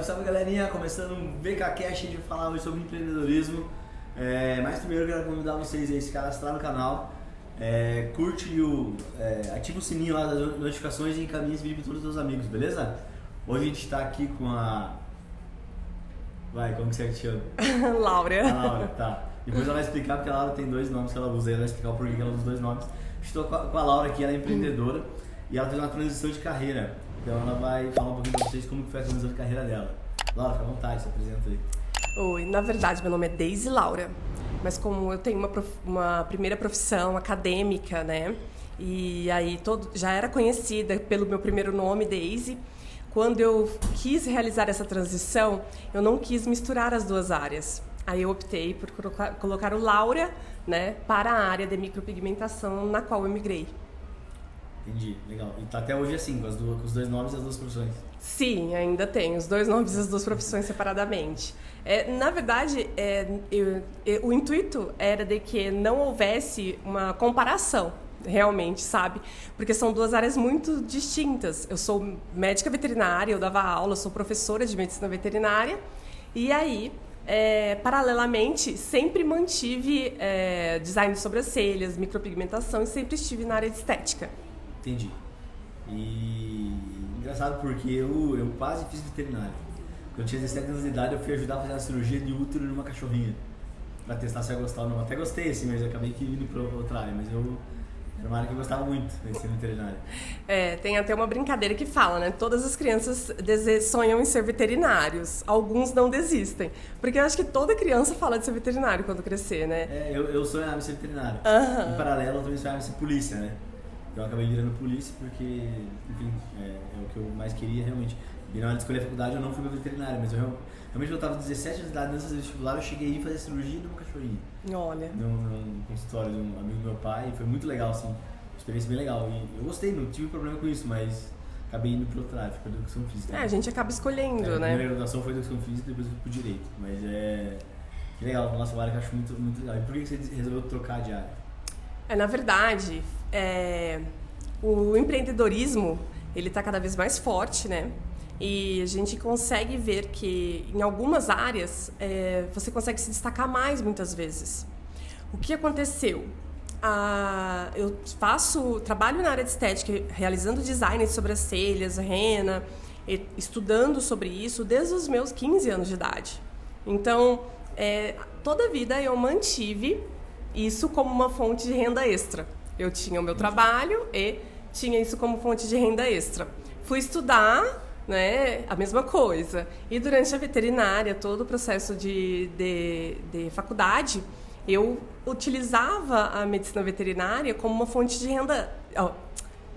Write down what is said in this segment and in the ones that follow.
Salve, salve galerinha, começando um VKCast de falar hoje sobre empreendedorismo. Mas primeiro eu quero convidar vocês a se cadastrar no canal, curte ativa o sininho lá das notificações e encaminhe esse vídeo para todos os seus amigos, beleza? Hoje a gente está aqui com a... como que você te chama? Laura. A Laura, tá. Depois ela vai explicar porque a Laura tem dois nomes que ela usa, ela vai explicar o porquê que ela usa dois nomes. Estou com a Laura aqui, ela é empreendedora e ela fez uma transição de carreira. Então ela vai falar um pouquinho pra vocês como que foi a transição de carreira dela. Laura, fica à vontade, se apresenta aí. Oi, na verdade meu nome é Deise Laura, mas como eu tenho uma primeira profissão acadêmica, né? E aí já era conhecida pelo meu primeiro nome, Deise. Quando eu quis realizar essa transição, eu não quis misturar as duas áreas. Aí eu optei por colocar o Laura, né, para a área de micropigmentação na qual eu migrei. Entendi, legal. E tá até hoje assim, com os dois nomes e as duas profissões? Sim, ainda tenho os dois nomes e as duas profissões separadamente. Na verdade, o intuito era de que não houvesse uma comparação, realmente, sabe? Porque são duas áreas muito distintas. Eu sou médica veterinária, eu dava aula, sou professora de medicina veterinária. E aí, paralelamente, sempre mantive design de sobrancelhas, micropigmentação e sempre estive na área de estética. Entendi. E engraçado porque eu quase fiz veterinário. Quando eu tinha 17 anos de idade, eu fui ajudar a fazer uma cirurgia de útero numa cachorrinha. Pra testar se eu ia gostar ou não. Até gostei, assim, mas eu acabei que indo pra outra área. Mas era uma área que eu gostava muito, medicina veterinária. Tem até uma brincadeira que fala, né? Todas as crianças sonham em ser veterinários. Alguns não desistem. Porque eu acho que toda criança fala de ser veterinário quando crescer, né? Eu sonhava em ser veterinário. Uhum. Em paralelo, eu também sonhava em ser polícia, né? Eu acabei virando polícia porque, enfim, é o que eu mais queria realmente. E na hora de escolher a faculdade eu não fui pra veterinária, mas realmente eu estava 17 anos de idade, antes de fazer vestibular, eu cheguei a ir fazer cirurgia numa cachorrinha. Olha. Num consultório de um amigo do meu pai, e foi muito legal, assim, uma experiência bem legal. E eu gostei, não tive problema com isso, mas acabei indo pro outro lado, fui pra educação física. A gente acaba escolhendo, né? A né? primeira graduação foi educação física e depois eu fui pro direito. Mas que legal, nossa área que eu acho muito, muito legal. E por que você resolveu trocar de área? Na verdade, o empreendedorismo, ele está cada vez mais forte, né? E a gente consegue ver que em algumas áreas você consegue se destacar mais muitas vezes. O que aconteceu? Eu trabalho na área de estética, realizando design de sobrancelhas, rena, estudando sobre isso desde os meus 15 anos de idade. Então, toda a vida eu mantive isso como uma fonte de renda extra. Eu tinha o meu trabalho e tinha isso como fonte de renda extra. Fui estudar, né, a mesma coisa. E durante a veterinária, todo o processo de faculdade, eu utilizava a medicina veterinária como uma fonte de renda...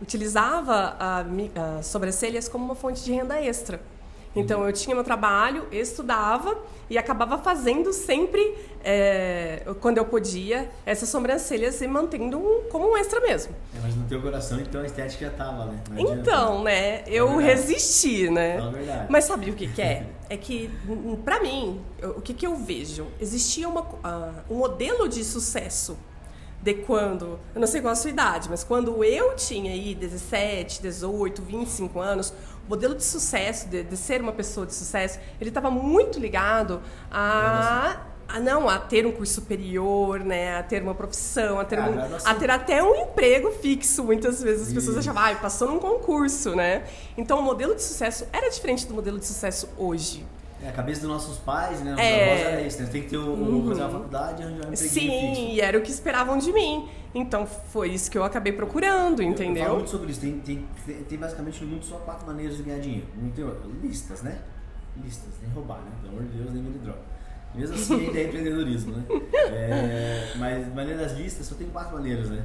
utilizava as sobrancelhas como uma fonte de renda extra. Então, eu tinha meu trabalho, estudava e acabava fazendo sempre, quando eu podia, essas sobrancelhas e mantendo como um extra mesmo. Mas no teu coração, então, a estética já estava, né? Então, né? Eu resisti, né? É verdade. Mas sabe o que é? É que, pra mim, o que eu vejo? Existia um modelo de sucesso de quando, eu não sei qual a sua idade, mas quando eu tinha aí 17, 18, 25 anos, o modelo de sucesso, de ser uma pessoa de sucesso, ele estava muito ligado a ter um curso superior, né, a ter uma profissão, a ter até um emprego fixo. Muitas vezes as pessoas achavam, passou num concurso, né? Então o modelo de sucesso era diferente do modelo de sucesso hoje. A cabeça dos nossos pais, né? Os avós era isso, né? Tem que ter fazer uma faculdade e arranjar um emprego fixo. Sim, e era o que esperavam de mim. Então foi isso que eu acabei procurando, entendeu? Eu falo muito sobre isso. Tem basicamente no mundo só 4 maneiras de ganhar dinheiro. Não tem listas, né? Listas, nem roubar, né? Pelo amor de Deus, nem vender droga. Mesmo assim ainda é empreendedorismo, né? Mas maneira das listas só tem 4 maneiras, né?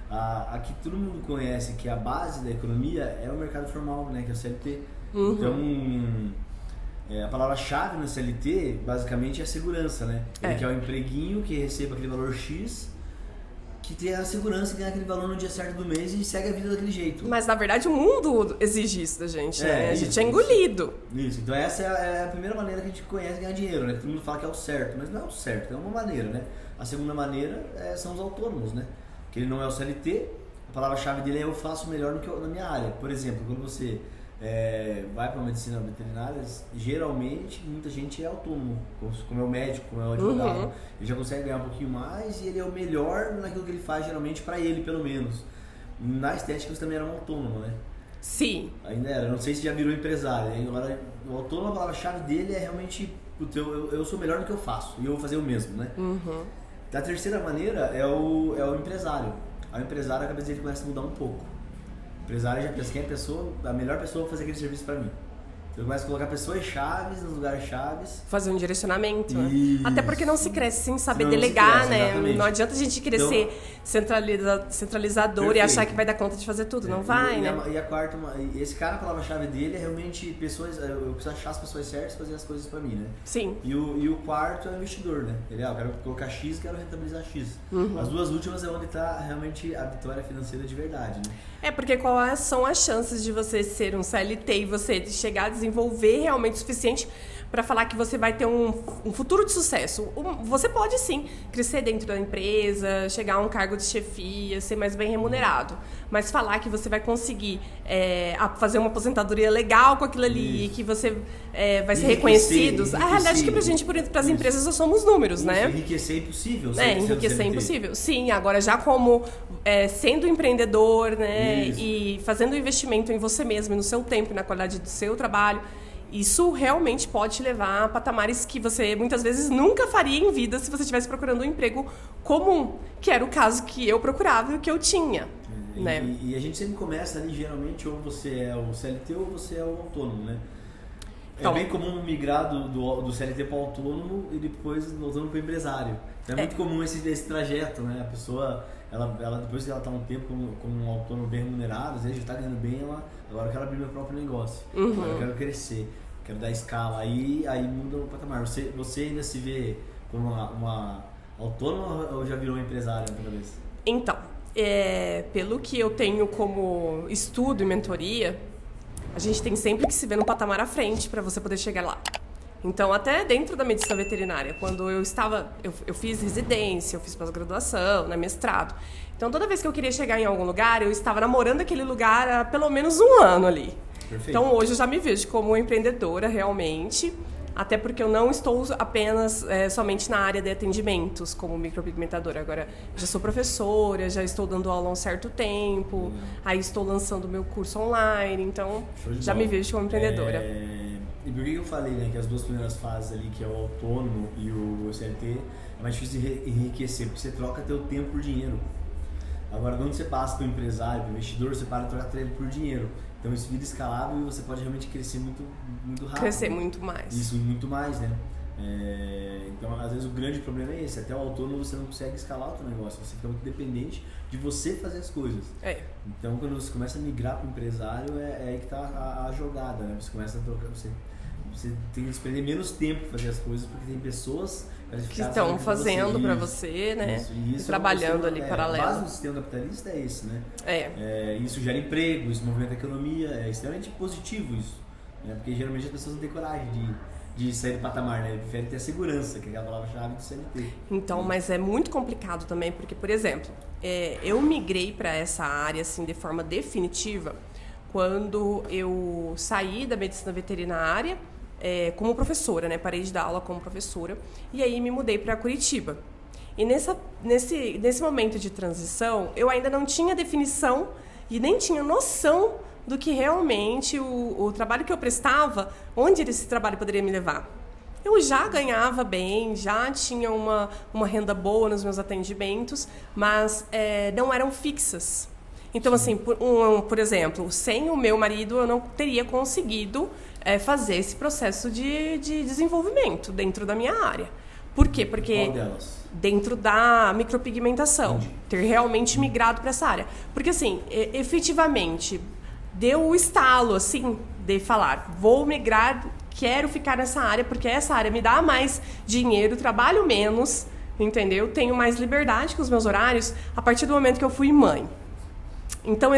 A que todo mundo conhece, que é a base da economia, é o mercado formal, né? Que é o CLT. Então... a palavra-chave no CLT, basicamente, é a segurança, né? Ele quer o empreguinho que receba aquele valor X, que tenha a segurança de ganhar aquele valor no dia certo do mês e segue a vida daquele jeito. Mas, na verdade, o mundo exige isso da gente, né? A gente é engolido. Isso. Então, essa é a primeira maneira que a gente conhece de ganhar dinheiro, né? Todo mundo fala que é o certo, mas não é o certo, é uma maneira, né? A segunda maneira são os autônomos, né? Que ele não é o CLT, a palavra-chave dele é eu faço melhor do que na minha área. Por exemplo, quando você vai para medicina veterinária, geralmente muita gente é autônomo, como é o médico, como é o advogado. Ele já consegue ganhar um pouquinho mais e ele é o melhor naquilo que ele faz, geralmente para ele, pelo menos. Na estética você também era um autônomo, né? Sim. Ainda era, não sei se já virou empresário. Agora, o autônomo, a palavra-chave dele é realmente eu sou melhor no que eu faço e eu vou fazer o mesmo, né? Da terceira maneira é o empresário. O empresário, a cabeça dele começa a mudar um pouco. O empresário já pensa quem é a melhor pessoa para fazer aquele serviço para mim. Então começa a colocar pessoas chaves nos lugares chaves. Fazer um direcionamento. Até porque não se cresce sem saber Não delegar, se cresce, né? exatamente. Não adianta a gente crescer centralizador Perfeito. E achar que vai dar conta de fazer tudo. Não vai, né? E a quarta, esse cara, a palavra-chave dele é realmente pessoas. Eu preciso achar as pessoas certas e fazer as coisas para mim, né? Sim. E o quarto é o investidor, né? Ele, eu quero colocar X, quero rentabilizar X. As duas últimas é onde está realmente a vitória financeira de verdade, né? Porque quais são as chances de você ser um CLT e você chegar a desenvolver realmente o suficiente para falar que você vai ter um futuro de sucesso? Você pode sim crescer dentro da empresa, chegar a um cargo de chefia, ser mais bem remunerado, mas falar que você vai conseguir fazer uma aposentadoria legal com aquilo ali, que você vai ser reconhecido. A realidade é que para as empresas nós somos números, né? Enriquecer é impossível. Enriquecer é impossível. Sim, agora já como sendo empreendedor, né? E fazendo investimento em você mesmo, no seu tempo e na qualidade do seu trabalho, isso realmente pode te levar a patamares que você muitas vezes nunca faria em vida se você estivesse procurando um emprego comum, que era o caso que eu procurava e o que eu tinha. Né? E a gente sempre começa ali, geralmente, ou você é o CLT ou você é o autônomo, né? Então, é bem comum migrar do CLT para o autônomo e depois do autônomo para o empresário. Então é muito comum esse trajeto, né? A pessoa, ela depois que ela está um tempo como um autônomo bem remunerado, às vezes já está ganhando bem, agora eu quero abrir meu próprio negócio, agora eu quero crescer, quero dar escala, aí muda o patamar. Você ainda se vê como uma autônoma ou já virou empresária outra vez? Então, pelo que eu tenho como estudo e mentoria, a gente tem sempre que se ver no patamar à frente para você poder chegar lá. Então, até dentro da medicina veterinária, quando eu fiz residência, eu fiz pós-graduação, mestrado. Então, toda vez que eu queria chegar em algum lugar, eu estava namorando aquele lugar há pelo menos um ano ali. Perfeito. Então, hoje eu já me vejo como empreendedora realmente, até porque eu não estou apenas somente na área de atendimentos como micropigmentadora. Agora, já sou professora, já estou dando aula há um certo tempo, aí estou lançando meu curso online, então já me vejo como empreendedora. E por que eu falei, né, que as duas primeiras fases ali, que é o autônomo e o CLT, é mais difícil de enriquecer, porque você troca teu tempo por dinheiro. Agora, quando você passa para o empresário, para o investidor, você para de trocar tempo por dinheiro. Então isso vira escalável e você pode realmente crescer muito, muito rápido. Crescer muito mais. Isso, muito mais, né? Então, às vezes o grande problema é esse. Até o autônomo você não consegue escalar o seu negócio. Você fica muito dependente de você fazer as coisas. Então, quando você começa a migrar para o empresário, é aí que está a jogada, né? Você começa a trocar... Você tem que despender menos tempo para fazer as coisas, porque tem pessoas que estão fazendo para você, né? Isso, trabalhando ali paralelo. A base do sistema capitalista é esse, né? Isso gera emprego, isso movimenta a economia, é extremamente positivo isso, né? Porque geralmente as pessoas não têm coragem de sair do patamar, né? Preferem ter a segurança, que é a palavra-chave do CLT. Então, mas é muito complicado também, porque, por exemplo, eu migrei para essa área assim de forma definitiva quando eu saí da medicina veterinária como professora, né? Parei de dar aula como professora e aí me mudei para Curitiba. E nesse momento de transição, eu ainda não tinha definição e nem tinha noção do que realmente o trabalho que eu prestava, onde esse trabalho poderia me levar. Eu já ganhava bem, já tinha uma renda boa nos meus atendimentos, mas não eram fixas. Então, assim, por exemplo, sem o meu marido, eu não teria conseguido fazer esse processo de desenvolvimento dentro da minha área. Por quê? Porque Qual delas? Dentro da micropigmentação, Entendi. ter realmente migrado para essa área. Porque, assim, efetivamente, deu o estalo, assim, de falar, vou migrar, quero ficar nessa área, porque essa área me dá mais dinheiro, trabalho menos, entendeu? Tenho mais liberdade com os meus horários a partir do momento que eu fui mãe. Então,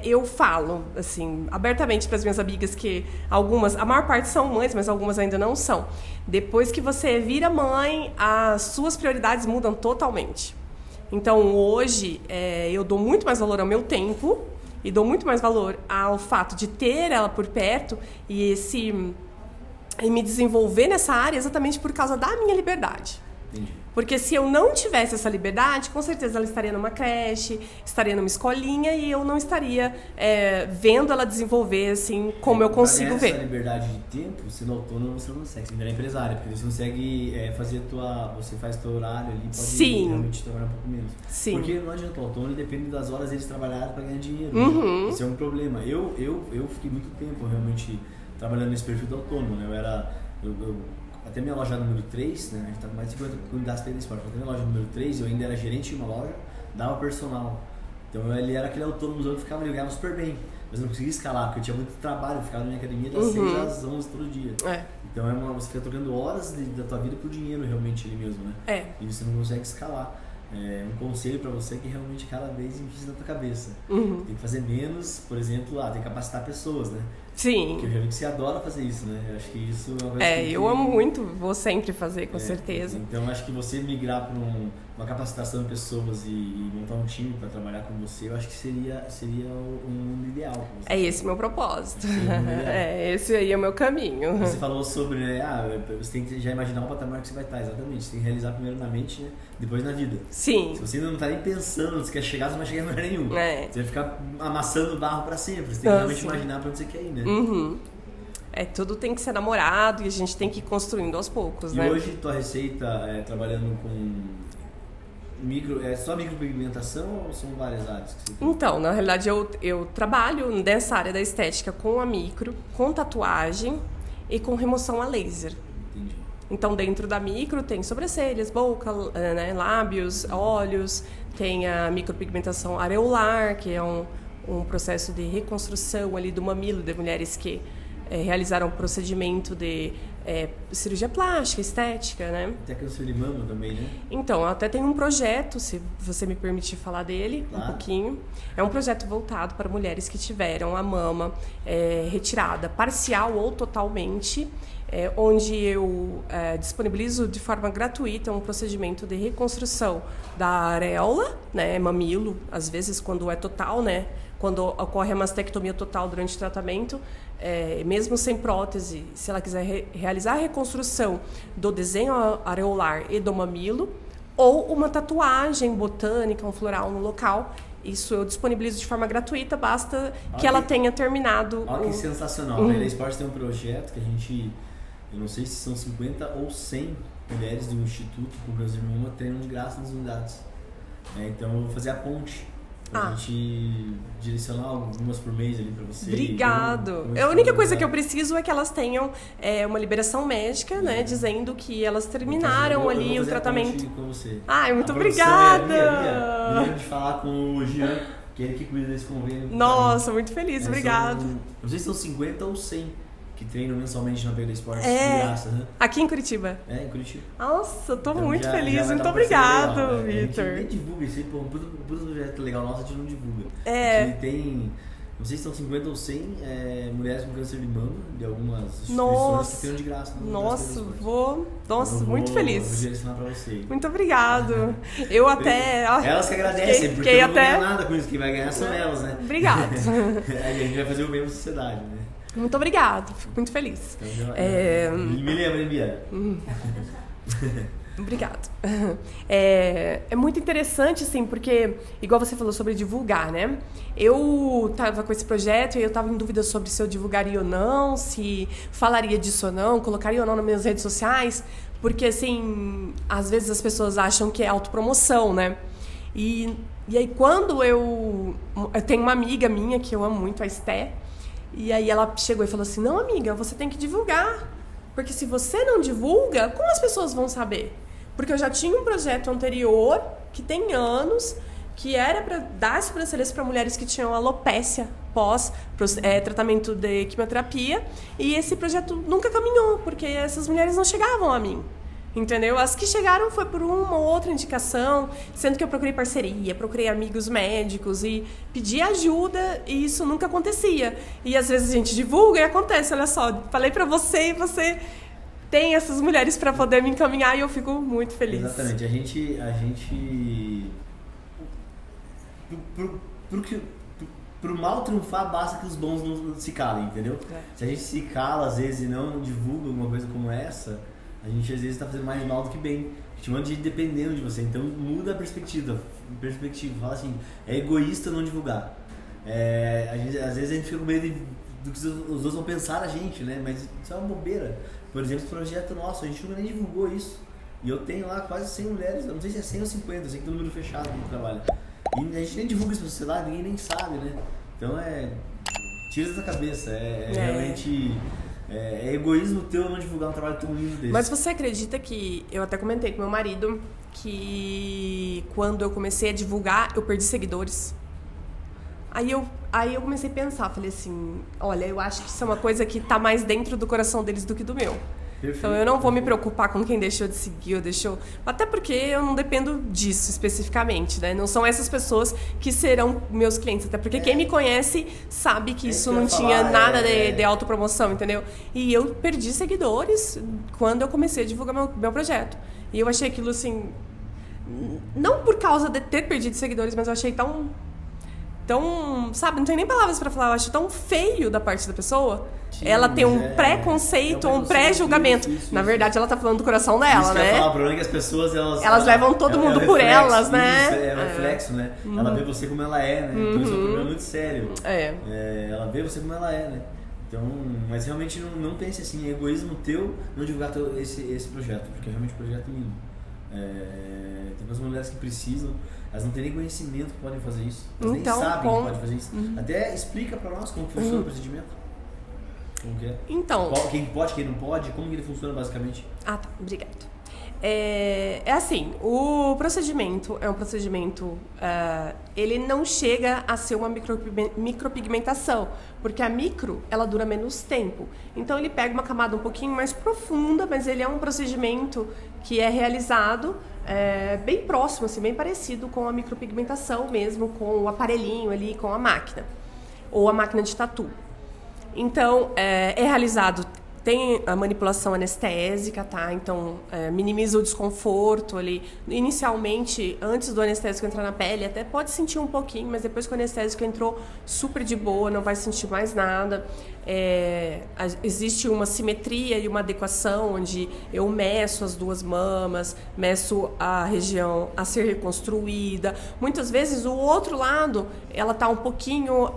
eu falo, assim, abertamente para as minhas amigas que a maior parte são mães, mas algumas ainda não são. Depois que você vira mãe, as suas prioridades mudam totalmente. Então, hoje, eu dou muito mais valor ao meu tempo e dou muito mais valor ao fato de ter ela por perto e me desenvolver nessa área exatamente por causa da minha liberdade. Entendi. Porque se eu não tivesse essa liberdade, com certeza ela estaria numa creche, estaria numa escolinha e eu não estaria vendo ela desenvolver assim como eu consigo ver. Essa liberdade de tempo, sendo autônomo, você não consegue. Você virar empresária, porque você consegue fazer você faz teu horário ali, pode realmente trabalhar um pouco menos. Sim. Porque não adianta, o autônomo depende das horas deles trabalharem para ganhar dinheiro. Uhum. Né? Isso é um problema. Eu fiquei muito tempo realmente trabalhando nesse perfil do autônomo, né? Até minha loja número 3, né? A gente tá com mais de 50 unidades para esporte. Até minha loja número 3, eu ainda era gerente de uma loja, dava personal. Então ele era aquele autônomo, eu ficava ali, eu ganhava super bem. Mas eu não conseguia escalar, porque eu tinha muito trabalho, eu ficava na minha academia das 6 às 11 todo dia. Então você fica trocando horas da tua vida por dinheiro realmente ali mesmo, né? E você não consegue escalar. Um conselho para você que realmente cada vez investe na tua cabeça. Tem que fazer menos, por exemplo, tem que capacitar pessoas, né? Sim. Porque eu já vi que você adora fazer isso, né? Eu acho que isso é uma coisa que eu amo muito, vou sempre fazer, com certeza. Então acho que você migrar para uma capacitação de pessoas e montar um time para trabalhar com você, eu acho que seria um mundo ideal. É esse o meu propósito. Esse aí é o meu caminho. Você falou sobre, você tem que já imaginar o patamar que você vai estar, exatamente. Você tem que realizar primeiro na mente, né? Depois na vida. Sim. Se você ainda não está nem pensando onde você quer chegar, você não vai chegar em lugar nenhum. Você vai ficar amassando barro para sempre. Você tem que realmente imaginar para onde você quer ir, né? Tudo tem que ser namorado e a gente tem que ir construindo aos poucos, né? E hoje tua receita trabalhando com só micropigmentação ou são várias áreas que você tem? Então, na realidade eu trabalho nessa área da estética com a micro, com tatuagem e com remoção a laser. Entendi. Então, dentro da micro tem sobrancelhas, boca, né, lábios, olhos, tem a micropigmentação areolar, que é um processo de reconstrução ali do mamilo de mulheres que realizaram um procedimento de cirurgia plástica, estética, né? Até câncer de mama também, né? Então, eu até tenho um projeto, se você me permitir falar dele um pouquinho. É um projeto voltado para mulheres que tiveram a mama retirada parcial ou totalmente, onde eu disponibilizo de forma gratuita um procedimento de reconstrução da areola, né, mamilo, às vezes quando é total, né? Quando ocorre a mastectomia total durante o tratamento, mesmo sem prótese, se ela quiser realizar a reconstrução do desenho areolar e do mamilo, ou uma tatuagem botânica, um floral no local, isso eu disponibilizo de forma gratuita, basta que ela tenha terminado. Olha que sensacional. A Veda Esporte tem um projeto que a gente, eu não sei se são 50 ou 100 mulheres do Instituto com câncer de mama treinam de graça nas unidades. Então eu vou fazer a ponte. A gente direcionar algumas por mês ali pra você. Obrigado. A única coisa que eu preciso é que elas tenham uma liberação médica, né? Dizendo que elas terminaram ali o tratamento. Com você. Muito obrigada! Me lembro de falar com o Jean, que é ele que cuida desse convênio. Nossa, muito feliz, obrigado. Não sei se são 50 ou 100 que treinam mensalmente na Veda Esporte de graça, né? Aqui em Curitiba. Em Curitiba. Nossa, eu tô então, muito feliz. Já muito obrigado, Vitor. A gente nem divulga isso aí, um projeto legal nosso, a gente não divulga. A gente tem, não sei se são 50 ou 100 mulheres com câncer de mama, de algumas instituições que treinam de graça. Nossa, muito feliz. Vou direcionar pra você. Muito obrigado. Eu até... Elas que agradecem, porque eu não vou ganhar nada com isso, quem vai ganhar são elas, né? Obrigado. A gente vai fazer o mesmo na sociedade, né? Muito obrigado, fico muito feliz. Me lembra, Bia? Obrigado. É muito interessante, assim, porque, igual você falou sobre divulgar, né? Eu tava com esse projeto e eu tava em dúvida sobre se eu divulgaria ou não, se falaria disso ou não, colocaria ou não nas minhas redes sociais, porque, assim, às vezes as pessoas acham que é autopromoção, né? E aí, quando eu tenho uma amiga minha que eu amo muito, a Esté, e aí ela chegou e falou assim, não, amiga, você tem que divulgar, porque se você não divulga, como as pessoas vão saber? Porque eu já tinha um projeto anterior, que tem anos, que era para dar sobrancelhas para mulheres que tinham alopécia pós tratamento de quimioterapia, e esse projeto nunca caminhou, porque essas mulheres não chegavam a mim. Entendeu? As que chegaram foi por uma ou outra indicação, sendo que eu procurei parceria, procurei amigos médicos e pedi ajuda, e isso nunca acontecia. E às vezes a gente divulga e acontece, olha só, falei pra você e você tem essas mulheres para poder me encaminhar e eu fico muito feliz. Exatamente, a gente pro mal triunfar, basta que os bons não se calem, entendeu? Se a gente se cala às vezes e não divulga alguma coisa como essa, a gente às vezes tá fazendo mais mal do que bem. Te manda de dependendo de você, então muda a perspectiva, fala assim, é egoísta não divulgar. Às vezes a gente fica com medo do que os outros vão pensar a gente, né? Mas isso é uma bobeira. Por exemplo, esse projeto nosso, a gente nunca nem divulgou isso. E eu tenho lá quase 100 mulheres, eu não sei se é 100 ou 50, eu sei que tem um número fechado que trabalha. E a gente nem divulga isso no celular, ninguém nem sabe, né? Então tira isso da cabeça, realmente... É egoísmo teu não divulgar um trabalho tão lindo desse. Mas você acredita que... Eu até comentei com meu marido que quando eu comecei a divulgar, eu perdi seguidores. Aí eu comecei a pensar, falei assim, olha, eu acho que isso é uma coisa que tá mais dentro do coração deles do que do meu. Perfeito. Então eu não vou me preocupar com quem deixou de seguir ou deixou... Até porque eu não dependo disso especificamente, né? Não são essas pessoas que serão meus clientes. Até porque quem me conhece sabe que isso não tinha nada de autopromoção, entendeu? E eu perdi seguidores quando eu comecei a divulgar meu projeto. E eu achei aquilo assim... Não por causa de ter perdido seguidores, mas eu achei tão, sabe, não tem nem palavras pra falar, eu acho tão feio da parte da pessoa. Sim, ela tem um preconceito, um pré-julgamento. Na verdade, ela tá falando do coração dela, isso né? Que eu falar, o problema é que as pessoas, elas levam todo mundo por elas, né? Isso, é um reflexo, né? Ela vê você como ela é, né? Então isso é um problema muito sério. Ela vê você como ela é, né? Então, mas realmente não pense assim, é egoísmo teu não divulgar esse projeto, porque realmente o projeto é lindo. Tem umas mulheres que precisam, elas não têm nem conhecimento que podem fazer isso, elas nem sabem que podem fazer isso. Até explica pra nós como funciona o procedimento. Como que é? Então, quem pode, quem não pode, como que ele funciona basicamente? Ah, tá, obrigada. É assim, o procedimento é um procedimento, ele não chega a ser uma micropigmentação, porque a micro, ela dura menos tempo. Então ele pega uma camada um pouquinho mais profunda, mas ele é um procedimento que é realizado bem próximo, assim, bem parecido com a micropigmentação mesmo, com o aparelhinho ali, com a máquina, ou a máquina de tatu. Então, é realizado... Tem a manipulação anestésica, tá? Então, minimiza o desconforto ali. Inicialmente, antes do anestésico entrar na pele, até pode sentir um pouquinho, mas depois que o anestésico entrou, super de boa, não vai sentir mais nada. Existe uma simetria e uma adequação, onde eu meço as duas mamas, meço a região a ser reconstruída. Muitas vezes, o outro lado, ela tá um pouquinho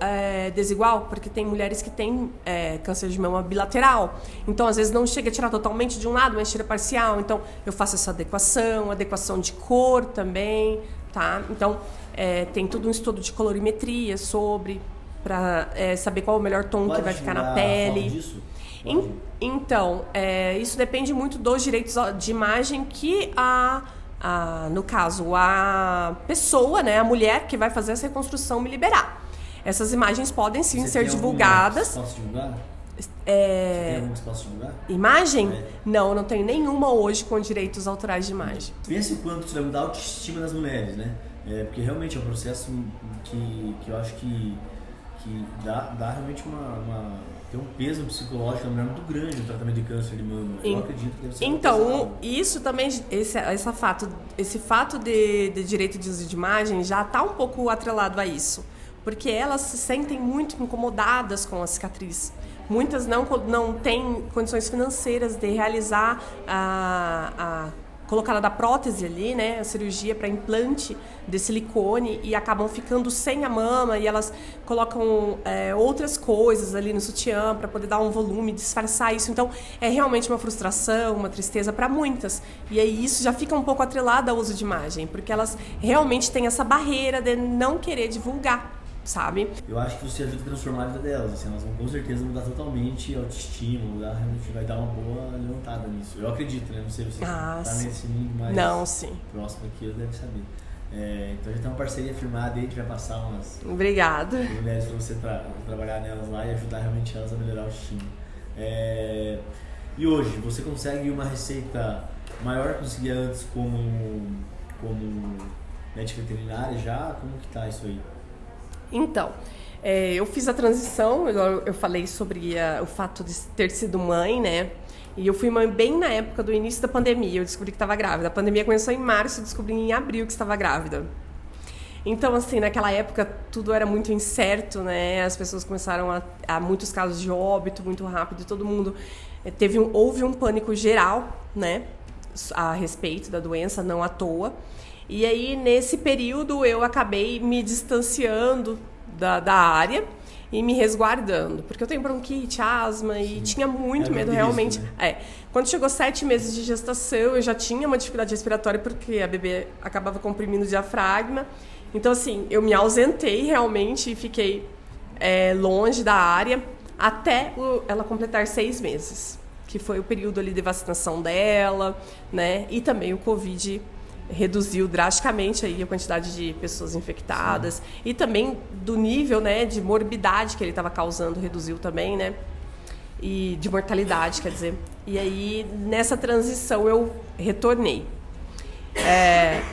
desigual, porque tem mulheres que têm câncer de mama bilateral. Então, às vezes, não chega a tirar totalmente de um lado, mas tira parcial. Então, eu faço essa adequação de cor também, tá? Então, tem todo um estudo de colorimetria para saber qual é o melhor tom que vai ficar na pele. Disso? Então, isso depende muito dos direitos de imagem que no caso, a pessoa, né, a mulher que vai fazer essa reconstrução me liberar. Essas imagens podem sim ser divulgadas. Posso divulgar? Você tem alguma que você possa divulgar? Imagem? Não tenho nenhuma hoje com direitos autorais de imagem. Pense o quanto isso vai mudar a autoestima das mulheres, né? Porque realmente é um processo que eu acho que dá realmente tem um peso psicológico muito grande no tratamento de câncer de mama. Eu acredito que deve ser então, isso também, esse fato de direito de uso de imagem já está um pouco atrelado a isso. Porque elas se sentem muito incomodadas com a cicatriz. Muitas não têm condições financeiras de realizar a colocada da prótese ali, né, a cirurgia para implante de silicone, e acabam ficando sem a mama, e elas colocam outras coisas ali no sutiã para poder dar um volume, disfarçar isso. Então, é realmente uma frustração, uma tristeza para muitas. E aí isso já fica um pouco atrelado ao uso de imagem, porque elas realmente têm essa barreira de não querer divulgar, sabe? Eu acho que você ajuda a transformar a vida delas, assim, elas vão com certeza mudar totalmente a autoestima, realmente vai dar uma boa levantada nisso. Eu acredito, né? Não sei se você tá nesse mundo mais próximo aqui, eu deve saber. Então a gente tem uma parceria firmada e a gente vai passar umas Obrigada. mulheres para você trabalhar nelas lá e ajudar realmente elas a melhorar a autoestima. E hoje, você consegue uma receita maior que conseguia antes como médica veterinária já? Como que tá isso aí? Então, eu fiz a transição, eu falei sobre o fato de ter sido mãe, né? E eu fui mãe bem na época do início da pandemia, eu descobri que estava grávida. A pandemia começou em março, eu descobri em abril que estava grávida. Então, assim, naquela época tudo era muito incerto, né? As pessoas começaram a muitos casos de óbito muito rápido, e todo mundo houve um pânico geral, né? A respeito da doença, não à toa. E aí, nesse período, eu acabei me distanciando da área e me resguardando, porque eu tenho bronquite, asma e tinha muito medo realmente. Né? Quando chegou 7 meses de gestação, eu já tinha uma dificuldade respiratória porque a bebê acabava comprimindo o diafragma. Então, assim, eu me ausentei realmente e fiquei longe da área até ela completar 6 meses, que foi o período ali de vacinação dela, né? E também o Covid reduziu drasticamente aí a quantidade de pessoas infectadas. Sim. E também do nível, né, de morbidade que ele estava causando, reduziu também, né? E de mortalidade, quer dizer. E aí, nessa transição, eu retornei.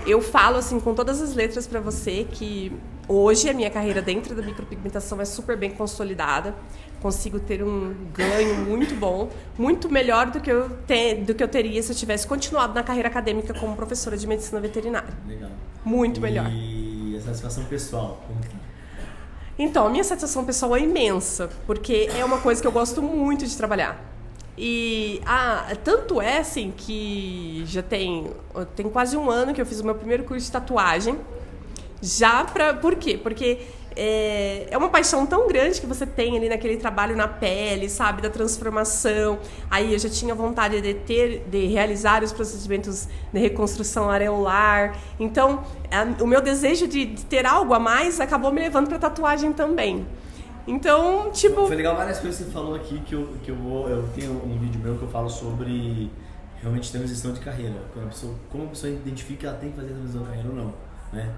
Eu falo assim com todas as letras para você que hoje a minha carreira dentro da micropigmentação é super bem consolidada. Consigo ter um ganho muito bom, muito melhor do que eu teria se eu tivesse continuado na carreira acadêmica como professora de medicina veterinária. Legal. Muito melhor. E a satisfação pessoal, como que tá? Então, a minha satisfação pessoal é imensa, porque é uma coisa que eu gosto muito de trabalhar. E tanto é assim que já tem quase 1 ano que eu fiz o meu primeiro curso de tatuagem. Por quê? Porque é uma paixão tão grande que você tem ali naquele trabalho na pele, sabe, da transformação. Aí eu já tinha vontade de realizar os procedimentos de reconstrução areolar. Então, o meu desejo de ter algo a mais acabou me levando para tatuagem também. Então, tipo... Foi legal várias coisas que você falou aqui que eu tenho um vídeo meu que eu falo sobre realmente transição de carreira. Como a pessoa identifica que ela tem que fazer transição de carreira ou não, né?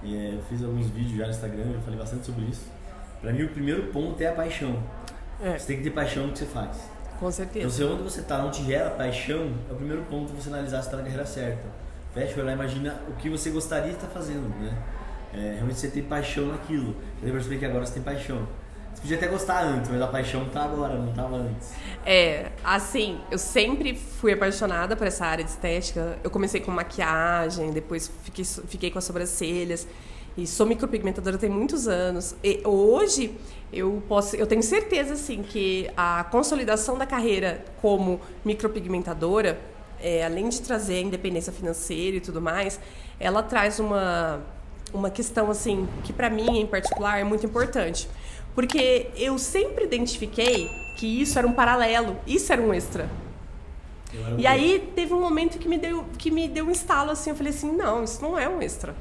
E eu fiz alguns vídeos já no Instagram, eu falei bastante sobre isso. Pra mim, o primeiro ponto é a paixão. Você tem que ter paixão no que você faz. Com certeza. Então, se onde você tá não te gera paixão, é o primeiro ponto pra você analisar se tá na carreira certa. Fecha o olhar, imagina o que você gostaria de estar fazendo, né? Realmente você tem paixão naquilo. Eu devo perceber que agora você tem paixão. Você podia até gostar antes, mas a paixão tá agora, não tava antes. Assim, eu sempre fui apaixonada por essa área de estética. Eu comecei com maquiagem, depois fiquei com as sobrancelhas. E sou micropigmentadora tem muitos anos. E hoje eu tenho certeza assim, que a consolidação da carreira como micropigmentadora, além de trazer a independência financeira e tudo mais, ela traz uma questão assim, que para mim em particular é muito importante. Porque eu sempre identifiquei que isso era um paralelo, isso era um extra. E aí teve um momento que me deu um estalo assim, eu falei assim, não, isso não é um extra.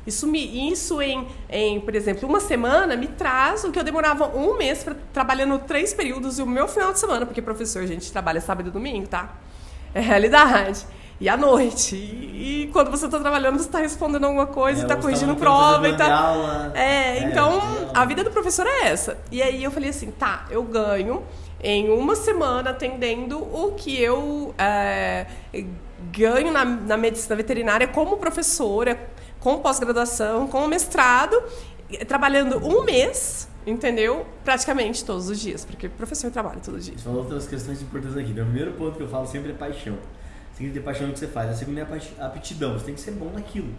Isso em, por exemplo, 1 semana me traz o que eu demorava 1 mês trabalhando 3 períodos e o meu final de semana, porque professor, a gente trabalha sábado e domingo, tá? É realidade. E à noite. E quando você está trabalhando, você está respondendo alguma coisa, está corrigindo prova. Então, a vida do professor é essa. E aí eu falei assim, tá, eu ganho em 1 semana atendendo o que eu ganho na medicina veterinária como professora, com pós-graduação, com mestrado, trabalhando 1 mês, entendeu? Praticamente todos os dias, porque o professor trabalha todos os dias. Você falou outras questões importantes aqui. O primeiro ponto que eu falo sempre é paixão. Você tem que ter paixão no que você faz. A segunda é a aptidão. Você tem que ser bom naquilo.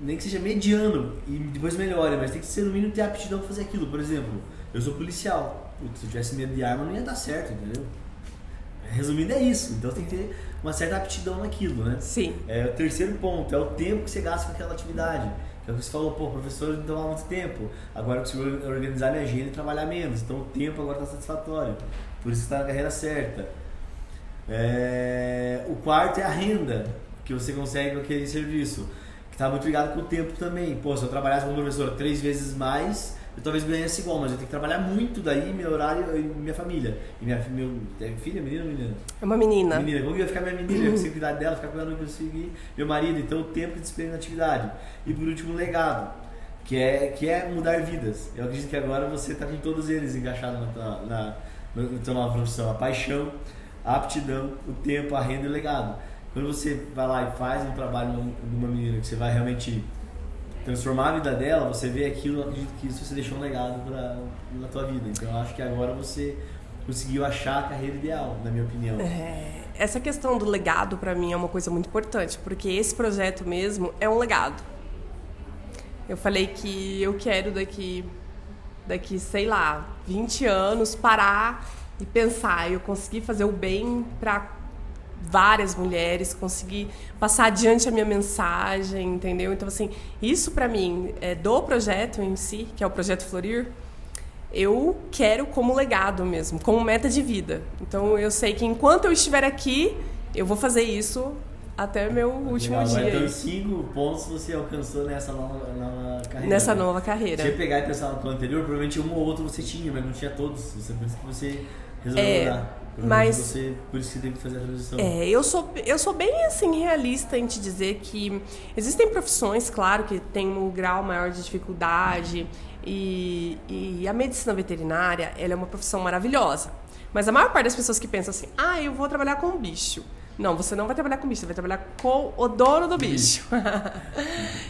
Nem que seja mediano e depois melhore, mas tem que ser no mínimo ter aptidão para fazer aquilo. Por exemplo, eu sou policial. Se eu tivesse medo de arma, não ia dar certo, entendeu? Resumindo, é isso. Então tem que ter uma certa aptidão naquilo, né? Sim. O terceiro ponto é o tempo que você gasta com aquela atividade. É o que você falou, professor, não toma muito tempo. Agora eu consigo organizar minha agenda e trabalhar menos. Então o tempo agora está satisfatório. Por isso está na carreira certa. O quarto é a renda que você consegue com aquele serviço, que está muito ligado com o tempo também. Se eu trabalhasse como professor 3 vezes mais, eu talvez ganhasse igual, mas eu tenho que trabalhar muito daí, meu horário e minha família. E minha filha, menina ou menina? É uma menina. Menina, como que vai ficar minha menina? Eu consigo cuidar dela, ficar com ela, não consigo ir. Meu marido, então o tempo que disciplina na atividade. E por último, o legado, que é mudar vidas. Eu acredito que agora você está com todos eles encaixados na tua nova profissão. A paixão, a aptidão, o tempo, a renda e o legado. Quando você vai lá e faz um trabalho numa menina que você vai realmente transformar a vida dela, você vê aquilo, eu acredito que isso você deixou um legado na tua vida. Então eu acho que agora você conseguiu achar a carreira ideal, na minha opinião. Essa questão do legado para mim é uma coisa muito importante, porque esse projeto mesmo é um legado. Eu falei que eu quero daqui, sei lá, 20 anos, parar e pensar, eu consegui fazer o bem para várias mulheres, consegui passar adiante a minha mensagem, entendeu? Então, assim, isso para mim, do projeto em si, que é o Projeto Florir, eu quero como legado mesmo, como meta de vida. Então, eu sei que enquanto eu estiver aqui, eu vou fazer isso até meu último dia. Então, 5 pontos você alcançou nessa nova carreira. Nessa nova carreira. Se você pegar e pensar no plano anterior, provavelmente um ou outro você tinha, mas não tinha todos. Por isso que você resolveu mudar. Mas por isso que você teve que fazer a transição. Eu sou bem assim realista em te dizer que existem profissões, claro, que tem um grau maior de dificuldade e a medicina veterinária, ela é uma profissão maravilhosa. Mas a maior parte das pessoas que pensam assim, eu vou trabalhar com bicho. Não, você não vai trabalhar com bicho, você vai trabalhar com o dono do bicho.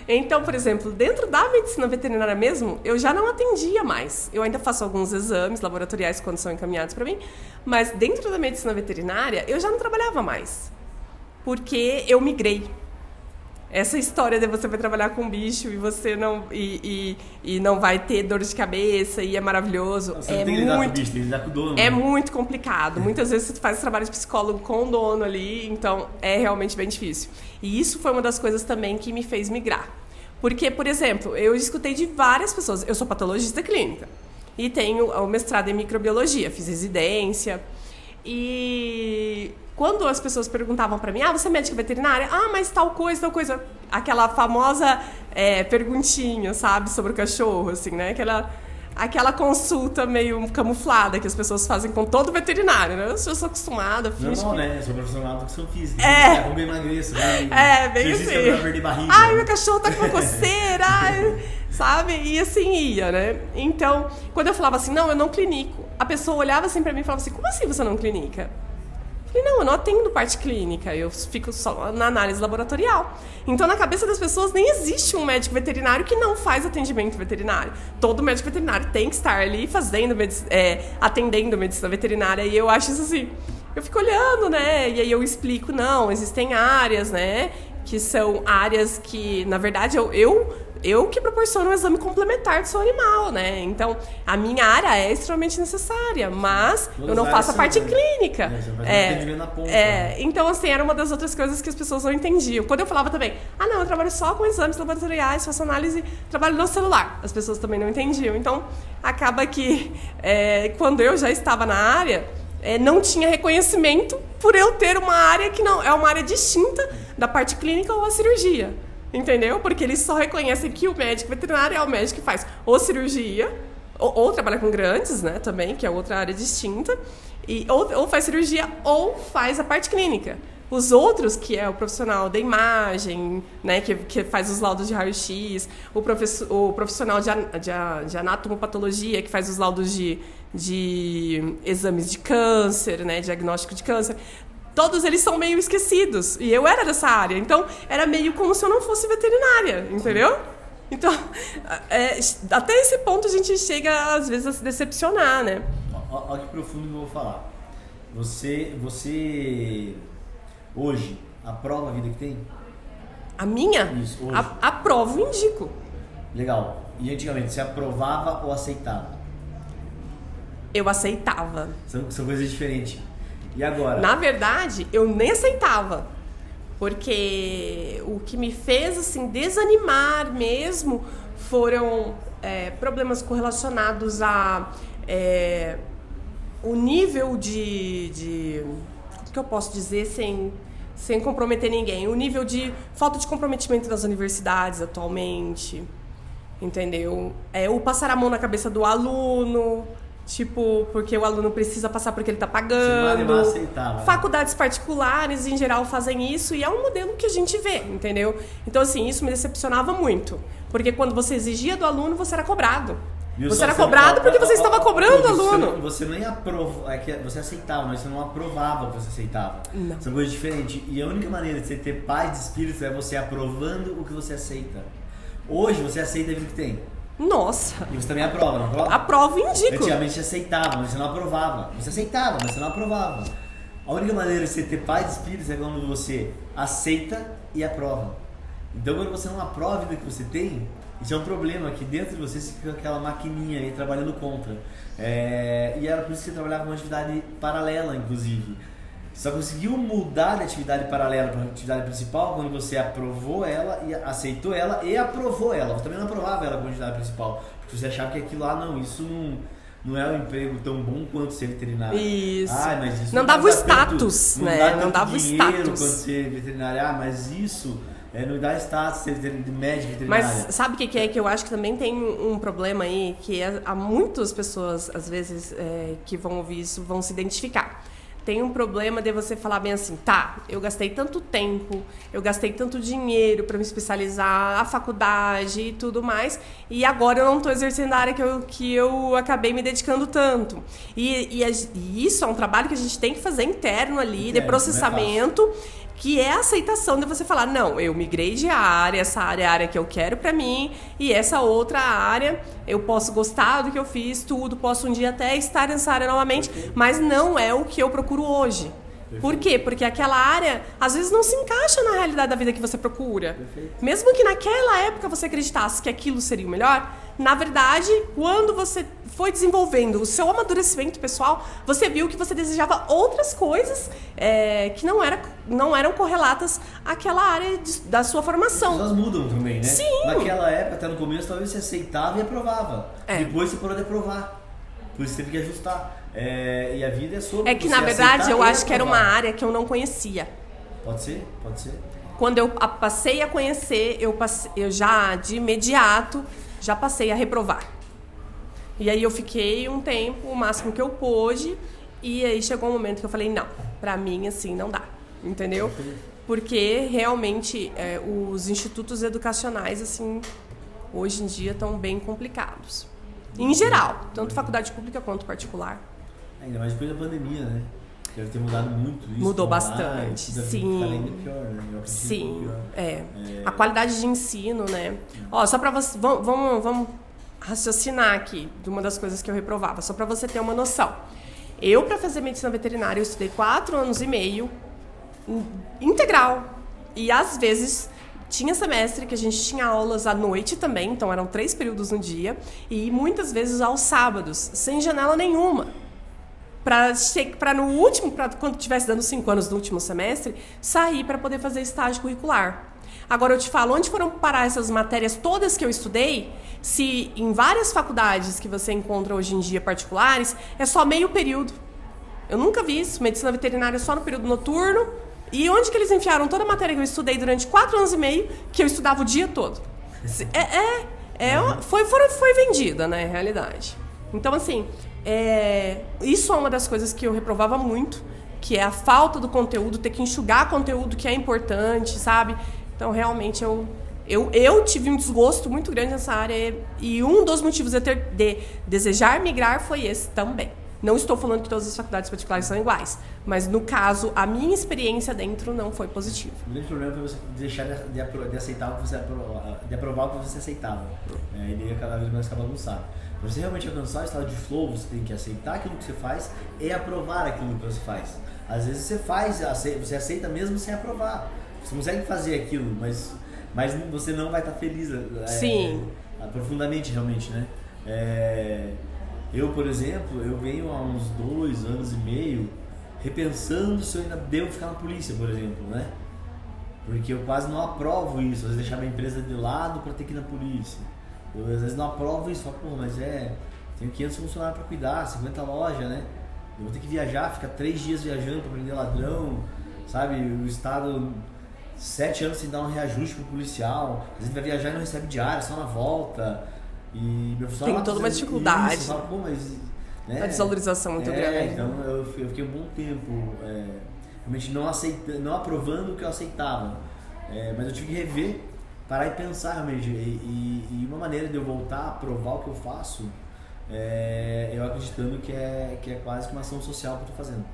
Então, por exemplo, dentro da medicina veterinária mesmo, eu já não atendia mais. Eu ainda faço alguns exames laboratoriais quando são encaminhados para mim, mas dentro da medicina veterinária, eu já não trabalhava mais, porque eu migrei. Essa história de você vai trabalhar com bicho e você não e não vai ter dor de cabeça e é maravilhoso. Você não tem que lidar com o bicho, tem que lidar com o dono. É muito complicado. Muitas vezes você faz trabalho de psicólogo com o dono ali, então é realmente bem difícil. E isso foi uma das coisas também que me fez migrar. Porque, por exemplo, eu escutei de várias pessoas. Eu sou patologista clínica e tenho o mestrado em microbiologia, fiz residência. E quando as pessoas perguntavam pra mim, você é médica veterinária? Mas tal coisa. Aquela famosa perguntinha, sabe, sobre o cachorro, assim, né? Aquela consulta meio camuflada que as pessoas fazem com todo veterinário, né? Eu sou acostumada. Normal, né? Eu sou profissional de educação física. Como eu emagreço, bem assim. Pra perder barriga. Meu cachorro tá com coceira, sabe? E assim ia, né? Então, quando eu falava assim, não, eu não clinico, a pessoa olhava assim pra mim e falava assim, como assim você não clinica? Eu falei, não, eu não atendo parte clínica, eu fico só na análise laboratorial. Então, na cabeça das pessoas, nem existe um médico veterinário que não faz atendimento veterinário. Todo médico veterinário tem que estar ali atendendo medicina veterinária. E eu acho isso assim, eu fico olhando, né? E aí eu explico, não, existem áreas, né? Que são áreas que, na verdade, eu que proporciono um exame complementar do seu animal, né? Então, a minha área é extremamente necessária, mas eu não faço a parte clínica. Então, assim, era uma das outras coisas que as pessoas não entendiam. Quando eu falava também, não, eu trabalho só com exames laboratoriais, faço análise, trabalho no celular. As pessoas também não entendiam. Então, acaba que, quando eu já estava na área, não tinha reconhecimento por eu ter uma área que não é uma área distinta da parte clínica ou a cirurgia. Entendeu? Porque eles só reconhecem que o médico veterinário é o médico que faz ou cirurgia, ou trabalha com grandes, né, também, que é outra área distinta, ou faz cirurgia ou faz a parte clínica. Os outros, que é o profissional da imagem, né, que faz os laudos de raio-x, o profissional de anatomopatologia, que faz os laudos de exames de câncer, né, diagnóstico de câncer, todos eles são meio esquecidos. E eu era dessa área. Então, era meio como se eu não fosse veterinária, entendeu? Então, até esse ponto a gente chega, às vezes, a se decepcionar, né? Olha que profundo que eu vou falar. Você hoje, aprova a vida que tem? A minha? Isso, hoje. Aprovo e indico. Legal. E antigamente, você aprovava ou aceitava? Eu aceitava. São coisas diferentes. E agora? Na verdade, eu nem aceitava, porque o que me fez assim desanimar mesmo foram problemas correlacionados a o nível de o que eu posso dizer sem comprometer ninguém, o nível de falta de comprometimento das universidades atualmente, entendeu? O passar a mão na cabeça do aluno. Tipo, porque o aluno precisa passar porque ele está pagando. Aceitava, né? Faculdades particulares, em geral, fazem isso e é um modelo que a gente vê, entendeu? Então, assim, isso me decepcionava muito. Porque quando você exigia do aluno, você era cobrado. Você era cobrado porque você estava cobrando o aluno. Você nem aprovava, você aceitava, mas você não aprovava o que você aceitava. Não. São coisas diferentes. E a única maneira de você ter paz de espírito é você aprovando o que você aceita. Hoje, você aceita a vida que tem. Nossa. E você também aprova, não aprova? Aprovo e indico. Antigamente você aceitava, mas você não aprovava. Você aceitava, mas você não aprovava. A única maneira de você ter paz de espírito é quando você aceita e aprova. Então, quando você não aprova a vida que você tem, Isso é um problema, que dentro de você fica aquela maquininha aí trabalhando contra. E era por isso que você trabalhava com uma atividade paralela, inclusive. Você só conseguiu mudar de atividade paralela para a atividade principal quando você aprovou ela, e aceitou ela e aprovou ela. Você também não aprovava ela como atividade principal, porque você achava que aquilo lá, não, isso não é um emprego tão bom quanto ser veterinário. Isso. Mas isso não dava o status, né? Não dava o status quanto ser veterinário. Mas isso não dá status ser de médico veterinário. Mas sabe o que é que eu acho que também tem um problema aí, que há muitas pessoas, às vezes, que vão ouvir isso, vão se identificar. Tem um problema de você falar bem assim, tá, eu gastei tanto tempo, eu gastei tanto dinheiro para me especializar, a faculdade e tudo mais, e agora eu não estou exercendo a área que eu acabei me dedicando tanto. E isso é um trabalho que a gente tem que fazer interno ali, de processamento, que é a aceitação de você falar, não, eu migrei de área, essa área é a área que eu quero pra mim, e essa outra área, eu posso gostar do que eu fiz, tudo, posso um dia até estar nessa área novamente, mas não é o que eu procuro hoje. Por quê? Porque aquela área, às vezes, não se encaixa na realidade da vida que você procura. Mesmo que naquela época você acreditasse que aquilo seria o melhor, na verdade, quando você foi desenvolvendo o seu amadurecimento pessoal, você viu que você desejava outras coisas que não eram correlatas àquela área da sua formação. As pessoas mudam também, né? Sim. Naquela época, até no começo, talvez você aceitava e aprovava. Depois você parou de aprovar. Por isso você teve que ajustar. E a vida é sobre que, na verdade, eu acho que era uma área que eu não conhecia. Pode ser. Quando eu passei a conhecer, eu já, de imediato, já passei a reprovar. E aí eu fiquei um tempo, o máximo que eu pôde, e aí chegou um momento que eu falei, não, pra mim, assim, não dá. Entendeu? Porque, realmente, os institutos educacionais, assim, hoje em dia estão bem complicados. Em geral, tanto faculdade pública quanto particular. Ainda mais depois da pandemia, né? Deve ter mudado muito isso. Mudou bastante, sim. Ainda pior, né? Sim, a qualidade de ensino, né? Ó, só pra você... Vamos raciocinar aqui de uma das coisas que eu reprovava, só pra você ter uma noção. Eu, pra fazer medicina veterinária, eu estudei 4 anos e meio, integral. E, às vezes... Tinha semestre que a gente tinha aulas à noite também, então eram 3 períodos no dia, e muitas vezes aos sábados, sem janela nenhuma. Para no último, quando estivesse dando 5 anos no último semestre, sair para poder fazer estágio curricular. Agora eu te falo, onde foram parar essas matérias todas que eu estudei, se em várias faculdades que você encontra hoje em dia particulares, é só meio período. Eu nunca vi isso, medicina veterinária só no período noturno. E onde que eles enfiaram toda a matéria que eu estudei durante 4 anos e meio, que eu estudava o dia todo? Foi vendida, né, na realidade. Então, assim, isso é uma das coisas que eu reprovava muito, que é a falta do conteúdo, ter que enxugar conteúdo que é importante, sabe? Então, realmente, eu tive um desgosto muito grande nessa área, e um dos motivos de desejar migrar foi esse também. Não estou falando que todas as faculdades particulares são iguais, mas, no caso, a minha experiência dentro não foi positiva. O grande problema foi você deixar de aceitar o que você de aprovar o que você aceitava. E daí cada vez mais ficar bagunçado. Para você realmente alcançar o estado de flow, você tem que aceitar aquilo que você faz e aprovar aquilo que você faz. Às vezes você aceita mesmo sem aprovar. Você consegue fazer aquilo, mas você não vai estar feliz. Sim. Profundamente, realmente, né? Eu, por exemplo, eu venho há uns 2 anos e meio repensando se eu ainda devo ficar na polícia, por exemplo, né? Porque eu quase não aprovo isso, às vezes deixar minha empresa de lado para ter que ir na polícia. Eu às vezes não aprovo isso, falo, pô, mas tenho 500 funcionários para cuidar, 50 lojas, né? Eu vou ter que viajar, ficar 3 dias viajando para prender ladrão, sabe? O Estado, 7 anos sem dar um reajuste pro policial, às vezes vai viajar e não recebe diária, só na volta. E meu funcionário tem toda uma dificuldade. Isso, falo, pô, mas, né? A desvalorização muito grande. Então eu fiquei um bom tempo realmente não aprovando o que eu aceitava. Mas eu tive que rever, parar e pensar realmente. E uma maneira de eu voltar a aprovar o que eu faço, eu acreditando que é quase que uma ação social que eu estou fazendo.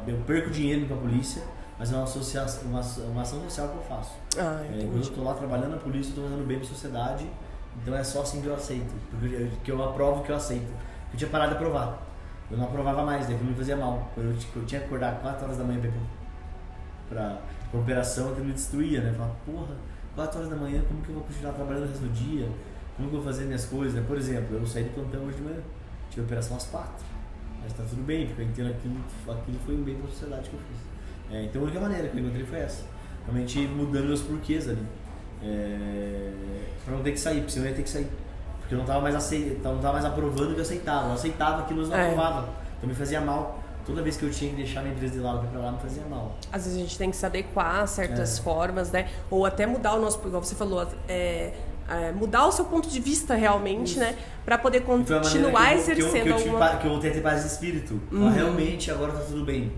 Eu perco dinheiro com a polícia, mas é uma ação social que eu faço. Quando eu estou lá trabalhando na polícia, eu estou fazendo bem para a sociedade. Então é só assim que eu aceito, porque eu aprovo o que eu aceito. Eu tinha parado de aprovar, eu não aprovava mais, aquilo me fazia mal. Eu tinha que acordar 4 horas da manhã pra operação, aquilo me destruía, né? Eu falava, porra, 4 horas da manhã, como que eu vou continuar trabalhando o resto do dia? Como que eu vou fazer minhas coisas? Né? Por exemplo, eu saí do plantão hoje de manhã, tive operação às 4. Mas tá tudo bem, porque eu entendo aquilo foi um bem pra sociedade que eu fiz. Então a única maneira que eu encontrei foi essa. Realmente mudando meus porquês ali. Pra não ter que sair, porque senão eu ia ter que sair. Porque eu não tava mais aprovando o que eu aceitava. Eu aceitava aquilo, mas não aprovava. Então me fazia mal. Toda vez que eu tinha que deixar minha empresa de lado para pra lá, me fazia mal. Às vezes a gente tem que se adequar a certas formas, né? Ou até mudar o nosso, igual você falou, mudar o seu ponto de vista realmente, né? Para poder continuar exercendo alguma... Que eu voltei a ter paz de espírito. Realmente, agora tá tudo bem.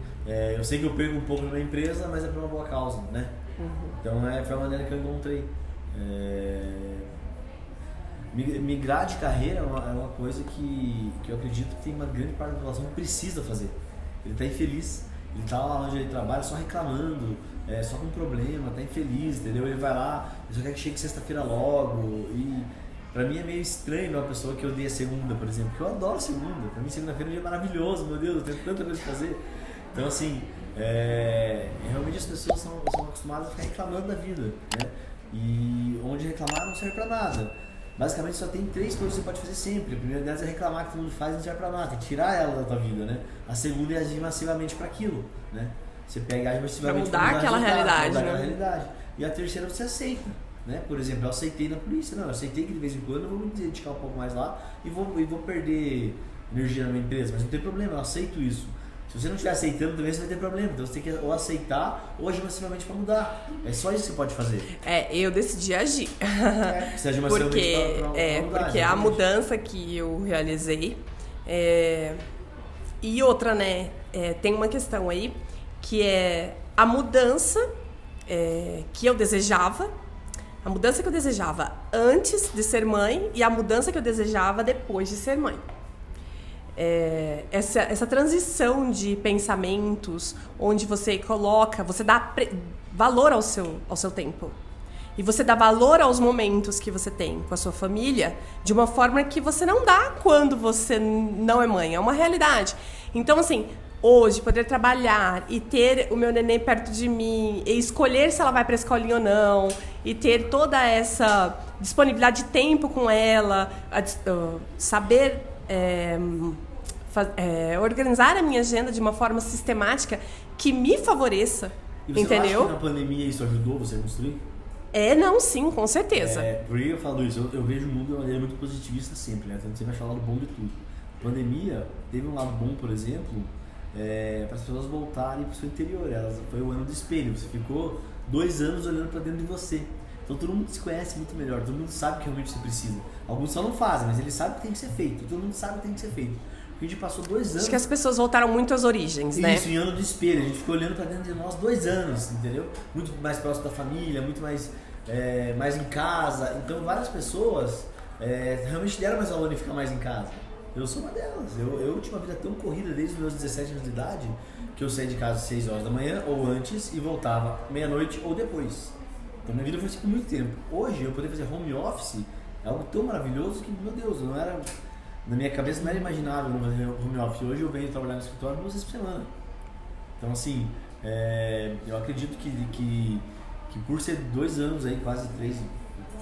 Eu sei que eu perco um pouco na minha empresa, mas é por uma boa causa, né? Então foi a maneira que eu encontrei. Migrar de carreira é uma coisa que eu acredito que tem uma grande parte da população que precisa fazer. Ele está infeliz, ele está lá onde ele trabalha só reclamando, só com problema, está infeliz, entendeu? Ele vai lá, ele só quer que chegue sexta-feira logo. E pra mim é meio estranho uma pessoa que odeia segunda, por exemplo, porque eu adoro segunda. Pra mim segunda-feira é um dia maravilhoso, meu Deus, eu tenho tanta coisa pra fazer. Então assim, realmente as pessoas são acostumadas a ficar reclamando da vida, né? E onde reclamar não serve pra nada. Basicamente só tem 3 coisas que você pode fazer sempre. A primeira delas é reclamar que todo mundo faz e não serve pra nada, tem que tirar ela da tua vida, né? A segunda é agir massivamente para aquilo, né? Você pega e age massivamente pra mudar aquela realidade, né? E a terceira você aceita, né? Por exemplo, eu aceitei na polícia, eu aceitei que de vez em quando eu vou me dedicar um pouco mais lá e vou perder energia na minha empresa, mas não tem problema, eu aceito isso. Se você não estiver aceitando também, você vai ter problema. Então você tem que ou aceitar ou agir massivamente para mudar. É só isso que você pode fazer. Eu decidi agir. Você agir massivamente pra mudar. Porque a mudança que eu realizei... E outra, né? Tem uma questão aí que é a mudança que eu desejava. A mudança que eu desejava antes de ser mãe e a mudança que eu desejava depois de ser mãe. Essa transição de pensamentos onde você dá valor ao seu tempo e você dá valor aos momentos que você tem com a sua família de uma forma que você não dá quando você não é mãe, é uma realidade. Então assim, hoje poder trabalhar e ter o meu neném perto de mim e escolher se ela vai para a escolinha ou não e ter toda essa disponibilidade de tempo com ela, saber organizar a minha agenda de uma forma sistemática que me favoreça, e você entendeu? Acha que na pandemia isso ajudou você a construir? Não, sim, com certeza. Por que eu falo isso? Eu vejo o mundo de uma maneira muito positivista sempre, né? Então você vai falar do bom de tudo. A pandemia teve um lado bom, por exemplo, para as pessoas voltarem para o seu interior. Foi o ano do espelho. Você ficou 2 anos olhando para dentro de você. Então todo mundo se conhece muito melhor, todo mundo sabe o que realmente você precisa. Alguns só não fazem, mas eles sabem o que tem que ser feito. Todo mundo sabe o que tem que ser feito. Porque a gente passou 2 anos... Acho que as pessoas voltaram muito às origens, né? Isso, em ano do espelho. A gente ficou olhando para dentro de nós 2 anos, entendeu? Muito mais próximo da família, muito mais em casa. Então várias pessoas realmente deram mais valor em ficar mais em casa. Eu sou uma delas. Eu tinha uma vida tão corrida desde os meus 17 anos de idade que eu saía de casa às 6 horas da manhã ou antes e voltava meia-noite ou depois. Então minha vida foi assim por muito tempo. Hoje eu poder fazer home office é algo tão maravilhoso que, meu Deus, na minha cabeça não era imaginável não fazer home office. Hoje eu venho trabalhar no escritório 2 vezes por semana. Então assim, eu acredito que por ser 2 anos aí, quase 3,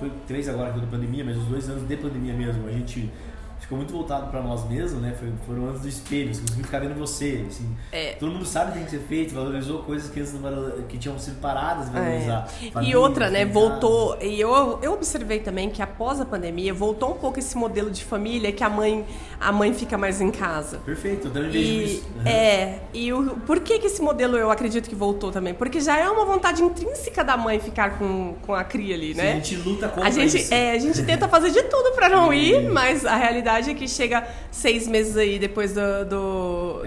foi 3 agora que da pandemia, mas os 2 anos de pandemia mesmo, a gente ficou muito voltado para nós mesmos, né? Foram anos do espelho, você conseguiu ficar vendo você, assim. Todo mundo sabe o que tem que ser feito, valorizou coisas que tinham sido paradas de valorizar. E outra, né? Voltou, e eu observei também que após a pandemia voltou um pouco esse modelo de família que a mãe fica mais em casa. Perfeito, eu também vejo isso. Por que esse modelo eu acredito que voltou também? Porque já é uma vontade intrínseca da mãe ficar com a cria ali, né? Sim, a gente luta contra isso. A gente tenta fazer de tudo para não ir, mas a realidade é que chega 6 meses aí depois do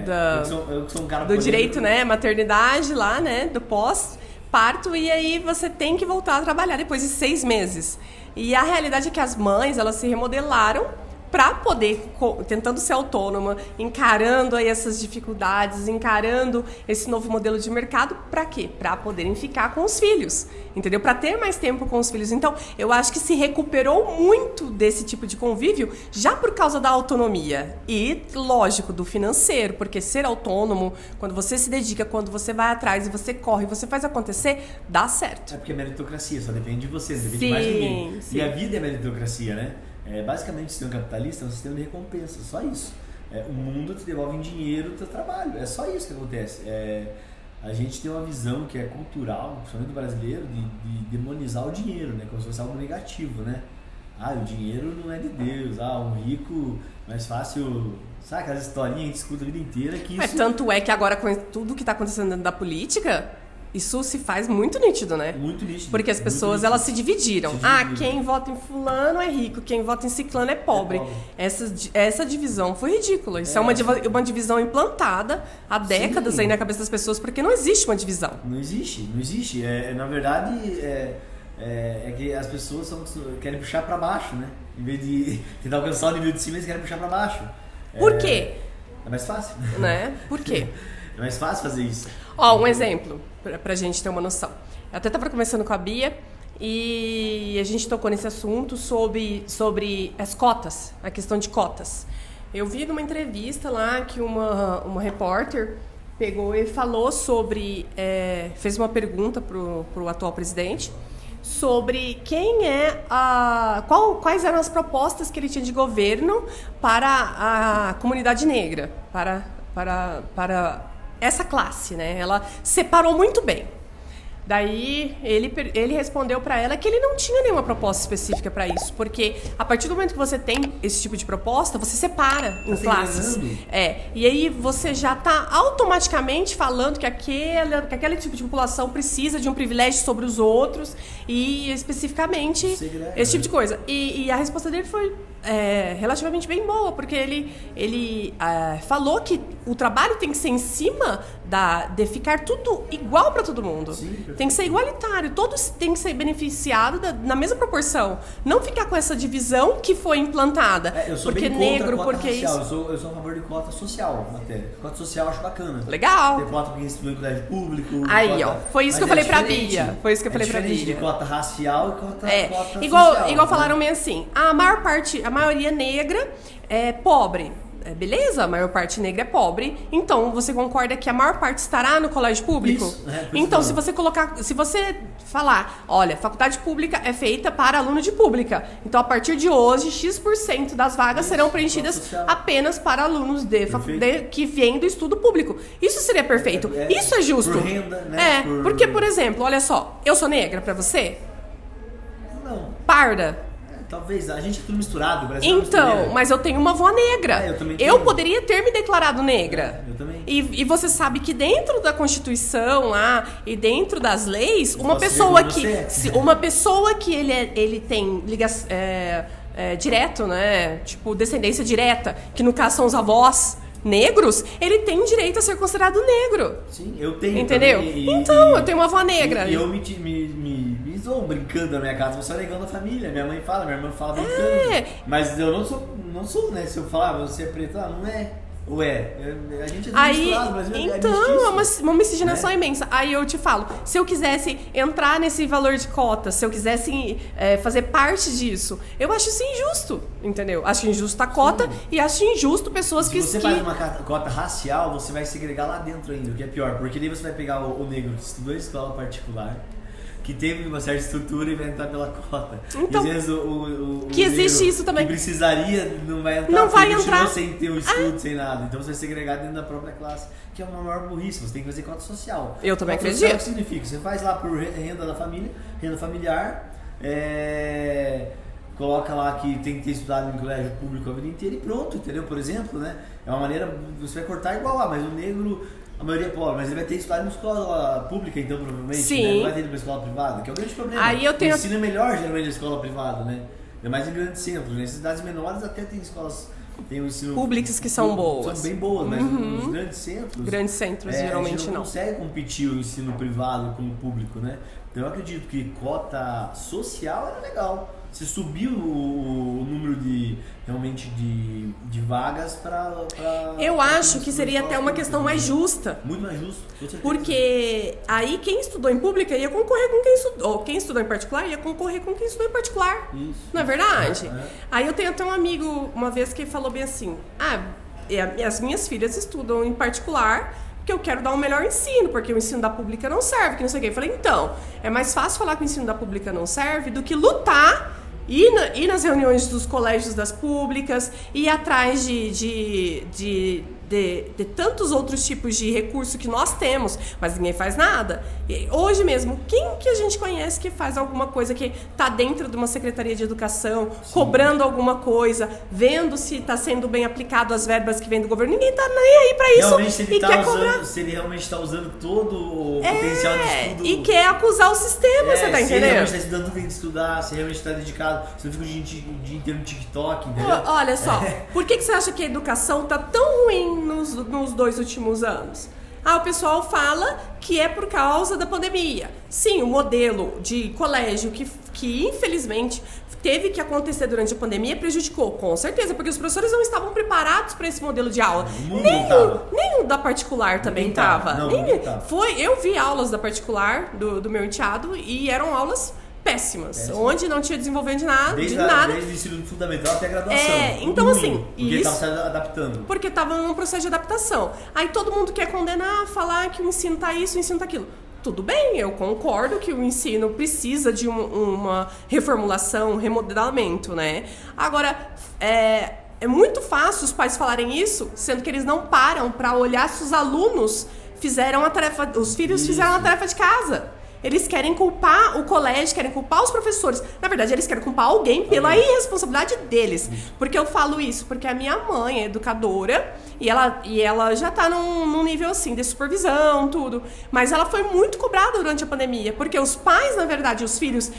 direito, né, maternidade lá, né, do pós-parto, e aí você tem que voltar a trabalhar depois de 6 meses. E a realidade é que as mães, elas se remodelaram para poder, tentando ser autônoma, encarando aí essas dificuldades, encarando esse novo modelo de mercado, para quê? Para poderem ficar com os filhos, entendeu? Para ter mais tempo com os filhos. Então, eu acho que se recuperou muito desse tipo de convívio já por causa da autonomia e, lógico, do financeiro, porque ser autônomo, quando você se dedica, quando você vai atrás e você corre, você faz acontecer, dá certo. É porque é meritocracia, só depende de você, não depende de mais ninguém. Sim. E a vida é meritocracia, né? Basicamente, o sistema capitalista é um sistema de recompensa, só isso. O mundo te devolve em dinheiro o teu trabalho, é só isso que acontece. A gente tem uma visão que é cultural, principalmente do brasileiro, de demonizar o dinheiro, né? Como se fosse algo negativo, né? O dinheiro não é de Deus, um rico, mais fácil... Sabe aquelas historinhas que a gente escuta a vida inteira que isso... Tanto é que agora, com tudo que está acontecendo dentro da política... Isso se faz muito nítido, né? Muito nítido. Porque as pessoas, elas se dividiram. Quem vota em fulano é rico, quem vota em ciclano é pobre. Essa divisão foi ridícula. Isso é uma divisão implantada há décadas aí na cabeça das pessoas, porque não existe uma divisão. Não existe. Na verdade, é que as pessoas querem puxar para baixo, né? Em vez de tentar alcançar o nível de cima, eles querem puxar para baixo. Por quê? É mais fácil. Né? Por quê? É mais fácil fazer isso. Um exemplo, pra gente ter uma noção. Eu até estava conversando com a Bia e a gente tocou nesse assunto sobre as cotas, a questão de cotas. Eu vi numa entrevista lá que uma repórter pegou e falou sobre... fez uma pergunta pro atual presidente sobre quais eram as propostas que ele tinha de governo para a comunidade negra, para essa classe, né? Ela separou muito bem. Daí ele respondeu para ela que ele não tinha nenhuma proposta específica para isso, porque a partir do momento que você tem esse tipo de proposta, você separa em classes. E aí você já está automaticamente falando que aquele tipo de população precisa de um privilégio sobre os outros e especificamente esse tipo de coisa. E a resposta dele foi relativamente bem boa, porque ele falou que o trabalho tem que ser em cima de ficar tudo igual para todo mundo. Sim, tem que ser igualitário, todos têm que ser beneficiados na mesma proporção. Não ficar com essa divisão que foi implantada. Eu sou porque bem contra negro, cota porque racial. isso. Eu sou a favor de cota social, até. Cota social eu acho bacana. Legal. Ter cota para quem estudou em colégio público. Aí, foi isso que eu falei pra diferente. Bia. Foi isso que eu falei pra Bia. Diferente de cota racial e cota social. Igual falaram meio assim, a maioria negra é pobre. Beleza, a maior parte negra é pobre, então você concorda que a maior parte estará no colégio público? Isso, então, se você falar, olha, faculdade pública é feita para aluno de pública, então a partir de hoje, X% das vagas serão preenchidas apenas para alunos que vêm do estudo público. Isso seria perfeito. Isso é justo. Por renda, né? Porque, por exemplo, olha só, eu sou negra pra você? Não. Parda? Talvez, a gente é tudo misturado, o Brasil Então, mas eu tenho uma avó negra. Eu também tenho. Eu poderia ter me declarado negra. Eu também. E você sabe que dentro da Constituição lá e dentro das leis, uma pessoa que ele tem ligação direto, né? Tipo, descendência direta, que no caso são os avós negros, ele tem direito a ser considerado negro. Sim, eu tenho. Entendeu? Também, eu tenho uma avó negra. E eu me zoam brincando na minha casa, você é negão da família. Minha irmã fala brincando. Mas eu não sou, né? Se eu falar, você é preto, não é. Ou a gente é misturado, mas é uma miscigenação imensa. Aí eu te falo, se eu quisesse entrar nesse valor de cota, se eu quisesse fazer parte disso, eu acho isso injusto, entendeu? Acho injusto a cota e acho injusto pessoas que... Se você faz uma cota racial, você vai segregar lá dentro ainda, o que é pior, porque daí você vai pegar o negro que estudou em escola particular, que teve uma certa estrutura e vai entrar pela cota. Então, e às vezes o que existe isso também. Que precisaria não vai entrar. Não vai entrar sem ter um estudo, sem nada. Então você vai segregar dentro da própria classe, que é uma maior burrice. Você tem que fazer cota social. Eu também acredito. Social, o que significa? Você faz lá por renda da família, renda familiar, coloca lá que tem que ter estudado em colégio público a vida inteira e pronto, entendeu? Por exemplo, né? É uma maneira, você vai cortar igual lá, mas o negro... A maioria é pobre, mas ele vai ter estudado em uma escola pública, então, provavelmente, Sim. Né? Não vai ter ido para escola privada, que é o grande problema. Aí eu tenho... O ensino é melhor, geralmente, na escola privada, né? É mais em grandes centros, né? Em cidades menores até tem escolas... Tem o ensino... Públicas que são boas. São bem boas, mas nos grandes centros... Grandes centros, geralmente a gente não consegue competir o ensino privado com o público, né? Então eu acredito que cota social era legal. você subiu o número realmente de vagas para... Eu acho que seria até uma questão mais justa. Muito mais justo, com certeza. Porque aí quem estudou em pública ia concorrer com quem estudou em particular ia concorrer com quem estudou em particular. Isso. Não é verdade? Aí eu tenho até um amigo uma vez que falou bem assim, as minhas filhas estudam em particular porque eu quero dar um melhor ensino, porque o ensino da pública não serve, que não sei o quê. Eu falei, então, é mais fácil falar que o ensino da pública não serve do que lutar ir nas reuniões dos colégios das públicas, ir atrás de tantos outros tipos de recurso que nós temos, mas ninguém faz nada. E hoje mesmo, quem que a gente conhece que faz alguma coisa que está dentro de uma secretaria de educação, sim, cobrando alguma coisa, vendo se está sendo bem aplicado as verbas que vem do governo? Ninguém está nem aí para isso. Realmente, se ele realmente está usando todo o potencial de estudo... E quer acusar o sistema, você tá entendendo? Se ele realmente está estudando, tem que estudar, se realmente está dedicado, você não fica o dia inteiro no TikTok, entendeu? Olha só, por que você acha que a educação está tão ruim nos 2 últimos anos? O pessoal fala que é por causa da pandemia. Sim, o modelo de colégio que infelizmente teve que acontecer durante a pandemia prejudicou, com certeza, porque os professores não estavam preparados para esse modelo de aula. Nem o da particular também estava. Eu vi aulas da particular do meu enteado e eram aulas péssimas, onde não tinha desenvolvimento de nada. Desde o ensino fundamental até a graduação. Então assim... Porque estava se adaptando. Porque estava num processo de adaptação. Aí todo mundo quer condenar, falar que o ensino tá isso, o ensino tá aquilo. Tudo bem, eu concordo que o ensino precisa de uma reformulação, um remodelamento, né? Agora, é muito fácil os pais falarem isso, sendo que eles não param para olhar se os alunos fizeram a tarefa, os filhos fizeram a tarefa de casa. Eles querem culpar o colégio, querem culpar os professores. Na verdade, eles querem culpar alguém pela irresponsabilidade deles. Porque eu falo isso? Porque a minha mãe é educadora e ela já tá num nível assim de supervisão, tudo. Mas ela foi muito cobrada durante a pandemia. Porque os pais, na verdade, os filhos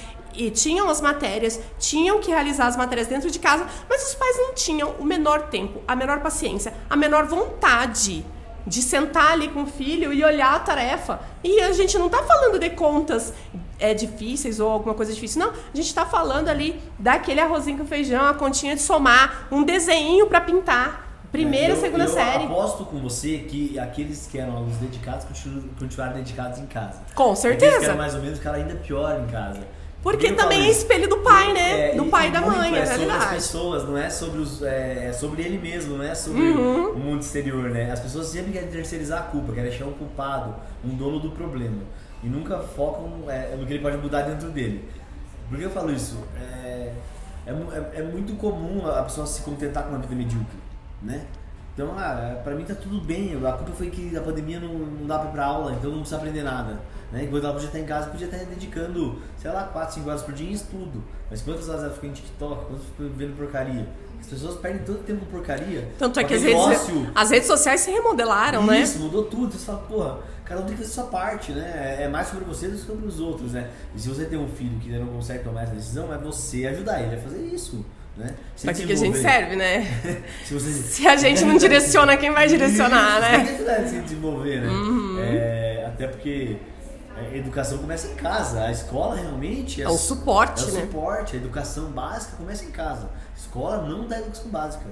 tinham as matérias, tinham que realizar as matérias dentro de casa, mas os pais não tinham o menor tempo, a menor paciência, a menor vontade de sentar ali com o filho e olhar a tarefa. E a gente não tá falando de contas difíceis ou alguma coisa difícil, não. A gente tá falando ali daquele arrozinho com feijão, a continha de somar, um desenho para pintar. Primeira e segunda série. Eu aposto com você que aqueles que eram alunos dedicados continuaram dedicados em casa. Com certeza. Aqueles que eram mais ou menos, ficaram ainda pior em casa. Porque também é espelho do pai, né? Do pai e da mãe, é realidade. Sobre as pessoas, não é sobre é sobre ele mesmo, não é sobre o mundo exterior, né? As pessoas sempre querem terceirizar a culpa, querem achar um culpado, um dono do problema. E nunca focam no que ele pode mudar dentro dele. Por que eu falo isso? É muito comum a pessoa se contentar com uma vida medíocre, né? Então, pra mim tá tudo bem, a culpa foi que a pandemia não dá pra ir pra aula, então não precisa aprender nada. Né? Enquanto ela podia estar em casa, podia estar dedicando, sei lá, 4, 5 horas por dia em estudo. Mas quantas horas ela fica em TikTok, quantas fica vendo porcaria? As pessoas perdem tanto tempo com porcaria. Tanto é que as redes sociais se remodelaram, né? Isso, mudou tudo. Você fala, porra, cada um tem que fazer a sua parte, né? É mais sobre você do que sobre os outros, né? E se você tem um filho que ainda não consegue tomar essa decisão, é você ajudar ele a fazer isso. Né? Pra que a gente serve, né? Se a gente não direciona, quem vai direcionar, né? Você tem que se desenvolver, né? Até porque a educação começa em casa, a escola realmente é o suporte, né? suporte, a educação básica começa em casa. A escola não dá educação básica.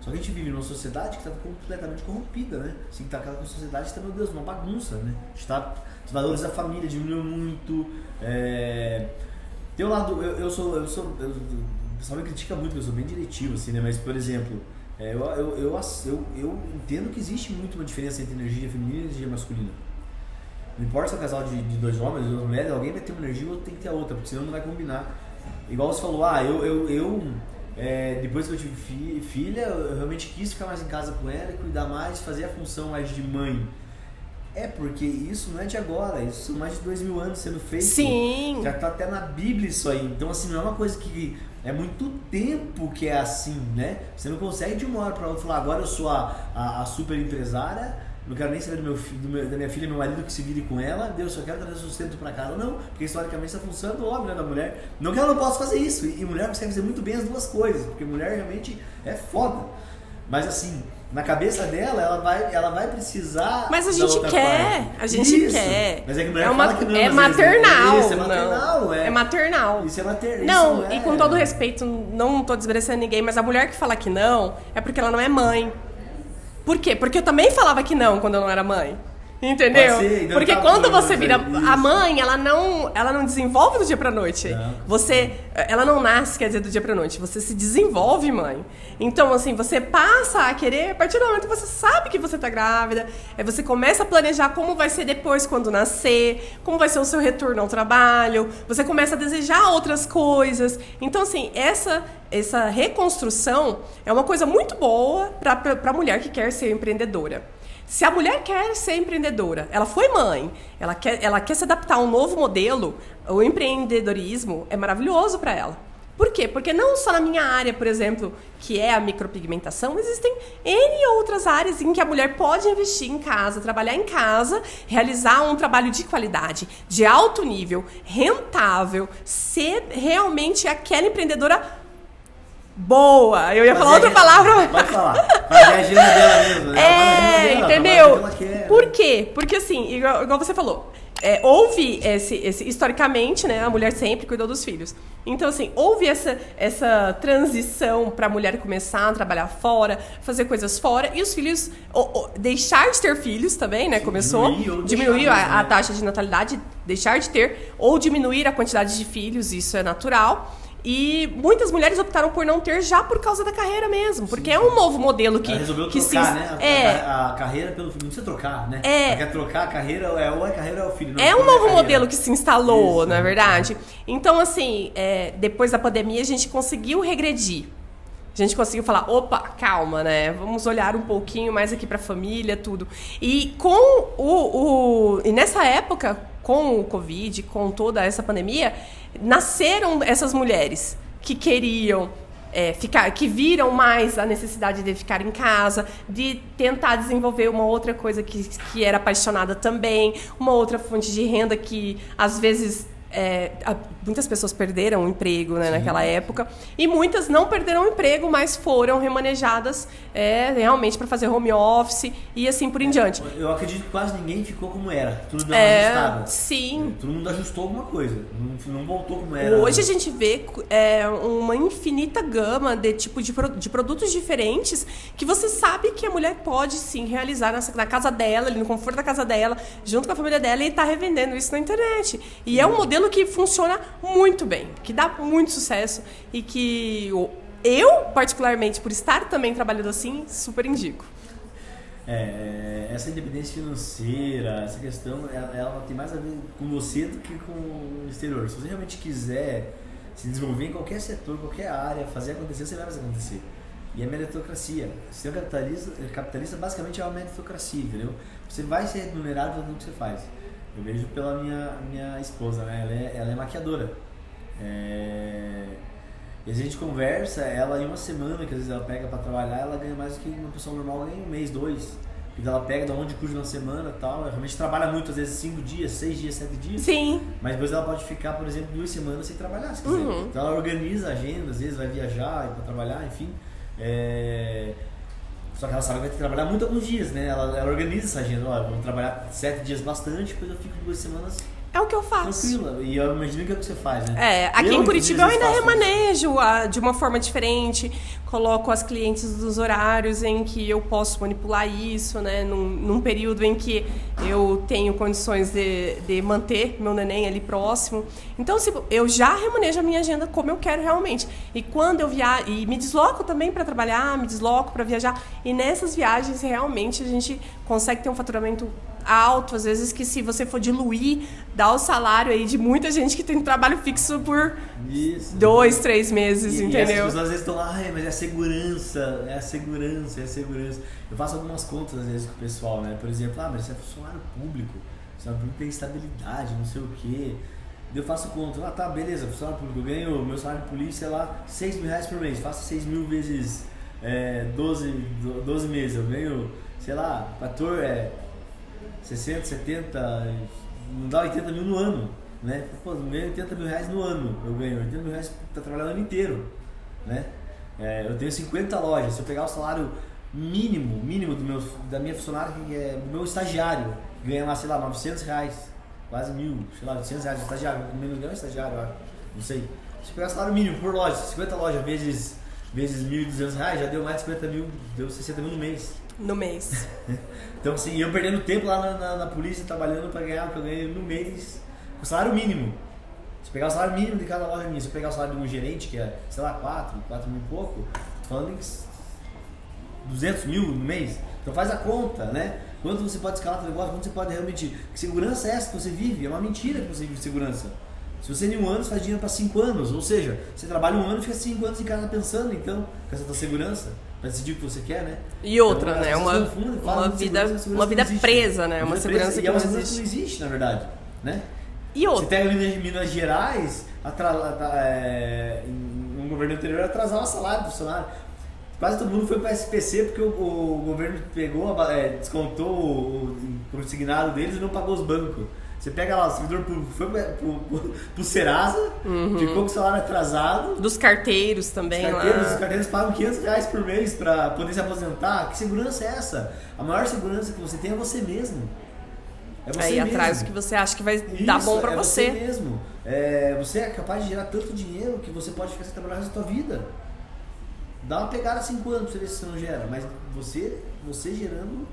Só que a gente vive numa sociedade que está completamente corrompida, né? Assim, tá aquela sociedade que está, meu Deus, uma bagunça, né? Os valores da família diminuíram muito. Tem um lado, o pessoal me critica muito, eu sou bem diretivo, assim, né? Mas, por exemplo, eu entendo que existe muito uma diferença entre energia feminina e energia masculina. Não importa se é um casal de 2 homens, 2 mulheres, alguém vai ter uma energia e o outro tem que ter a outra, porque senão não vai combinar. Igual você falou, depois que eu tive filha, eu realmente quis ficar mais em casa com ela, cuidar mais, fazer a função mais de mãe. Porque isso não é de agora, isso são mais de 2000 anos sendo feito. Sim. Já tá até na Bíblia isso aí. Então, assim, não é uma coisa que é muito tempo que é assim, né? Você não consegue de uma hora para outra falar, agora eu sou a super empresária, não quero nem saber da minha filha, meu marido que se vire com ela, Deus, só quero trazer sustento para casa. Não, porque historicamente está funcionando do homem, né, da mulher. Não que ela não possa fazer isso, e mulher consegue fazer muito bem as duas coisas, porque mulher realmente é foda. Mas assim, na cabeça dela, ela vai precisar. Mas a da gente outra quer, parte. a gente Isso. quer. Mas é que a mulher É fala que não, é às vezes, né? maternal. Isso, é maternal, não. é. É maternal. Isso é maternal. Não, e com todo respeito, não tô desmerecendo ninguém, mas a mulher que fala que não é porque ela não é mãe. Por quê? Porque eu também falava que não quando eu não era mãe. Entendeu? Pode ser, então porque tá quando bom, você vira a mãe, ela não desenvolve do dia pra noite. Não. Ela não nasce, quer dizer, do dia pra noite. Você se desenvolve, mãe. Então, assim, você passa a querer a partir do momento que você sabe que você tá grávida. Aí você começa a planejar como vai ser depois quando nascer, como vai ser o seu retorno ao trabalho. Você começa a desejar outras coisas. Então, assim, essa reconstrução é uma coisa muito boa pra mulher que quer ser empreendedora. Se a mulher quer ser empreendedora, ela foi mãe, ela quer se adaptar a um novo modelo, o empreendedorismo é maravilhoso para ela. Por quê? Porque não só na minha área, por exemplo, que é a micropigmentação, existem N outras áreas em que a mulher pode investir em casa, trabalhar em casa, realizar um trabalho de qualidade, de alto nível, rentável, ser realmente aquela empreendedora boa. Eu ia falar outra palavra. Pode falar. Fazer a agenda dela mesmo. Né? Entendeu? Quer, Por quê? Porque assim, igual você falou, houve historicamente, né, a mulher sempre cuidou dos filhos. Então, assim, houve essa transição para a mulher começar a trabalhar fora, fazer coisas fora, e os filhos, deixar de ter filhos também, né, começou, diminuir a taxa de natalidade, deixar de ter, ou diminuir a quantidade de filhos, isso é natural. E muitas mulheres optaram por não ter já por causa da carreira mesmo, porque é um novo modelo que resolveu que trocar, né? A carreira pelo filho. Não precisa trocar, né? Quer trocar a carreira, ou a carreira ou o filho. Não, é um novo modelo que se instalou, isso, não é verdade? Então, assim, depois da pandemia, a gente conseguiu regredir. A gente conseguiu falar, opa, calma, né? Vamos olhar um pouquinho mais aqui para a família, tudo. E e nessa época, com o Covid, com toda essa pandemia, nasceram essas mulheres que queriam que viram mais a necessidade de ficar em casa, de tentar desenvolver uma outra coisa que era apaixonada também, uma outra fonte de renda que, às vezes, muitas pessoas perderam o emprego, né, naquela época, e muitas não perderam o emprego, mas foram remanejadas realmente para fazer home office e assim por em diante. Eu acredito que quase ninguém ficou como era, tudo deu uma ajustada. Sim. Todo mundo ajustou alguma coisa, não voltou como era. Hoje a gente vê uma infinita gama de produtos diferentes que você sabe que a mulher pode sim realizar na casa dela, ali no conforto da casa dela, junto com a família dela, e tá revendendo isso na internet. E é um modelo que funciona muito bem, que dá muito sucesso e que eu, particularmente, por estar também trabalhando assim, super indico. Essa independência financeira, essa questão, ela tem mais a ver com você do que com o exterior. Se você realmente quiser se desenvolver em qualquer setor, qualquer área, fazer acontecer, você vai fazer acontecer. E a meritocracia. O sistema capitalista basicamente é uma meritocracia, entendeu? Você vai ser remunerado pelo que você faz. Eu vejo pela minha esposa, né? Ela é maquiadora. E a gente conversa, ela em uma semana, que às vezes ela pega pra trabalhar, ela ganha mais do que uma pessoa normal ganha em um mês, 2. E ela pega, dá um monte de curso na semana e tal. Ela realmente trabalha muito, às vezes 5 dias, 6 dias, 7 dias. Sim. Mas depois ela pode ficar, por exemplo, 2 semanas sem trabalhar, se quiser. Então ela organiza a agenda, às vezes vai viajar pra trabalhar, enfim. Só que ela sabe que vai ter que trabalhar muito alguns dias, né? Ela organiza essa agenda. Olha, vamos trabalhar 7 dias bastante, depois eu fico 2 semanas É o que eu faço. tranquila. E eu imagino que é o que você faz, né? Aqui em Curitiba eu ainda faço remanejo de uma forma diferente, coloco as clientes dos horários em que eu posso manipular isso, né? Num período em que eu tenho condições de manter meu neném ali próximo. Então, eu já remanejo a minha agenda como eu quero realmente. E quando eu viajo, e me desloco também para trabalhar, me desloco para viajar. E nessas viagens, realmente, a gente consegue ter um faturamento alto, às vezes que se você for diluir, dá o salário aí de muita gente que tem trabalho fixo por 2, 3 meses, entendeu? E as pessoas às vezes estão lá, mas é a segurança, é a segurança. Eu faço algumas contas às vezes com o pessoal, né? Por exemplo, mas você é funcionário público, tem estabilidade, não sei o quê. Eu faço conta, tá, beleza, funcionário público, eu ganho meu salário de polícia lá, R$6.000 por mês, faço 6 mil vezes 12 meses, eu ganho, sei lá, 60, 70, não dá 80 mil no ano, né? Pô, eu ganho 80 mil reais no ano, eu ganho 80 mil reais para trabalhar o ano inteiro, né? Eu tenho 50 lojas, se eu pegar o salário mínimo da minha funcionária, que é do meu estagiário, ganha lá, sei lá, R$900, quase 1.000, sei lá, R$800 de estagiário, menos ganha estagiário, eu acho, não sei. Se pegar salário mínimo por loja, 50 lojas vezes R$1.200, já deu mais de 50 mil, deu 60 mil no mês. No mês. Então, assim, eu perdendo tempo lá na polícia, trabalhando para ganhar o que eu ganhei no mês, com salário mínimo. Se pegar o salário mínimo de cada loja minha, se eu pegar o salário de um gerente, que é, sei lá, 4 mil e pouco, tô falando em 200 mil no mês. Então faz a conta, né? Quanto você pode escalar o negócio, quanto você pode realmente... Que segurança é essa que você vive? É uma mentira que você vive de segurança. Se você em 1 ano faz dinheiro para 5 anos, ou seja, você trabalha 1 ano e fica 5 anos em casa pensando, então, com essa tua segurança, para decidir o que você quer, né? E outra, então, né? Uma vida presa, né? Uma segurança que não existe. E é uma segurança que não existe, na verdade, né? E outra. Você pega Minas Gerais, um governo anterior atrasava o salário do funcionário. Quase todo mundo foi para a SPC porque o governo pegou, descontou o consignado deles e não pagou os bancos. Você pega lá, o servidor público foi pro Serasa, ficou com o salário atrasado. Dos carteiros também Os carteiros pagam R$500 por mês para poder se aposentar. Que segurança é essa? A maior segurança que você tem é você mesmo. É você mesmo. Atrás do que você acha que vai dar bom para você. É você mesmo. Você é capaz de gerar tanto dinheiro que você pode ficar sem trabalhar o resto da tua vida. Dá uma pegada 5 anos pra você ver se você não gera. Mas você gerando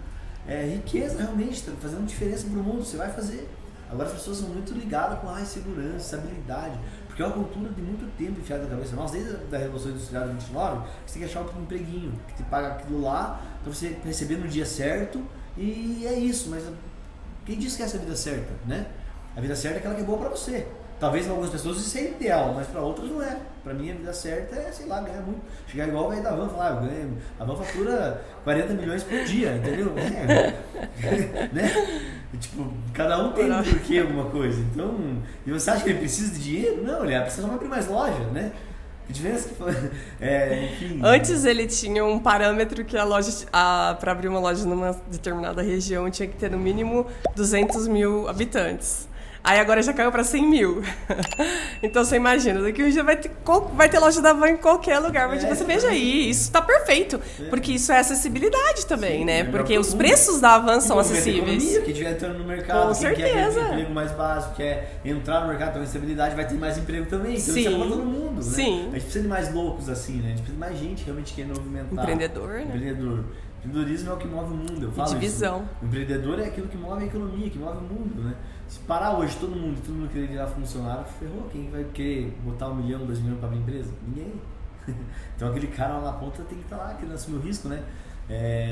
riqueza realmente, fazendo diferença pro mundo, você vai fazer. Agora as pessoas são muito ligadas com segurança, estabilidade, porque é uma cultura de muito tempo enfiada na cabeça. Nós, desde a Revolução Industrial de 29, você tem que achar um empreguinho, que te paga aquilo lá, pra você receber no dia certo, e é isso. Mas quem disse que essa é a vida certa, né? A vida certa é aquela que é boa pra você. Talvez para algumas pessoas isso seja ideal, mas para outras não é. Para mim a vida certa é, sei lá, ganhar muito. Chegar igual o velho da van, falar, eu ganho. A van fatura 40 milhões por dia, entendeu? Né? Tipo, cada um tem um porquê alguma coisa. Então, e você acha que ele precisa de dinheiro? Não, ele precisa só abrir mais loja, né? Que diferença que foi? Enfim. Antes ele tinha um parâmetro que a loja, para abrir uma loja numa determinada região, tinha que ter no mínimo 200 mil habitantes. Aí agora já caiu para 100 mil. Então você imagina, daqui um dia vai ter loja da van em qualquer lugar. Mas você veja aí, isso está perfeito. Porque isso é acessibilidade também, né? Porque os preços da van são acessíveis. Quem estiver entrando no mercado, com quem certeza. quer emprego mais básico, quer entrar no mercado, ter estabilidade, vai ter mais emprego também. Então Sim. isso é para todo mundo, né? Sim. A gente precisa de mais loucos assim, né? A gente precisa de mais gente realmente querendo movimentar. Empreendedor, né? Empreendedor. Empreendedorismo é o que move o mundo, eu falo divisão. isso. O empreendedor é aquilo que move a economia, que move o mundo, né? Se parar hoje todo mundo querer virar funcionário, ferrou. Quem vai querer botar 1 milhão, 2 milhões para abrir empresa? Ninguém. Então aquele cara lá na ponta tem que estar lá querendo assumir o risco, né?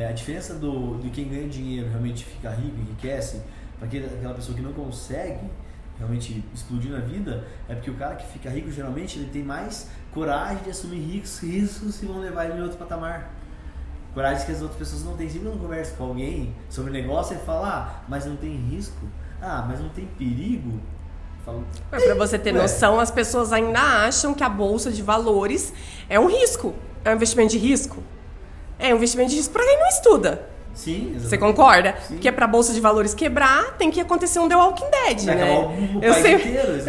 A diferença de quem ganha dinheiro realmente fica rico, enriquece, para aquela pessoa que não consegue realmente explodir na vida, é porque o cara que fica rico geralmente ele tem mais coragem de assumir riscos que vão levar ele em outro patamar. Coragem que as outras pessoas não têm. Sempre não conversa com alguém sobre negócio e fala, mas não tem risco, mas não tem perigo. Para você ter noção, as pessoas ainda acham que a bolsa de valores é um risco, é um investimento de risco. É um investimento de risco para quem não estuda. Sim, exatamente. Você concorda? Sim. Porque para a bolsa de valores quebrar, tem que acontecer um The Walking Dead, né? Eu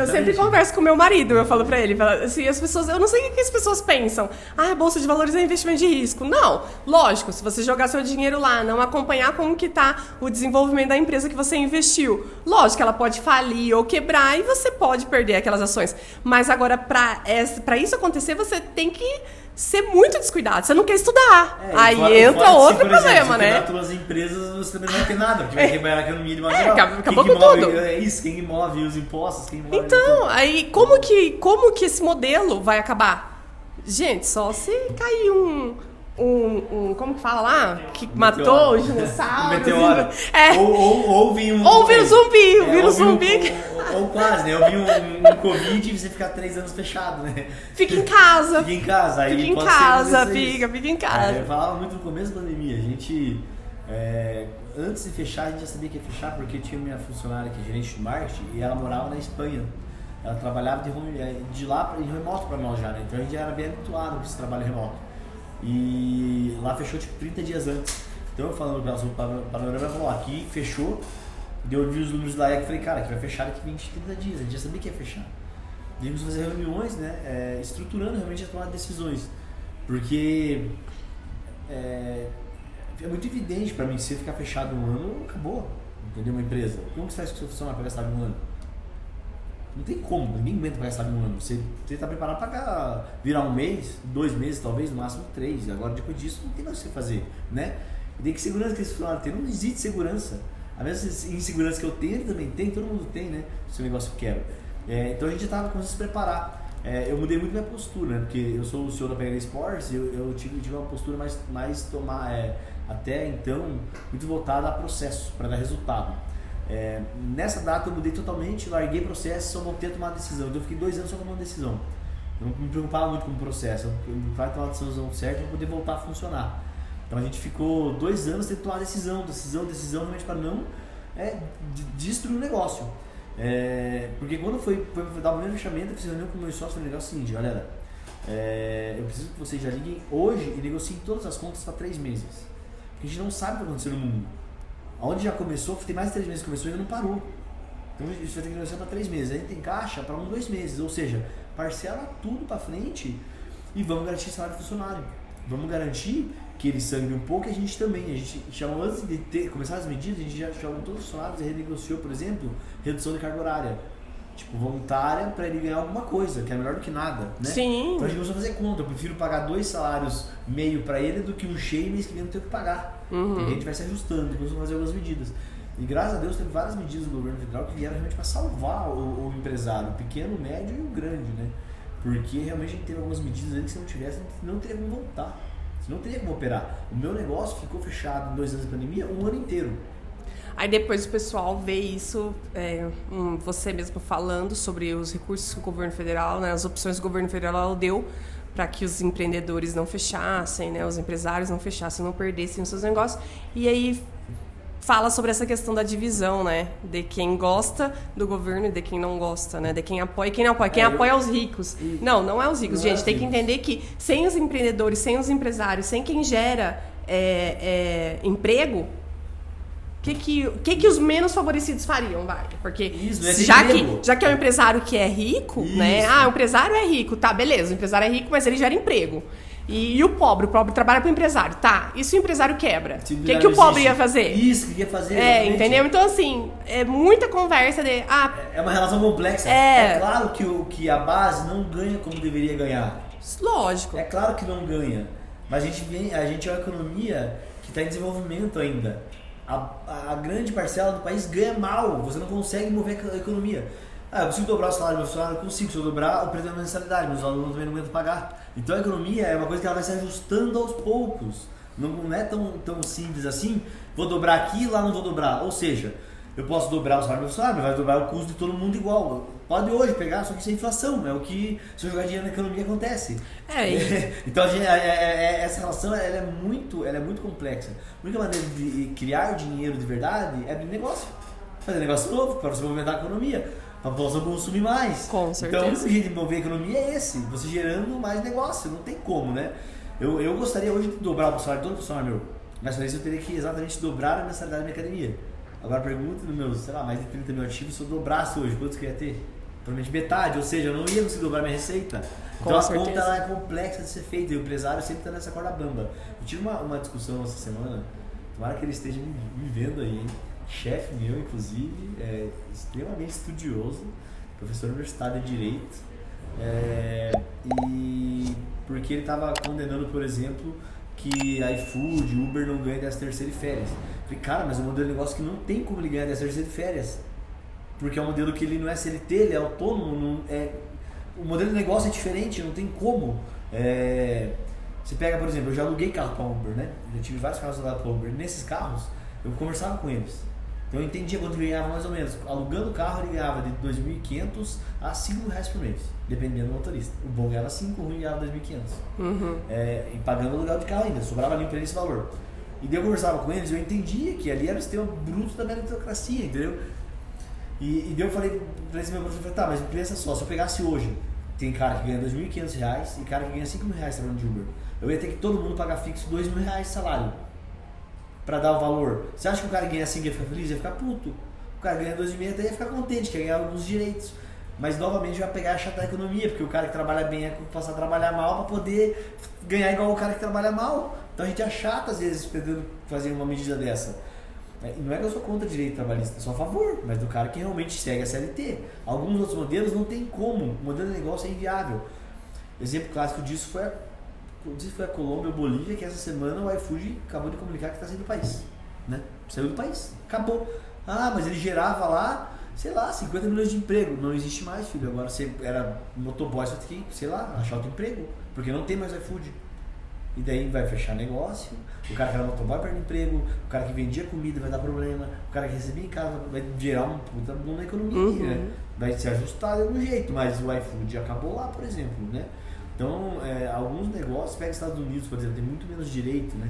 sempre converso com meu marido, eu falo para ele, assim, as pessoas, eu não sei o que as pessoas pensam. A bolsa de valores é investimento de risco. Não, lógico, se você jogar seu dinheiro lá, não acompanhar como que tá o desenvolvimento da empresa que você investiu, lógico que ela pode falir ou quebrar e você pode perder aquelas ações. Mas agora, para isso acontecer, você tem que ser muito descuidado, você não quer estudar. Aí entra outro problema, né? Se as empresas, você também não vai ter nada, porque vai quebrar a economia de maneira geral. Acabou com tudo. É isso, quem move os impostos, quem move... Então, aí como que esse modelo vai acabar? Gente, só se cair como que fala lá? Que matou os dinossauros. Meteoro. Ou vir vírus zumbi. Ou quase, né? Eu vi um Covid e você ficar 3 anos fechado, né? Fica em casa. Fica em casa. Aí fica em casa, fica em casa. Eu falava muito no começo da pandemia. A gente, antes de fechar, a gente já sabia que ia fechar, porque tinha minha funcionária que é gerente de marketing e ela morava na Espanha. Ela trabalhava de lá em remoto para nós já, né? Então a gente já era bem habituado com esse trabalho remoto. E lá fechou tipo 30 dias antes. Então eu falando com ela sobre o panorama, ela falou, aqui fechou. Eu vi os números lá e falei, cara, que vai fechar daqui 20, 30 dias. A gente já sabia que ia fechar. Devemos fazer reuniões, né? Estruturando realmente a tomada de decisões. Porque é muito evidente para mim, se você ficar fechado um ano, acabou, entendeu? Uma empresa. Como que você faz com o seu funcionário para gastar um ano? Não tem como, ninguém aguenta para gastar um ano. Você está preparado para virar um mês, 2 meses, talvez, no máximo 3. Agora, depois disso, não tem mais o que você fazer, né? E tem que segurança que esse funcionário tem, não existe segurança. A mesma insegurança que eu tenho, ele também tem, todo mundo tem, né? Se o negócio quebra. Então a gente estava começando a se preparar. Eu mudei muito minha postura, né? Porque eu sou o CEO da PHD Sports e eu tive uma postura mais até então, muito voltada a processo, para dar resultado. Nessa data eu mudei totalmente, larguei processo, só voltei a tomar decisão. Então eu fiquei 2 anos só tomando decisão. Eu não me preocupava muito com o processo, eu me preocupava em tomar a decisão certa para poder voltar a funcionar. Então a gente ficou 2 anos tendo que tomar decisão, realmente para não destruir o negócio. Porque quando foi dar o primeiro fechamento, eu fiz reunião com o meu sócio, falei, negócio seguinte, galera, eu preciso que vocês já liguem hoje e negociem todas as contas para 3 meses. Porque a gente não sabe o que vai acontecer no mundo. Onde já começou, tem mais de 3 meses que começou e ainda não parou. Então a gente vai ter que negociar para 3 meses. Aí tem caixa para 2 meses. Ou seja, parcela tudo para frente e vamos garantir o salário do funcionário. Vamos garantir que ele sangue um pouco e a gente também. A gente chamou, antes de começar as medidas, a gente já chamou todos os funcionários e renegociou, por exemplo, redução de carga horária. Tipo, voluntária para ele ganhar alguma coisa, que é melhor do que nada, né? Sim. Então a gente começou a fazer conta. Eu prefiro pagar 2 salários meio para ele do que um cheio e mês que vem não ter que pagar. Porque a gente vai se ajustando, depois vamos fazer algumas medidas. E graças a Deus teve várias medidas do governo federal que vieram realmente para salvar o empresário, o pequeno, o médio e o grande, né? Porque realmente a gente teve algumas medidas ali que se não tivesse, não teria como voltar. Você não teria como operar. O meu negócio ficou fechado em 2 anos de pandemia, um ano inteiro. Aí depois o pessoal vê isso, você mesmo falando sobre os recursos que o governo federal, né, as opções que o governo federal deu para que os empreendedores não fechassem, né, os empresários não fechassem, não perdessem os seus negócios. E aí fala sobre essa questão da divisão, né, de quem gosta do governo e de quem não gosta, né, de quem apoia e quem não apoia. Quem apoia é os ricos. Não é os ricos. Gente, tem que entender que sem os empreendedores, sem os empresários, sem quem gera emprego, o que os menos favorecidos fariam, vai? Porque isso, já que é um empresário que é rico, isso, né? O empresário é rico, tá, beleza, o empresário é rico, mas ele gera emprego. E o pobre trabalha para o empresário, tá? E se o empresário quebra? O que o pobre ia fazer? Isso, que ia fazer. Entendeu? Então, assim, é muita conversa de... é uma relação complexa. É claro que a base não ganha como deveria ganhar. Lógico. É claro que não ganha. Mas a gente é uma economia que está em desenvolvimento ainda. A grande parcela do país ganha mal, você não consegue mover a economia. Eu consigo dobrar o salário do meu funcionário, eu consigo. Se eu dobrar o preço da mensalidade, meus alunos também não aguentam pagar. Então a economia é uma coisa que ela vai se ajustando aos poucos. Não é tão simples assim, vou dobrar aqui, lá não vou dobrar. Ou seja, eu posso dobrar o salário do meu funcionário, mas vai dobrar o custo de todo mundo igual. Pode hoje pegar, só que isso é inflação, é o que, se eu jogar dinheiro na economia, acontece. Então essa relação ela é muito complexa. A única maneira de criar dinheiro de verdade é abrir negócio. Fazer negócio novo, para você movimentar a economia, para a população consumir mais. Com certeza. Então o único jeito de mover a economia é esse, você gerando mais negócio, não tem como, né? Eu gostaria hoje de dobrar o salário de todo funcionário meu, mas para isso eu teria que exatamente dobrar a mensalidade da minha academia. Agora pergunta nos meus, mais de 30 mil ativos, se eu dobrasse hoje, quantos que eu ia ter? Provavelmente metade, ou seja, eu não ia conseguir dobrar minha receita. Então a conta ela é complexa de ser feita e o empresário sempre está nessa corda bamba. Eu tive uma discussão essa semana, tomara que ele esteja me vendo aí, hein? Chefe meu, inclusive, extremamente estudioso, professor universitário de Direito, e porque ele estava condenando, por exemplo, que iFood, Uber não ganha 13ª e férias. Falei, cara, mas é um modelo de negócio que não tem como ele ganhar 13ª e férias. Porque é um modelo que ele não é CLT, ele é autônomo, o modelo de negócio é diferente, não tem como. Você pega, por exemplo, eu já aluguei carro para Uber, né? Eu já tive vários carros alugados para Uber. Nesses carros, eu conversava com eles. Então eu entendia quanto ele ganhava mais ou menos. Alugando o carro, ele ganhava de R$2.500 a R$5.000 por mês, dependendo do motorista. O bom ganhava 5, o ruim ganhava 2.500. E pagando o aluguel de carro ainda, sobrava ali para ele esse valor. E daí eu conversava com eles, eu entendia que ali era o sistema bruto da meritocracia, entendeu? E daí eu falei pra esse meu professor, tá, mas pensa só, se eu pegasse hoje, tem cara que ganha R$2.500 e cara que ganha R$5.000 trabalhando de Uber. Eu ia ter que todo mundo pagar fixo R$2.000 de salário pra dar o valor. Você acha que o cara ganha assim ia ficar feliz? Ia ficar puto. O cara ganha 2.500 até ia ficar contente, que ia ganhar alguns direitos. Mas novamente vai pegar a chata da economia, porque o cara que trabalha bem é passar a trabalhar mal pra poder ganhar igual o cara que trabalha mal. Então a gente achata, às vezes, tentando fazer uma medida dessa. Não é que eu sou contra direito trabalhista, sou a favor, mas do cara que realmente segue a CLT. Alguns outros modelos não tem como, o modelo de negócio é inviável. Exemplo clássico disso foi a Colômbia ou Bolívia, que essa semana o iFood acabou de comunicar que está saindo do país. Né? Saiu do país, acabou. Ah, mas ele gerava lá, sei lá, 50 milhões de emprego. Não existe mais, filho. Agora você era motoboy, você vai ter que, sei lá, achar outro emprego, porque não tem mais iFood. E daí vai fechar negócio, o cara que era motoboy perde emprego, o cara que vendia comida vai dar problema, o cara que recebia em casa vai gerar uma puta boom na economia, né? Vai se ajustar de algum jeito, mas o iFood acabou lá, por exemplo, né? Então, alguns negócios, pega os Estados Unidos, por exemplo, tem muito menos direito, né?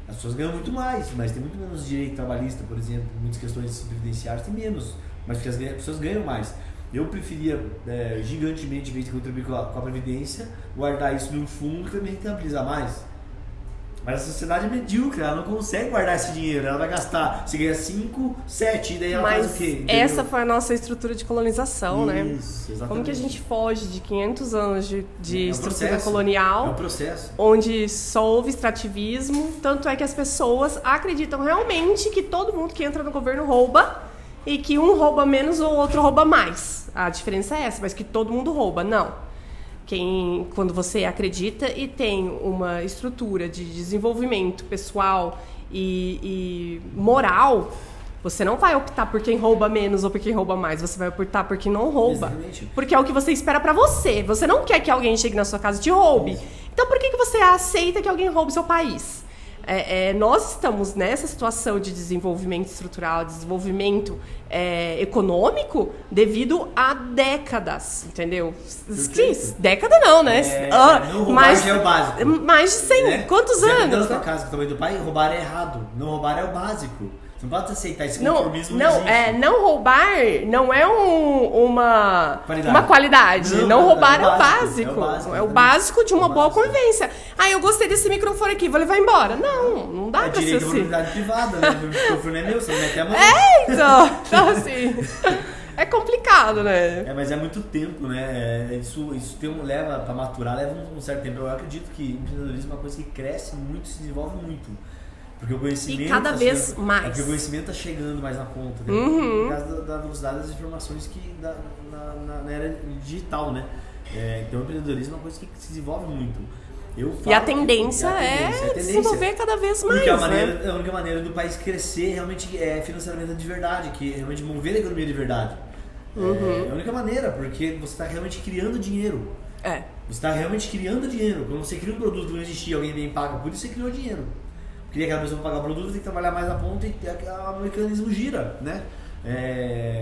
As pessoas ganham muito mais, mas tem muito menos direito trabalhista, por exemplo, muitas questões previdenciárias tem menos, mas porque as pessoas ganham mais. Eu preferia gigantemente, em vez de contribuir com a Previdência, guardar isso num fundo que também rentabilizar mais. Mas a sociedade é medíocre, ela não consegue guardar esse dinheiro, ela vai gastar, você ganha 5, 7, e daí ela faz o quê? Entendeu? Essa foi a nossa estrutura de colonização, né? Isso, exatamente. Como que a gente foge de 500 anos de estrutura processo, colonial, é um processo, onde só houve extrativismo, tanto é que as pessoas acreditam realmente que todo mundo que entra no governo rouba, e que um rouba menos ou o outro rouba mais. A diferença é essa, mas que todo mundo rouba. Não. Quando você acredita e tem uma estrutura de desenvolvimento pessoal e moral, você não vai optar por quem rouba menos ou por quem rouba mais. Você vai optar por quem não rouba. Exatamente. Porque é o que você espera pra você. Você não quer que alguém chegue na sua casa e te roube. Isso. Então por que você aceita que alguém roube seu país? Nós estamos nessa situação de desenvolvimento estrutural, desenvolvimento econômico devido a décadas, entendeu? Década não, né? Não roubar já é o básico. Mais de 100, né? Quantos anos? Na sua casa, que também do pai, roubar é errado. Não roubar é o básico. Você não pode aceitar esse conformismo. Não roubar não é uma qualidade. Não roubar é o básico. É o básico de uma boa convivência. Eu gostei desse microfone aqui, vou levar embora. Não dá pra ser assim. É propriedade privada, né? O microfone é meu, você não mete a mão. Então assim... É complicado, né? Mas é muito tempo, né? Isso leva pra maturar, leva um certo tempo. Eu acredito que o empreendedorismo é uma coisa que cresce muito, se desenvolve muito. Porque o conhecimento. E cada vez mais. Porque o conhecimento está chegando mais na ponta. Por causa da velocidade das informações na era digital, né? Então o empreendedorismo é uma coisa que se desenvolve muito. E a tendência é desenvolver cada vez mais. Porque a única maneira do país crescer realmente é financiamento de verdade, que é realmente mover a economia de verdade. É a única maneira, porque você está realmente criando dinheiro. Você está realmente criando dinheiro. Quando você cria um produto que não existia, alguém vem e paga, por isso você criou dinheiro. Queria que a pessoa pagar o produto, tem que trabalhar mais na ponta e o mecanismo gira, né?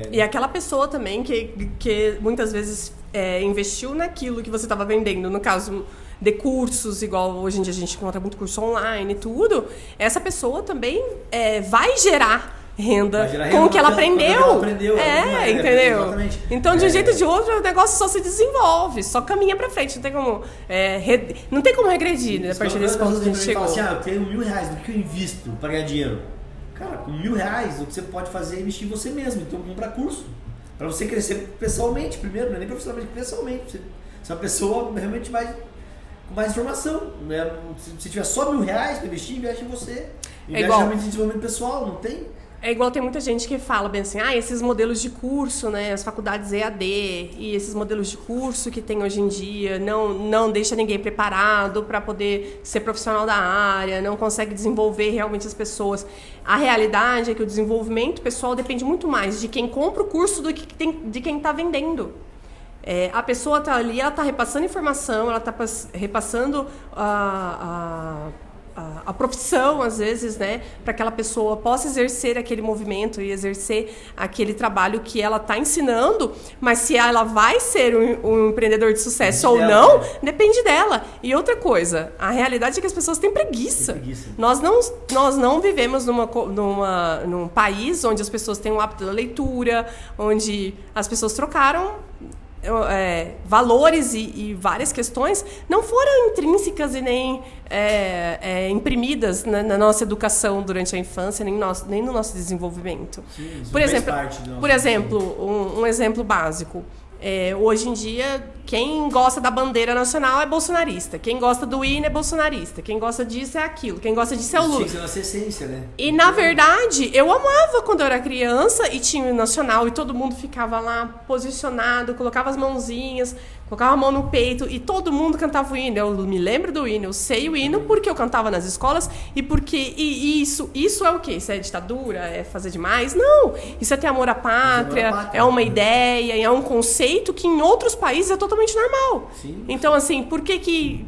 E aquela pessoa também que muitas vezes investiu naquilo que você estava vendendo, no caso de cursos, igual hoje em dia a gente encontra muito curso online e tudo, essa pessoa também vai gerar renda com o que ela aprendeu. Entendeu? Exatamente. Então, de um jeito ou de outro, o negócio só se desenvolve, só caminha pra frente. Não tem como regredir, né, a partir desse ponto que a gente chegou. Assim, eu tenho R$1.000, no que eu invisto pra ganhar dinheiro? Cara, com R$1.000, o que você pode fazer é investir em você mesmo. Então, comprar curso. Pra você crescer pessoalmente primeiro, não é nem profissionalmente, pessoalmente. Você é uma pessoa realmente com mais informação. Né? Se tiver só R$1.000 pra investir, investe em você. Investe realmente em desenvolvimento pessoal, não tem? É igual tem muita gente que fala bem assim, esses modelos de curso, né, as faculdades EAD e esses modelos de curso que tem hoje em dia não deixa ninguém preparado para poder ser profissional da área, não consegue desenvolver realmente as pessoas. A realidade é que o desenvolvimento pessoal depende muito mais de quem compra o curso do que de quem está vendendo. A pessoa está ali, ela está repassando informação, ela está repassando a profissão, às vezes, né, para que aquela pessoa possa exercer aquele movimento e exercer aquele trabalho que ela está ensinando, mas se ela vai ser um empreendedor de sucesso ou não, depende dela. E outra coisa, a realidade é que as pessoas têm preguiça. Nós não vivemos num país onde as pessoas têm o hábito da leitura, onde as pessoas trocaram valores e várias questões não foram intrínsecas e nem imprimidas na nossa educação durante a infância, nem no nosso desenvolvimento. Sim, por exemplo, um exemplo básico. Hoje em dia, quem gosta da bandeira nacional é bolsonarista. Quem gosta do hino é bolsonarista. Quem gosta disso é aquilo. Quem gosta disso é o Lula. Tinha que ser nossa essência, né? E, na verdade, eu amava quando eu era criança e tinha o hino nacional e todo mundo ficava lá posicionado, colocava as mãozinhas, colocava a mão no peito e todo mundo cantava o hino. Eu me lembro do hino, eu sei o hino porque eu cantava nas escolas e porque isso é o quê? Isso é ditadura? É fazer demais? Não! Isso é ter amor à pátria, é uma ideia, é um conceito que em outros países é totalmente normal. Sim. Então, assim, por que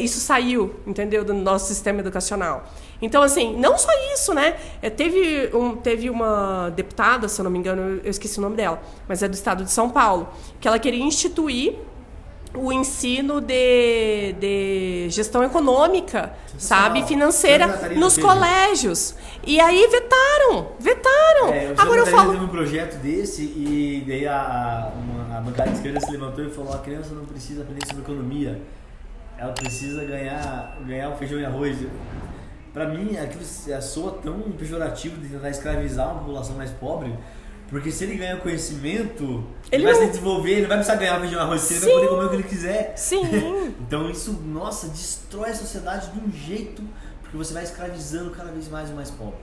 isso saiu, entendeu, do nosso sistema educacional? Então, assim, não só isso, né? Teve uma deputada, se eu não me engano, eu esqueci o nome dela, mas é do estado de São Paulo, que ela queria instituir o ensino de gestão econômica, sabe, financeira nos colégios. E aí vetaram. Agora eu falo... teve um projeto desse e daí a bancada de esquerda se levantou e falou: a criança não precisa aprender sobre economia, ela precisa ganhar o feijão e arroz. Pra mim, aquilo soa tão pejorativo de tentar escravizar uma população mais pobre, porque se ele ganha conhecimento, ele vai se desenvolver, ele não vai precisar ganhar o feijão e arroz, ele vai poder comer o que ele quiser. Sim. Então isso, nossa, destrói a sociedade de um jeito, porque você vai escravizando cada vez mais o mais pobre.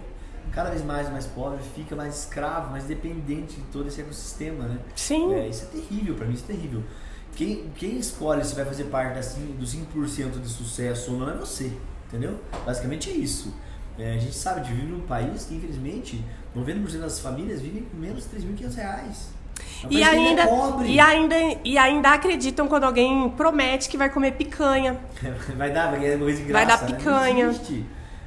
Cada vez mais o mais pobre fica mais escravo, mais dependente de todo esse ecossistema, né? Sim. Isso é terrível, pra mim isso é terrível. Quem escolhe se vai fazer parte dos 5% de sucesso ou não é você, entendeu? Basicamente é isso. A gente sabe de viver num país que, infelizmente, 90% das famílias vivem com menos de R$3.500. E ainda acreditam quando alguém promete que vai comer picanha. Vai dar coisa de graça. Vai dar picanha. Não existe.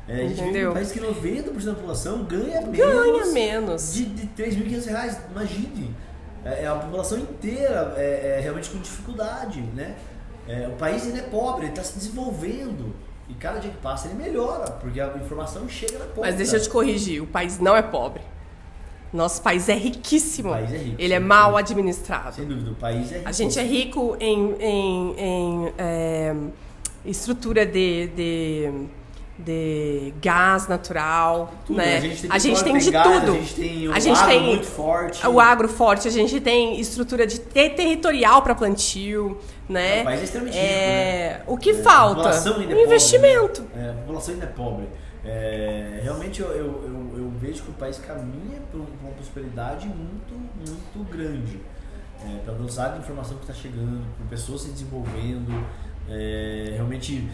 A gente vive num país que 90% da população ganha menos de R$3.500. Imagine. A população inteira realmente com dificuldade, né? O país ainda é pobre, ele está se desenvolvendo. E cada dia que passa ele melhora, porque a informação chega na ponta. Mas deixa eu te corrigir, o país não é pobre. Nosso país é riquíssimo. O país é rico. Ele é mal administrado. Sem dúvida, o país é rico. A gente é rico em estrutura de gás natural, tudo, né? A gente tem de gás, tudo. A gente tem agro muito forte. O agro forte, a gente tem estrutura territorial para plantio, né? O país é extremamente rico, né? O que falta? Um investimento. Pobre, né? A população ainda é pobre. Realmente eu vejo que o país caminha para uma prosperidade muito, muito grande. Pela velocidade de informação que está chegando, por pessoas se desenvolvendo, realmente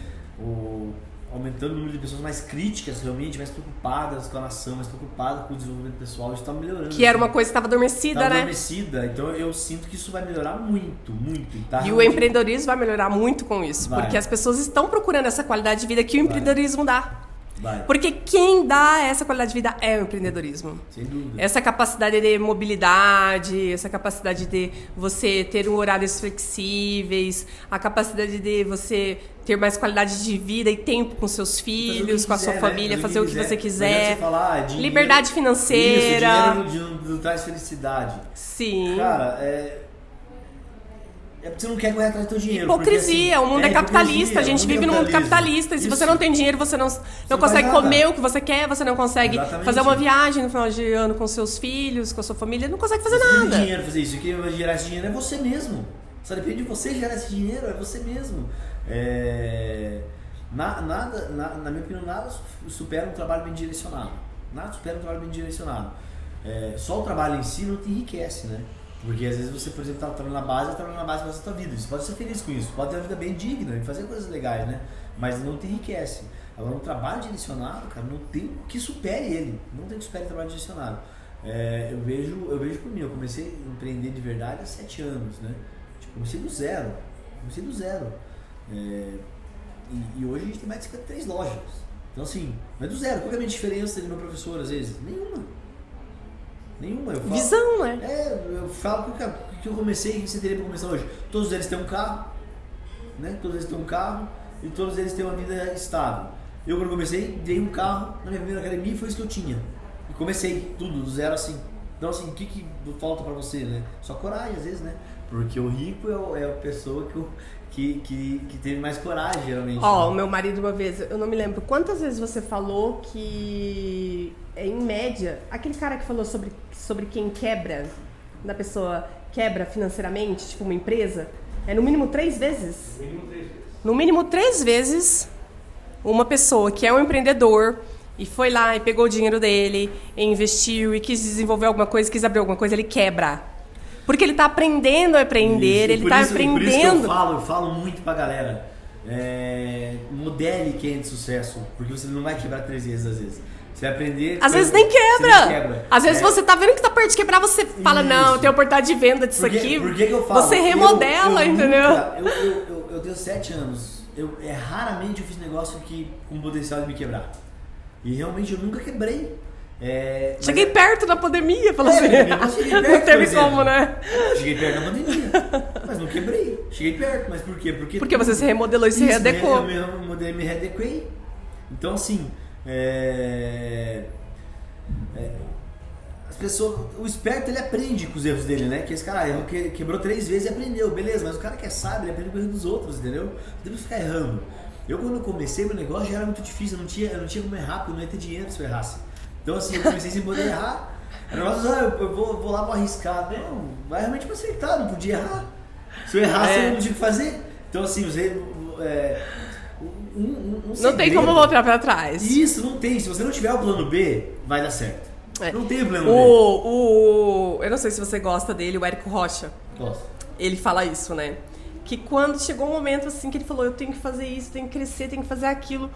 aumentando o número de pessoas mais críticas, realmente, mais preocupadas com a nação, mais preocupadas com o desenvolvimento pessoal. Isso está melhorando. Que era uma coisa que estava adormecida, né? Adormecida. Então eu sinto que isso vai melhorar muito, muito. E o empreendedorismo vai melhorar muito com isso. Porque as pessoas estão procurando essa qualidade de vida que o empreendedorismo dá. Porque quem dá essa qualidade de vida é o empreendedorismo. Sem dúvida. Essa capacidade de mobilidade, essa capacidade de você ter horários flexíveis, a capacidade de você ter mais qualidade de vida e tempo com seus filhos, com a sua família, fazer o que você quiser. Dinheiro, liberdade financeira. Isso, dinheiro traz felicidade. Sim. Cara, porque você não quer correr atrás do teu dinheiro. Hipocrisia, porque, o mundo é capitalista, a gente vive num mundo capitalista. E se você não tem dinheiro, você não consegue comer o que você quer, você não consegue fazer uma viagem no final de ano com seus filhos, com a sua família, não consegue fazer nada. Você tem dinheiro pra fazer isso, quem vai gerar esse dinheiro é você mesmo. Só depende de você gerar esse dinheiro, é você mesmo. Na minha opinião, nada supera um trabalho bem direcionado. Nada supera um trabalho bem direcionado. Só o trabalho em si não te enriquece, né? Porque às vezes você, por exemplo, está trabalhando na base para a sua vida. Você pode ser feliz com isso, pode ter uma vida bem digna e fazer coisas legais, né? Mas não te enriquece. Agora, um trabalho direcionado, cara, não tem o que supere ele. Não tem o que supere o trabalho direcionado. Eu vejo por mim, eu comecei a empreender de verdade há 7 anos, né? Comecei do zero. E hoje a gente tem mais de 53 lojas. Então, assim, não é do zero. Qual é a minha diferença de meu professor, às vezes? Nenhuma. Eu falo, visão, né? Eu falo que eu comecei, que você teria para começar hoje. Todos eles têm um carro, né? Todos eles têm um carro e todos eles têm uma vida estável. Eu, quando comecei, dei um carro na minha primeira academia e foi isso que eu tinha. E comecei tudo, do zero assim. Então, assim, o que falta para você, né? Só coragem, às vezes, né? Porque o rico é a pessoa que teve mais coragem, geralmente. O meu marido uma vez, eu não me lembro quantas vezes você falou que, em média, aquele cara que falou sobre quem quebra, da pessoa quebra financeiramente, tipo uma empresa, é no mínimo 3 vezes? No mínimo 3 vezes. No mínimo 3 vezes, uma pessoa que é um empreendedor e foi lá e pegou o dinheiro dele, e investiu e quis desenvolver alguma coisa, quis abrir alguma coisa, ele quebra. Porque ele está aprendendo a empreender, ele está aprendendo... Por isso que eu falo muito pra galera, modele quem é de sucesso, porque você não vai quebrar 3 vezes às vezes. Você vai aprender... Às vezes nem quebra. Às vezes você tá vendo que tá perto de quebrar, você fala, isso. Não, eu tenho oportunidade de venda disso aqui. Por que eu falo? Você remodela, entendeu? Eu tenho 7 anos. Raramente eu fiz negócio com potencial de me quebrar. E realmente eu nunca quebrei. Cheguei perto na pandemia, falou assim. Não teve como, né? Cheguei perto na pandemia, mas não quebrei. Cheguei perto, mas por quê? Porque você se remodelou e se readequou. Eu me readequei. Então, assim, as pessoas, o esperto, ele aprende com os erros dele, né? Que esse cara quebrou 3 vezes e aprendeu, beleza, mas o cara que é sábio, ele aprende com os erros dos outros, entendeu? Não tem que ficar errando. Eu, quando eu comecei meu negócio, já era muito difícil, eu não tinha como errar, porque eu não ia ter dinheiro se eu errasse. Então, assim, eu comecei sem poder errar. Era um negócio, eu vou lá, vou arriscar. Não, vai realmente pra acertar, não podia errar. Se eu errasse, eu não tinha o que fazer. Então, assim, usei não tem como voltar pra trás. Isso, não tem. Se você não tiver o plano B, vai dar certo. Não tem o plano B. Eu não sei se você gosta dele, o Érico Rocha. Gosto. Ele fala isso, né? Que quando chegou um momento assim que ele falou, eu tenho que fazer isso, tenho que crescer, tenho que fazer aquilo.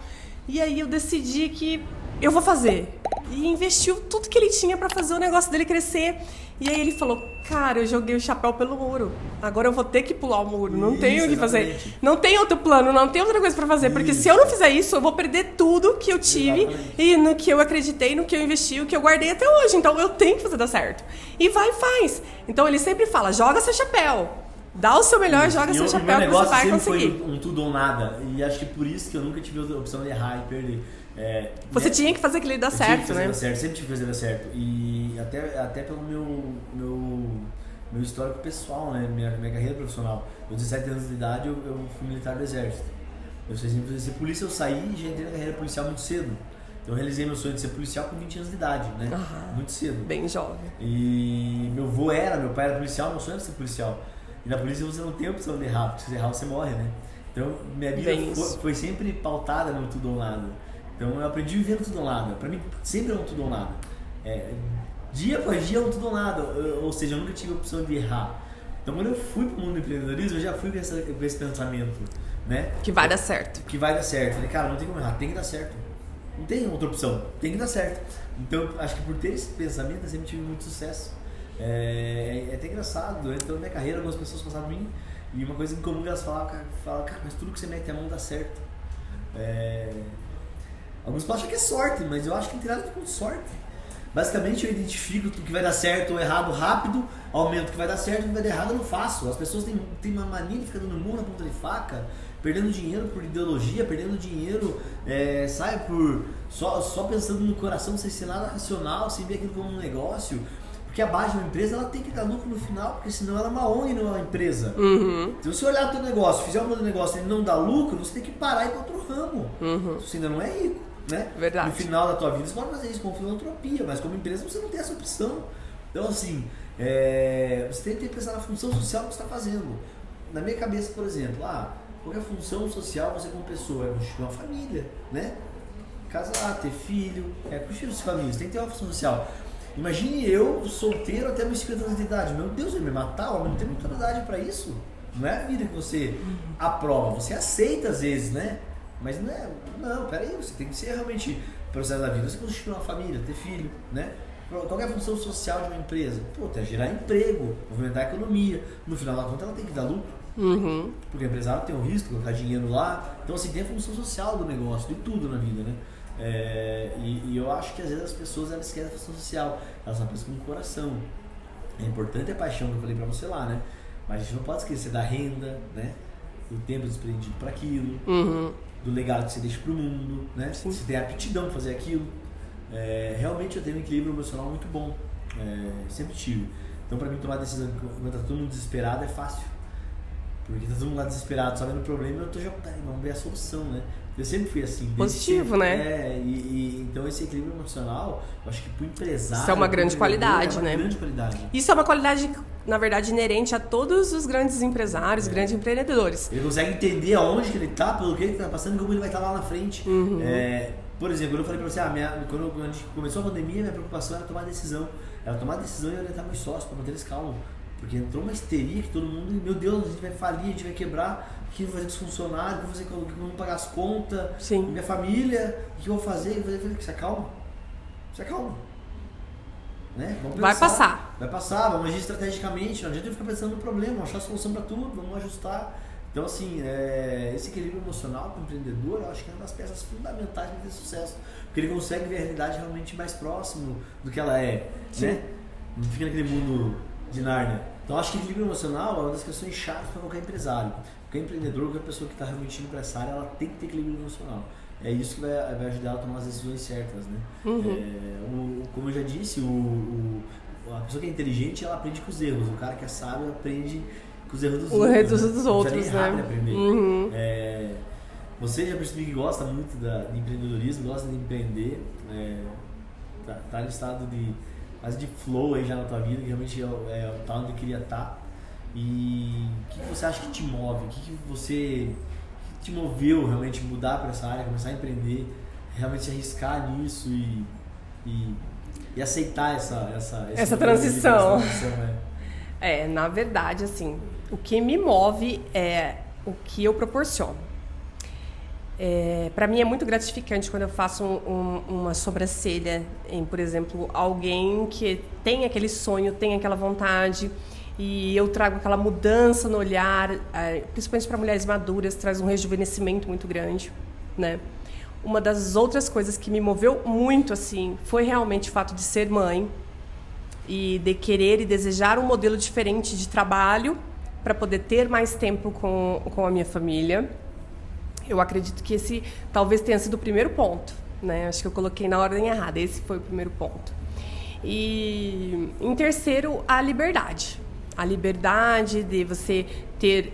E aí eu decidi que eu vou fazer. E investiu tudo que ele tinha pra fazer o negócio dele crescer. E aí ele falou, cara, eu joguei o chapéu pelo muro. Agora eu vou ter que pular o muro. Não tenho o que fazer. Não tem outro plano, não tem outra coisa pra fazer. Porque se eu não fizer isso, eu vou perder tudo que eu tive. Exatamente. E no que eu acreditei, no que eu investi, o que eu guardei até hoje. Então eu tenho que fazer dar certo. E vai e faz. Então ele sempre fala, joga seu chapéu. Dá o seu melhor, joga seu chapéu que você vai conseguir. Foi um tudo ou nada. E acho que por isso que eu nunca tive a opção de errar e perder. Você tinha que fazer aquilo dar certo, né? Sempre tive que fazer dar certo. E até pelo meu histórico pessoal, né? Minha carreira profissional. Eu, 17 anos de idade, eu fui militar do exército. Eu sempre quis ser polícia, eu saí e já entrei na carreira policial muito cedo. Então eu realizei meu sonho de ser policial com 20 anos de idade, né? Muito cedo. Bem jovem. E meu pai era policial, meu sonho era ser policial. E na polícia você não tem a opção de errar, porque se errar você morre, né? Então minha vida foi sempre pautada no tudo ou nada. Então eu aprendi vivendo tudo ou nada. Pra mim sempre é um tudo ou nada. Dia após dia é um tudo ou nada. Ou seja, eu nunca tive a opção de errar. Então quando eu fui pro mundo do empreendedorismo, eu já fui com esse pensamento, né? Que vai dar certo. Que vai dar certo. Falei, cara, não tem como errar, tem que dar certo. Não tem outra opção, tem que dar certo. Então acho que por ter esse pensamento eu sempre tive muito sucesso. É até engraçado, então na minha carreira algumas pessoas passaram por mim e uma coisa em comum que elas falavam, cara, mas tudo que você mete a mão dá certo. Alguns podem achar que é sorte, mas eu acho que não tem nada a ver com sorte. Basicamente eu identifico o que vai dar certo ou errado rápido, aumento o que vai dar certo e o que vai dar errado eu não faço. As pessoas têm uma mania de ficar dando murro na ponta de faca, perdendo dinheiro por ideologia, perdendo dinheiro, só pensando no coração, sem ser nada racional, sem ver aquilo como um negócio. Porque a base de uma empresa ela tem que dar lucro no final, porque senão ela é uma ONG, não é uma empresa. Se você olhar o teu negócio, fizer um negócio e ele não dá lucro, você tem que parar e ir para outro ramo. Você ainda não é rico, né? Verdade. No final da tua vida você pode fazer isso como filantropia, mas como empresa você não tem essa opção. Então assim, você tem que pensar na função social que você está fazendo. Na minha cabeça, por exemplo, qualquer função social você como pessoa é constituir uma família, né? Casar, ter filho, constituir as famílias, tem que ter uma função social. Imagine eu, solteiro até meus 50 anos de idade. Meu Deus, eu ia me matar, eu não tenho muita idade pra isso. Não é a vida que você aprova, você aceita às vezes, né? Mas não é. Não, peraí, você tem que ser realmente processo da vida. Você constituir uma família, ter filho, né? Qualquer função social de uma empresa, é gerar emprego, movimentar a economia. No final da conta, ela tem que dar lucro. Porque o empresário tem o risco de colocar dinheiro lá. Então, assim, tem a função social do negócio, de tudo na vida, né? E eu acho que às vezes as pessoas elas querem a função social, elas só pensam com o coração. É importante a paixão que eu falei pra você lá, né? Mas a gente não pode esquecer da renda, né? Do tempo desprendido para aquilo, do legado que você deixa pro mundo, né? Sim. Você tem aptidão para fazer aquilo. Realmente eu tenho um equilíbrio emocional muito bom, sempre tive. Então pra mim tomar decisão quando tá todo mundo desesperado é fácil. Porque tá todo mundo lá desesperado, só vendo o problema, eu tô já, vamos ver a solução, né? Eu sempre fui assim. Positivo, sempre, né? Então esse equilíbrio emocional, eu acho que pro empresário... Isso é uma grande qualidade, né? Grande qualidade. Isso é uma qualidade, na verdade, inerente a todos os grandes empresários, grandes empreendedores. Ele consegue entender aonde que ele tá, pelo que ele tá passando e como ele vai estar lá na frente. Por exemplo, eu falei pra você, quando a gente começou a pandemia, minha preocupação era tomar decisão. Era tomar decisão e orientar meus sócios pra manter eles calmos. Porque entrou uma histeria que todo mundo, meu Deus, a gente vai falir, a gente vai quebrar, o que eu vou fazer com os funcionários, o que eu vou fazer com não pagar as contas, Sim. minha família, o que eu vou fazer? Eu falei, se acalma. Se acalma. Né? Vamos Vai pensar, passar. Vai passar, vamos agir estrategicamente, não adianta eu ficar pensando no problema, vamos achar a solução para tudo, vamos ajustar. Então, assim, esse equilíbrio emocional para o empreendedor, eu acho que é uma das peças fundamentais para ter sucesso. Porque ele consegue ver a realidade realmente mais próximo do que ela é. Né? Não fica naquele mundo de Nárnia. Então, eu acho que equilíbrio emocional é uma das questões chatas para qualquer empresário. Qualquer empreendedor, qualquer pessoa que está realmente indo para essa área, ela tem que ter equilíbrio emocional. É isso que vai ajudar ela a tomar as decisões certas. Né? Como eu já disse, a pessoa que é inteligente, ela aprende com os erros. O cara que é sábio aprende com os erros dos outros. Erros dos outros, né? Você já percebi que gosta muito de empreendedorismo, gosta de empreender, tá no estado quase de flow aí já na tua vida, que realmente tá onde eu queria estar. E o que você acha que te move? O que você te moveu realmente mudar para essa área, começar a empreender, realmente se arriscar nisso e aceitar essa transição? Na verdade, assim, o que me move é o que eu proporciono. Para mim é muito gratificante quando eu faço uma sobrancelha em, por exemplo, alguém que tem aquele sonho, tem aquela vontade, e eu trago aquela mudança no olhar, principalmente para mulheres maduras, traz um rejuvenescimento muito grande, né? Uma das outras coisas que me moveu muito, assim, foi realmente o fato de ser mãe e de querer e desejar um modelo diferente de trabalho para poder ter mais tempo com a minha família. Eu acredito que esse talvez tenha sido o primeiro ponto, né? Acho que eu coloquei na ordem errada, esse foi o primeiro ponto. E em terceiro, a liberdade. A liberdade de você ter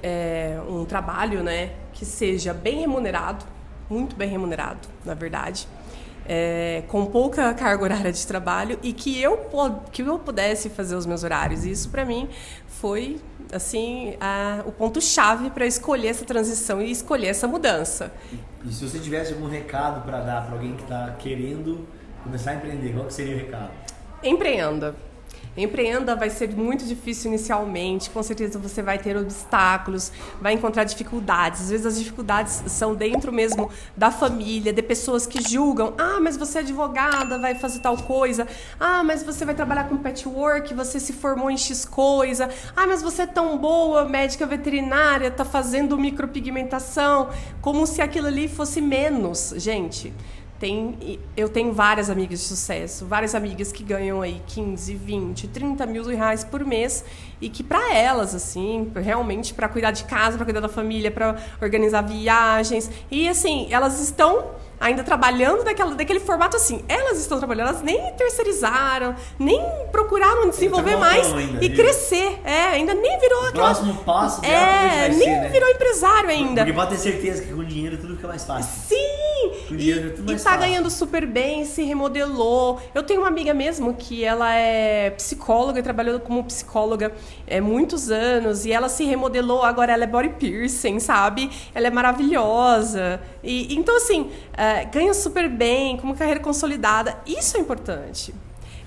um trabalho, né, que seja bem remunerado, muito bem remunerado, na verdade, com pouca carga horária de trabalho e que eu pudesse fazer os meus horários. E isso, para mim, foi assim, o ponto-chave para escolher essa transição e escolher essa mudança. E se você tivesse algum recado para dar para alguém que está querendo começar a empreender, qual que seria o recado? Empreenda. Empreenda vai ser muito difícil inicialmente, com certeza você vai ter obstáculos, vai encontrar dificuldades. Às vezes as dificuldades são dentro mesmo da família, de pessoas que julgam. Mas você é advogada, vai fazer tal coisa. Mas você vai trabalhar com patchwork, você se formou em X coisa. Mas você é tão boa, médica veterinária, tá fazendo micropigmentação, como se aquilo ali fosse menos. Gente, eu tenho várias amigas de sucesso, várias amigas que ganham aí 15, 20, 30 mil reais por mês e que para elas, assim, realmente para cuidar de casa, para cuidar da família, para organizar viagens, e assim, elas estão ainda trabalhando daquele formato assim, elas estão trabalhando, elas nem terceirizaram, nem procuraram desenvolver mais e crescer, ainda nem virou aquela... O próximo passo dela nem virou empresário ainda. Porque pode ter certeza que com dinheiro tudo fica mais fácil. Sim! Com dinheiro tudo mais tá fácil. Ganhando super bem, se remodelou. Eu tenho uma amiga mesmo que ela é psicóloga e trabalhou como psicóloga muitos anos, e ela se remodelou, agora ela é body piercing, sabe? Ela é maravilhosa. Então, assim, ganha super bem, com uma carreira consolidada. Isso é importante.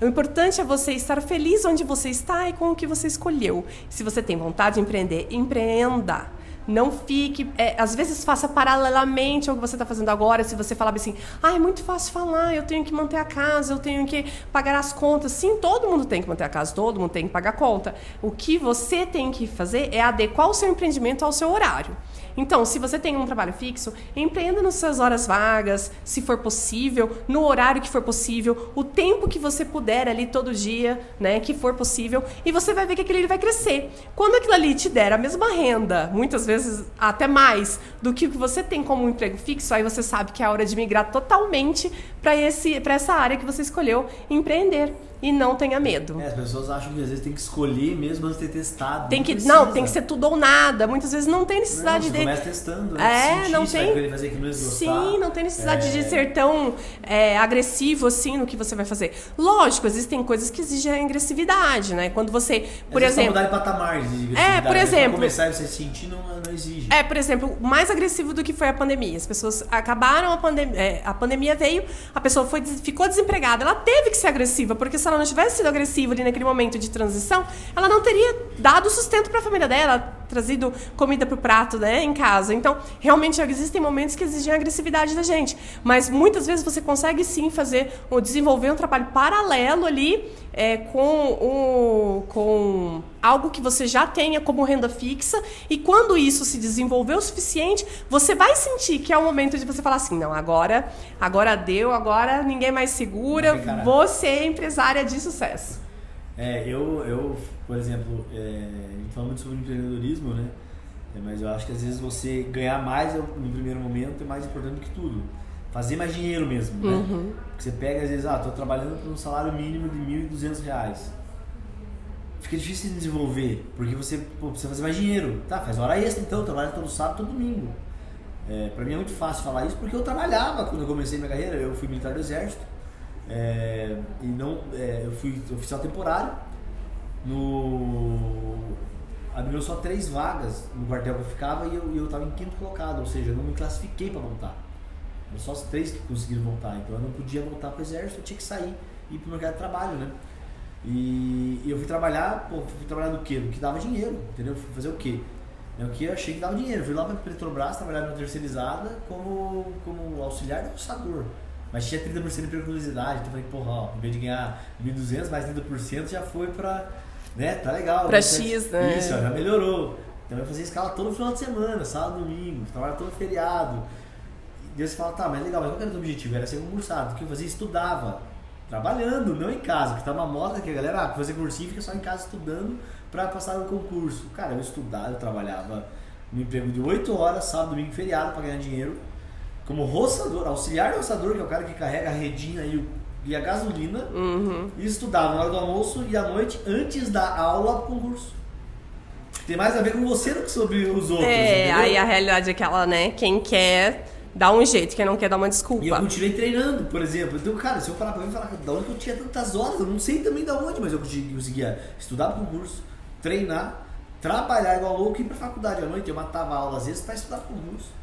O importante é você estar feliz onde você está e com o que você escolheu. Se você tem vontade de empreender, empreenda. Não fique... às vezes faça paralelamente ao que você está fazendo agora. Se você falar assim, é muito fácil falar, eu tenho que manter a casa, eu tenho que pagar as contas. Sim, todo mundo tem que manter a casa, todo mundo tem que pagar a conta. O que você tem que fazer é adequar o seu empreendimento ao seu horário. Então, se você tem um trabalho fixo, empreenda nas suas horas vagas, se for possível, no horário que for possível, o tempo que você puder ali todo dia, né, que for possível, e você vai ver que aquilo ali vai crescer. Quando aquilo ali te der a mesma renda, muitas vezes vezes até mais do que o que você tem como um emprego fixo, aí você sabe que é a hora de migrar totalmente para essa área que você escolheu empreender. E não tenha medo. As pessoas acham que às vezes tem que escolher mesmo antes de ter testado. Tem que ser tudo ou nada. Muitas vezes não tem necessidade de... começa testando. Não tem. Vai fazer que não Sim, não tem necessidade de ser tão agressivo assim no que você vai fazer. Lógico, existem coisas que exigem agressividade, né? Quando você, por exemplo... mudar de patamar de agressividade. Por exemplo... Pra começar e você sentir, não exige. Por exemplo, mais agressivo do que foi a pandemia. As pessoas acabaram a pandemia veio, a pessoa ficou desempregada. Ela teve que ser agressiva, porque se ela não tivesse sido agressiva ali naquele momento de transição, ela não teria dado sustento para a família dela, trazido comida pro prato, né, em casa. Então, realmente existem momentos que exigem a agressividade da gente, mas muitas vezes você consegue sim desenvolver um trabalho paralelo ali com algo que você já tenha como renda fixa, e quando isso se desenvolver o suficiente, você vai sentir que é o momento de você falar assim, não, agora deu, agora ninguém mais segura, vou ser empresária de sucesso. Eu por exemplo, a gente fala muito sobre empreendedorismo, né? Mas eu acho que às vezes você ganhar mais no primeiro momento é mais importante do que tudo. Fazer mais dinheiro mesmo, né? Porque você pega, às vezes, tô trabalhando por um salário mínimo de R$1.200. Fica difícil de desenvolver, porque você precisa fazer mais dinheiro. Tá, faz hora extra então, trabalha todo sábado, todo domingo. Pra mim é muito fácil falar isso, porque eu trabalhava quando eu comecei minha carreira. Eu fui militar do exército, eu fui oficial temporário. Abriu só 3 vagas no quartel que eu ficava e eu estava em 5º colocado, ou seja, eu não me classifiquei para voltar. Eram só os 3 que conseguiram voltar, então eu não podia voltar para o exército, eu tinha que sair e ir para o mercado de trabalho, né? E eu fui trabalhar do quê? Do que dava dinheiro, entendeu? Fui fazer o quê? O que eu achei que dava dinheiro. Fui lá para a Petrobras trabalhar numa terceirizada como auxiliar de almoçador. Mas tinha 30% de periculosidade, então eu falei, em vez de ganhar 1.200, mais 30% já foi para, né, tá legal. Para X, né? Isso, já melhorou. Então eu fazia escala todo final de semana, sábado, domingo, trabalhava todo feriado. E você fala, tá, mas legal, mas qual era o objetivo? Era ser concursado. O que eu fazia? Estudava, trabalhando, não em casa, porque tá uma moda que a galera fazer cursinho fica só em casa estudando para passar no concurso. Cara, eu estudava, eu trabalhava no emprego de 8 horas, sábado, domingo, feriado, para ganhar dinheiro. Como roçador, auxiliar de roçador, que é o cara que carrega a redinha e a gasolina, e estudava na hora do almoço e à noite, antes da aula, pro concurso. Tem mais a ver com você do que sobre os outros, entendeu? Aí a realidade é aquela, né, quem quer dá um jeito, quem não quer dá uma desculpa. E eu continuei treinando, por exemplo. Então, cara, se eu parar pra mim e falar da onde eu tinha tantas horas, eu não sei também da onde, mas eu conseguia estudar pro concurso, treinar, trabalhar igual louco e ir pra faculdade à noite. Eu matava a aula às vezes pra estudar pro concurso.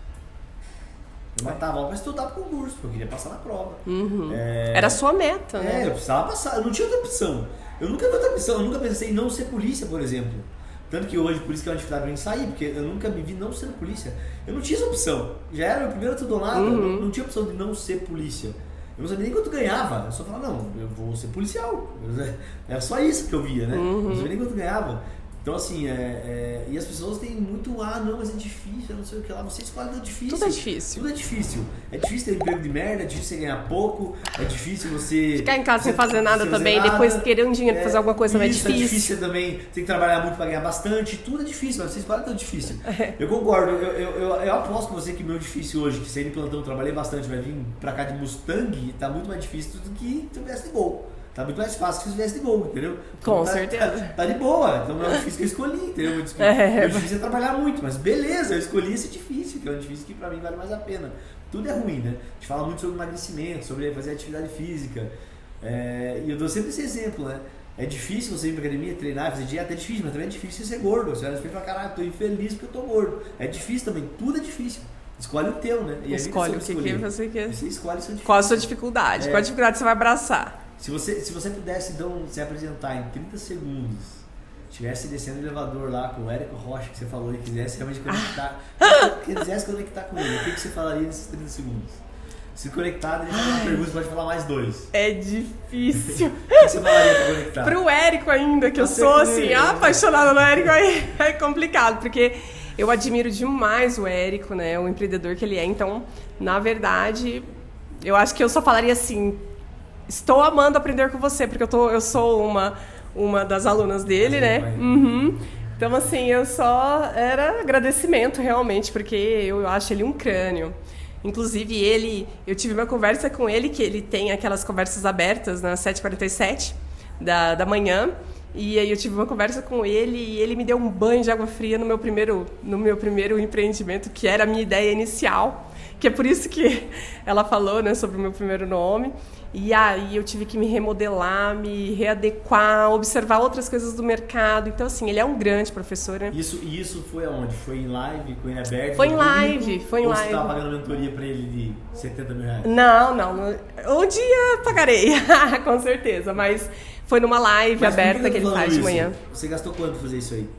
Eu matava a aula pra estudar pro concurso, porque eu queria passar na prova. Era a sua meta, né? Eu precisava passar, eu não tinha outra opção. Eu nunca pensei em não ser polícia, por exemplo. Tanto que hoje, por isso que é uma dificuldade pra mim sair, porque eu nunca me vi não sendo polícia. Eu não tinha essa opção. Já era meu primeiro tudo ou nada, não tinha opção de não ser polícia. Eu não sabia nem quanto ganhava. Eu só falava, não, eu vou ser policial. Era só isso que eu via, né? Não sabia nem quanto ganhava. Então, assim, e as pessoas têm muito, não, mas é difícil, eu não sei o que lá. Você escolhe do difícil. Tudo é difícil. Tudo é difícil. É difícil ter um emprego de merda, é difícil você ganhar pouco, é difícil você... Ficar em casa sem fazer nada também, depois querer um dinheiro pra fazer alguma coisa mais difícil. É difícil também, tem que trabalhar muito pra ganhar bastante, tudo é difícil, mas você escolhe tudo difícil. Eu concordo, eu aposto com você que o meu difícil hoje, que saí de plantão, trabalhei bastante, vai vir pra cá de Mustang, tá muito mais difícil do que se tivesse de Gol. Tá muito mais fácil que se tivesse de Gol, entendeu? Com então, certeza. Tá de boa, então não é o difícil que eu escolhi, entendeu? O difícil é trabalhar muito, mas beleza, eu escolhi esse difícil, que é um difícil que pra mim vale mais a pena. Tudo é ruim, né? A gente fala muito sobre emagrecimento, sobre fazer atividade física, e eu dou sempre esse exemplo, né? É difícil você ir pra academia, treinar, fazer dieta, é difícil, mas também é difícil você ser gordo. Você olha no espelho e fala, caralho, tô infeliz porque eu tô gordo. É difícil também, tudo é difícil. Escolhe o teu, né? E escolhe o que você quer. Você escolhe o seu Qual a sua dificuldade? Qual a dificuldade você vai abraçar? Se você pudesse então se apresentar em 30 segundos, estivesse descendo o elevador lá com o Érico Rocha que você falou e quisesse realmente conectar, com ele, o que você falaria nesses 30 segundos? Se conectar, ele faz uma pergunta, pode falar mais 2. É difícil. O que você falaria pra conectar? Pro Érico ainda, que eu sou assim, apaixonada no Érico, aí é complicado, porque eu admiro demais o Érico, né, o empreendedor que ele é. Então, na verdade, eu acho que eu só falaria assim: estou amando aprender com você, porque eu sou uma das alunas dele, né? Então, assim, eu só era agradecimento realmente, porque eu acho ele um crânio. Inclusive, eu tive uma conversa com ele, que ele tem aquelas conversas abertas nas 7h47 da manhã. E aí eu tive uma conversa com ele e ele me deu um banho de água fria no meu primeiro empreendimento, que era a minha ideia inicial, que é por isso que ela falou, né, sobre o meu primeiro nome. E aí eu tive que me remodelar, me readequar, observar outras coisas do mercado. Então, assim, ele é um grande professor, né? Isso foi aonde? Foi em live, com ele aberto? Foi em live, foi em ou live. Ou você estava pagando mentoria para ele de 70 mil reais? Não. Um dia pagarei, com certeza. Mas foi numa live aberta que ele faz de manhã. Você gastou quanto pra fazer isso aí?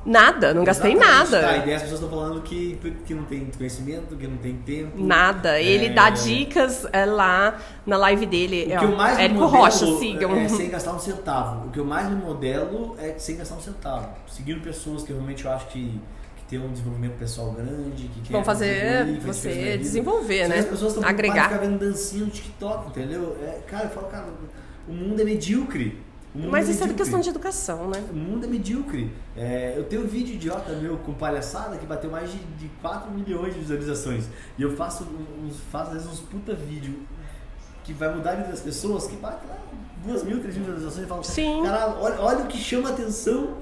Nada, não gastei nada. Tá, a ideia as pessoas estão falando que não tem conhecimento, que não tem tempo. Nada. Ele dá dicas lá na live dele. O que eu mais Érico modelo Rocha, sigam. É sem gastar um centavo. O que eu mais me modelo é sem gastar um centavo. Seguindo pessoas que realmente eu acho que tem um desenvolvimento pessoal grande, que vão fazer você desenvolver, né? As pessoas estão agregar. Ficar vendo dancinha no TikTok, entendeu? Cara, eu falo, cara, o mundo é medíocre. Mas isso é questão de educação, né? O mundo é medíocre. Eu tenho um vídeo idiota meu com palhaçada que bateu mais de 4 milhões de visualizações. E eu faço às vezes uns puta vídeo que vai mudar a vida das pessoas, que bate lá 2 mil, 3 mil visualizações e falo, sim, caralho, olha o que chama a atenção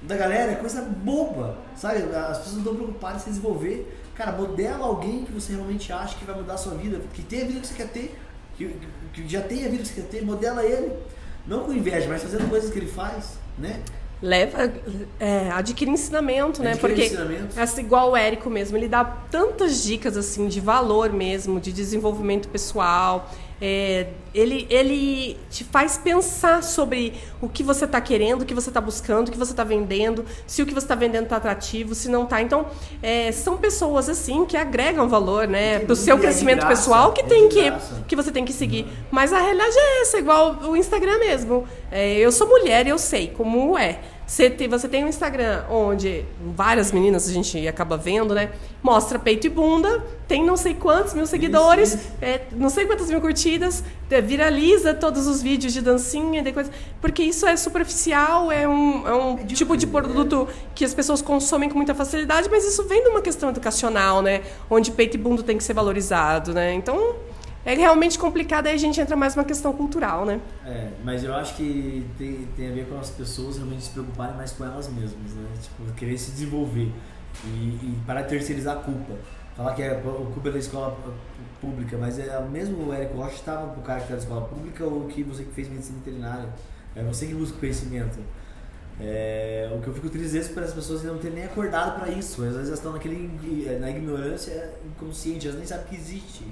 da galera, é coisa boba, sabe? As pessoas não estão preocupadas em se desenvolver. Cara, modela alguém que você realmente acha que vai mudar a sua vida, que tem a vida que você quer ter, que já tem a vida que você quer ter, modela ele. Não com inveja, mas fazendo coisas que ele faz, né? Adquire ensinamento, né? Porque igual o Érico mesmo, ele dá tantas dicas assim de valor mesmo, de desenvolvimento pessoal. Ele te faz pensar sobre o que você está querendo, o que você está buscando, o que você está vendendo, se o que você está vendendo está atrativo, se não está. Então, são pessoas assim que agregam valor, né, para o seu crescimento pessoal que você tem que seguir. Mas a realidade é essa, igual o Instagram mesmo. Eu sou mulher e eu sei como é. Você tem um Instagram onde várias meninas a gente acaba vendo, né? Mostra peito e bunda, tem não sei quantos mil seguidores, não sei quantas mil curtidas, viraliza todos os vídeos de dancinha, de coisa, porque isso é superficial, é um tipo de produto que as pessoas consomem com muita facilidade, mas isso vem de uma questão educacional, né? Onde peito e bunda tem que ser valorizado, né? Então é realmente complicado, aí a gente entra mais numa questão cultural, né? Mas eu acho que tem a ver com as pessoas realmente se preocuparem mais com elas mesmas, né? Tipo, querer se desenvolver e parar de terceirizar a culpa. Falar que a culpa é da escola pública, mas mesmo o Érico Rocha estava pro cara que está da escola pública ou que você que fez medicina veterinária. É você que busca conhecimento. O que eu fico triste vezes para as pessoas não terem nem acordado para isso. Às vezes elas estão na ignorância inconsciente, elas nem sabem que existe.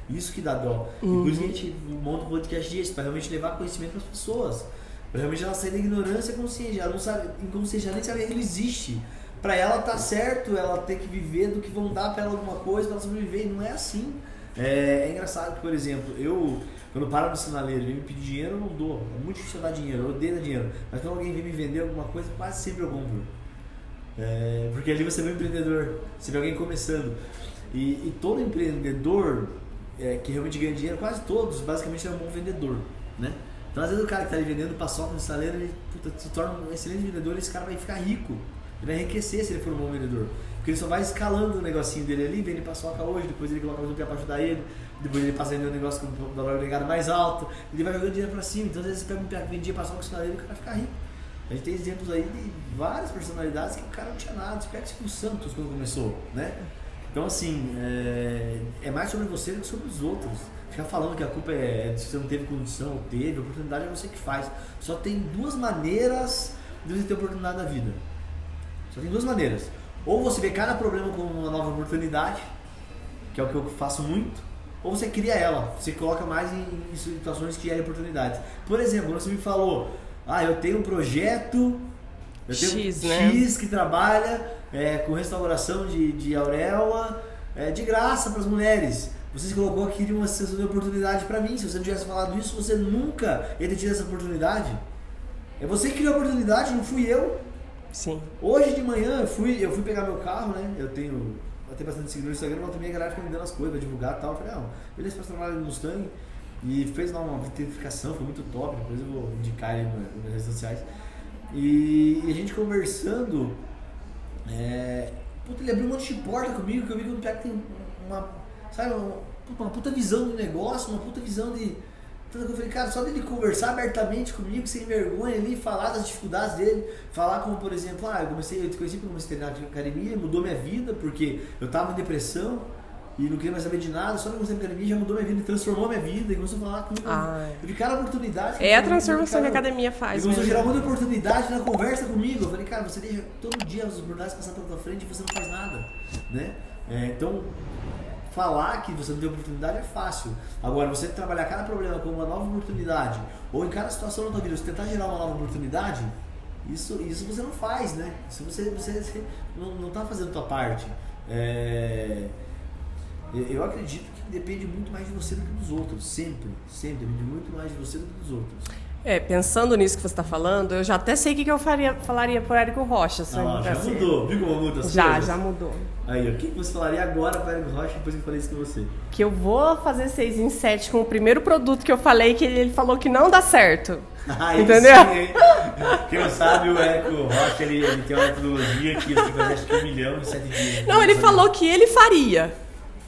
Isso que dá dó. E por isso que a gente monta um podcast disso, para realmente levar conhecimento para as pessoas. Para realmente ela sair da ignorância consciente. Ela não sabe, inconsciente, ela nem sabe que ele existe. Para ela tá certo, ela ter que viver do que vão dar para ela alguma coisa, para ela sobreviver. E não é assim. É engraçado que, por exemplo, quando para no sinaleiro e vem me pedir dinheiro, eu não dou. É muito difícil dar dinheiro, eu odeio dar dinheiro. Mas quando alguém vem me vender alguma coisa, quase sempre eu compro. Porque ali você vê um empreendedor, você vê alguém começando. E todo empreendedor que realmente ganha dinheiro, quase todos, basicamente é um bom vendedor, né? Então às vezes o cara que está ali vendendo paçoca no sinaleiro, ele se torna um excelente vendedor e esse cara vai ficar rico. Ele vai enriquecer se ele for um bom vendedor. Porque ele só vai escalando o negocinho dele ali, vende paçoca hoje, depois ele coloca mais um pé para ajudar ele, depois ele passa a vender um negócio com um valor agregado mais alto, ele vai jogando dinheiro para cima. Então às vezes você pega um pé que vendia paçoca no sinaleiro e o cara vai ficar rico. A gente tem exemplos aí de várias personalidades que o cara não tinha nada. Você pega o Santos quando começou, né? Então assim, é mais sobre você do que sobre os outros. Ficar falando que a culpa é se você não teve condição ou teve, a oportunidade é você que faz. Só tem 2 maneiras de você ter oportunidade na vida. Só tem 2 maneiras. Ou você vê cada problema como uma nova oportunidade, que é o que eu faço muito, ou você cria ela, você coloca mais em situações que gerem oportunidades. Por exemplo, quando você me falou, eu tenho um projeto, eu tenho X que trabalha com restauração de auréola, de graça para as mulheres. Você se colocou aqui de uma sensação de oportunidade para mim. Se você não tivesse falado isso, você nunca ia ter tido essa oportunidade. É você que criou a oportunidade, não fui eu. Sim. Hoje de manhã eu fui pegar meu carro, né? Eu tenho bastante seguidor no Instagram, mas também a galera fica me dando as coisas pra divulgar e tal. Eu falei, beleza, faço trabalho no Mustang. E fez lá uma vitrificação, foi muito top. Depois eu vou indicar ele nas redes sociais. E a gente conversando, ele abriu um monte de porta comigo, que eu vi que o Piá tem uma puta visão do negócio, uma puta visão de... Tanto que eu falei, cara, só dele conversar abertamente comigo, sem vergonha ali, falar das dificuldades dele, falar como, por exemplo, eu te conheci porque eu comecei a treinar na academia, mudou minha vida, porque eu tava em depressão e não queria mais saber de nada, só que eu comecei na academia já mudou minha vida, transformou minha vida, e começou a falar comigo. Eu vi cada oportunidade. É a transformação que a academia faz. E começou a gerar muita oportunidade na conversa comigo. Eu falei, cara, você deixa todo dia as oportunidades passar pela tua frente e você não faz nada, né? Então, falar que você não tem oportunidade é fácil. Agora, você trabalhar cada problema como uma nova oportunidade, ou em cada situação da tua vida, você tentar gerar uma nova oportunidade, isso você não faz, né? Isso você não está fazendo a tua parte. Eu acredito que depende muito mais de você do que dos outros. Sempre depende muito mais de você do que dos outros. Pensando nisso que você está falando, eu já até sei o que eu falaria pro Érico Rocha. Já mudou, viu como muda as coisas? Já já mudou. Aí, o que você falaria agora pro Érico Rocha depois que eu falei isso com você? Que eu vou fazer 6 em 7 com o primeiro produto que eu falei, que ele falou que não dá certo. Entendeu? Sim, quem não sabe, o Érico Rocha, ele tem uma metodologia que você faz acho que 1 milhão em 7 dias. Não, ele falou que ele faria.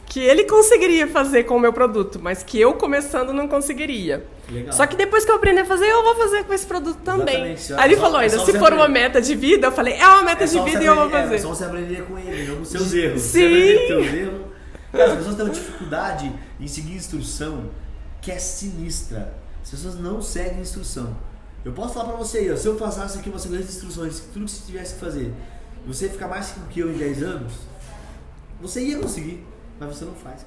Que ele conseguiria fazer com o meu produto, mas que eu começando não conseguiria. Legal. Só que depois que eu aprender a fazer, eu vou fazer com esse produto também. Exatamente. Aí ele falou ainda, se for uma meta de vida, eu falei, é uma meta de vida e eu vou fazer. É só você aprender com ele, não com seus erros. Sim. Você aprender com seus erros. Cara, as pessoas têm uma dificuldade em seguir instrução que é sinistra. As pessoas não seguem instrução. Eu posso falar pra você aí, se eu passasse aqui uma sequência de instruções, tudo que você tivesse que fazer, você ia ficar mais rico que eu em 10 anos, você ia conseguir. Mas você não faz.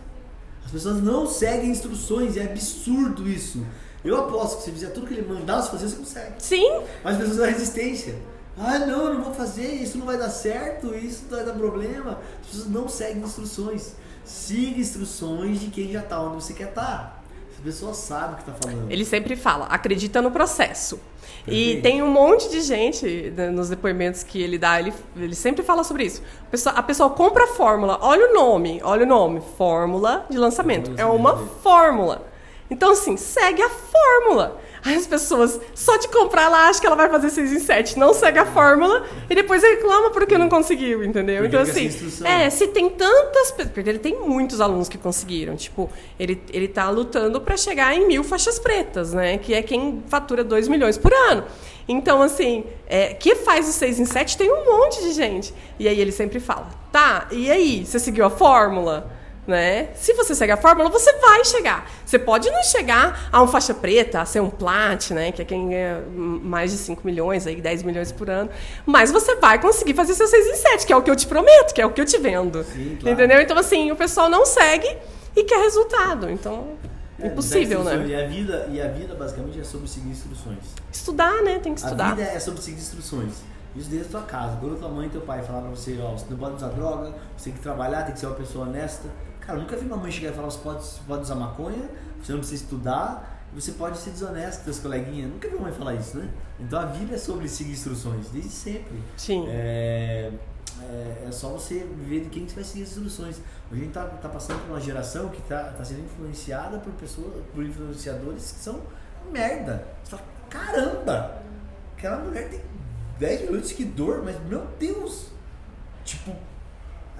As pessoas não seguem instruções, é absurdo isso. Eu aposto que se você fizer tudo que ele mandar você fazer, você consegue. Sim. Mas as pessoas têm resistência. Não, eu não vou fazer, isso não vai dar certo, isso vai dar problema. As pessoas não seguem instruções. Siga instruções de quem já está onde você quer estar. As pessoas sabem o que está falando. Ele sempre fala, acredita no processo. Perfeito. E tem um monte de gente nos depoimentos que ele dá, ele sempre fala sobre isso. A pessoa compra a fórmula, olha o nome, fórmula de lançamento. É uma fórmula. Então, assim, segue a fórmula. Aí as pessoas, só de comprar, ela acha que ela vai fazer 6 em 7, não segue a fórmula e depois reclama porque não conseguiu, entendeu? Então, assim, se tem tantas pessoas, porque ele tem muitos alunos que conseguiram, tipo, ele tá lutando para chegar em 1000 faixas pretas, né? Que é quem fatura 2 milhões por ano. Então, assim, que faz o 6 em 7 tem um monte de gente. E aí ele sempre fala, tá, e aí, você seguiu a fórmula? Né? Se você segue a fórmula, você vai chegar. Você pode não chegar a um faixa preta, a ser um plat, né? Que é quem ganha mais de 5 milhões, aí, 10 milhões por ano. Mas você vai conseguir fazer seu 6 em 7, que é o que eu te prometo, que é o que eu te vendo. Sim, claro. Entendeu? Então, assim, o pessoal não segue e quer resultado. Então, impossível, né? E a vida, basicamente, é sobre seguir instruções. Estudar, né? Tem que estudar. A vida é sobre seguir instruções. Isso desde a tua casa. Quando tua mãe e teu pai falaram pra você, você não pode usar droga, você tem que trabalhar, tem que ser uma pessoa honesta. Cara, eu nunca vi uma mãe chegar e falar, você pode usar maconha, você não precisa estudar, você pode ser desonesto com teus coleguinhas. Nunca vi uma mãe falar isso, né? Então a vida é sobre seguir instruções, desde sempre. Sim. É só você ver de quem você vai seguir as instruções. Hoje a gente tá passando por uma geração que tá sendo influenciada por influenciadores que são merda. Você fala, caramba, aquela mulher tem 10 milhões de seguidor, mas meu Deus, tipo,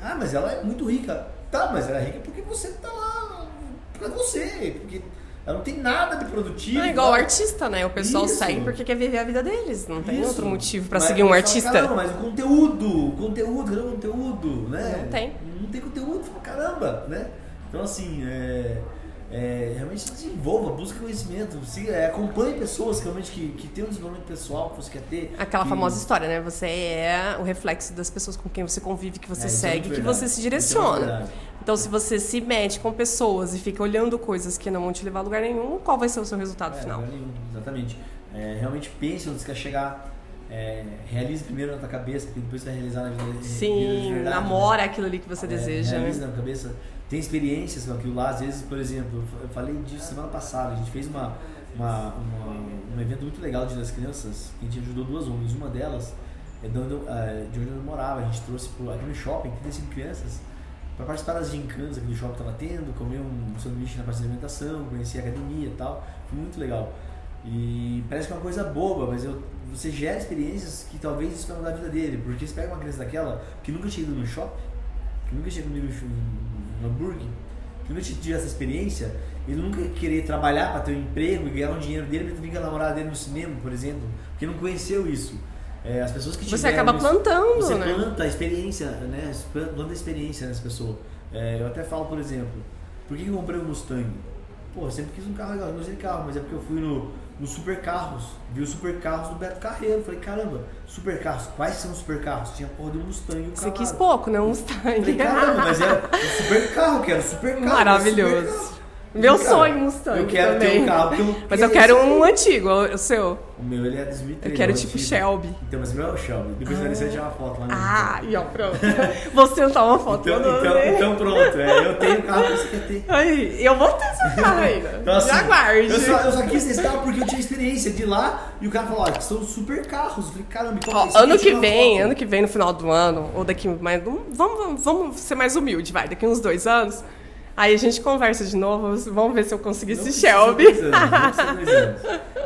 mas ela é muito rica. Tá, mas ela é rica porque você tá lá pra você, porque ela não tem nada de produtivo. É igual artista, né? O pessoal segue porque quer viver a vida deles, não tem outro motivo pra seguir um artista. Caramba, mas o conteúdo, né? Não tem. Não tem conteúdo, caramba, né? Então assim, realmente se desenvolva, busque conhecimento, acompanhe pessoas realmente que tem um desenvolvimento pessoal que você quer ter. Aquela famosa história, né? Você é o reflexo das pessoas com quem você convive, que você segue, que você se direciona. Então, se você se mete com pessoas e fica olhando coisas que não vão te levar a lugar nenhum, qual vai ser o seu resultado final? Lugar nenhum, exatamente. Realmente pense onde você quer chegar. Realize primeiro na tua cabeça, porque depois você vai realizar na vida. Sim, de verdade, namora aquilo ali que você deseja. Realize na cabeça. Tem experiências com aquilo lá, às vezes, por exemplo, eu falei disso semana passada, a gente fez um evento muito legal de das crianças, que a gente ajudou 2 ONGs, uma delas é de onde eu morava, a gente trouxe aqui no shopping 35 crianças para participar das gincanas que o shopping estava tendo, comer um sanduíche na parte de alimentação, conhecer a academia e tal, foi muito legal. E parece que é uma coisa boba, mas você gera experiências que talvez isso vai mudar a vida dele. Porque você pega uma criança daquela que nunca tinha ido no shopping, que nunca tinha comido um hambúrguer, que nunca tinha tido essa experiência, ele nunca ia querer trabalhar para ter um emprego e ganhar um dinheiro dele para vir com a namorada dele no cinema, por exemplo, porque não conheceu isso. As pessoas que você acaba plantando, você né? planta a experiência, né? Planta a experiência nessa pessoa. Eu até falo, por exemplo, por que eu comprei um Mustang? Pô, eu sempre quis um carro legal, eu não gostei de carro, mas é porque eu fui no Super Carros, vi os Super Carros do Beto Carreiro, falei, caramba, Super Carros, quais são os Super Carros? Tinha a porra de um Mustang e um Você quis pouco, né? Um Mustang. Falei, caramba, mas é um Super Carro, quero Super Carro. Maravilhoso. Super carro. Meu Cara, sonho, Mustang. Eu quero também. ter um carro Mas eu quero um antigo, o seu. O meu ele é 2003. Eu quero tipo Shelby. Então, mas o meu é o Shelby. Depois você vai tirar uma foto lá no E ó, pronto. Vou sentar uma foto. Então pronto, eu tenho o carro que você quer ter. Aí, eu vou ter esse carro ainda. Então, assim, já aguarde. Eu só quis ter esse carro porque eu tinha experiência de ir lá e o cara falou, que são super carros. Eu falei, caramba, ano que vem, no final do ano, ou daqui mais. Vamos ser mais humilde, vai, daqui uns 2 anos. Aí a gente conversa de novo, vamos ver se eu conseguir esse Shelby.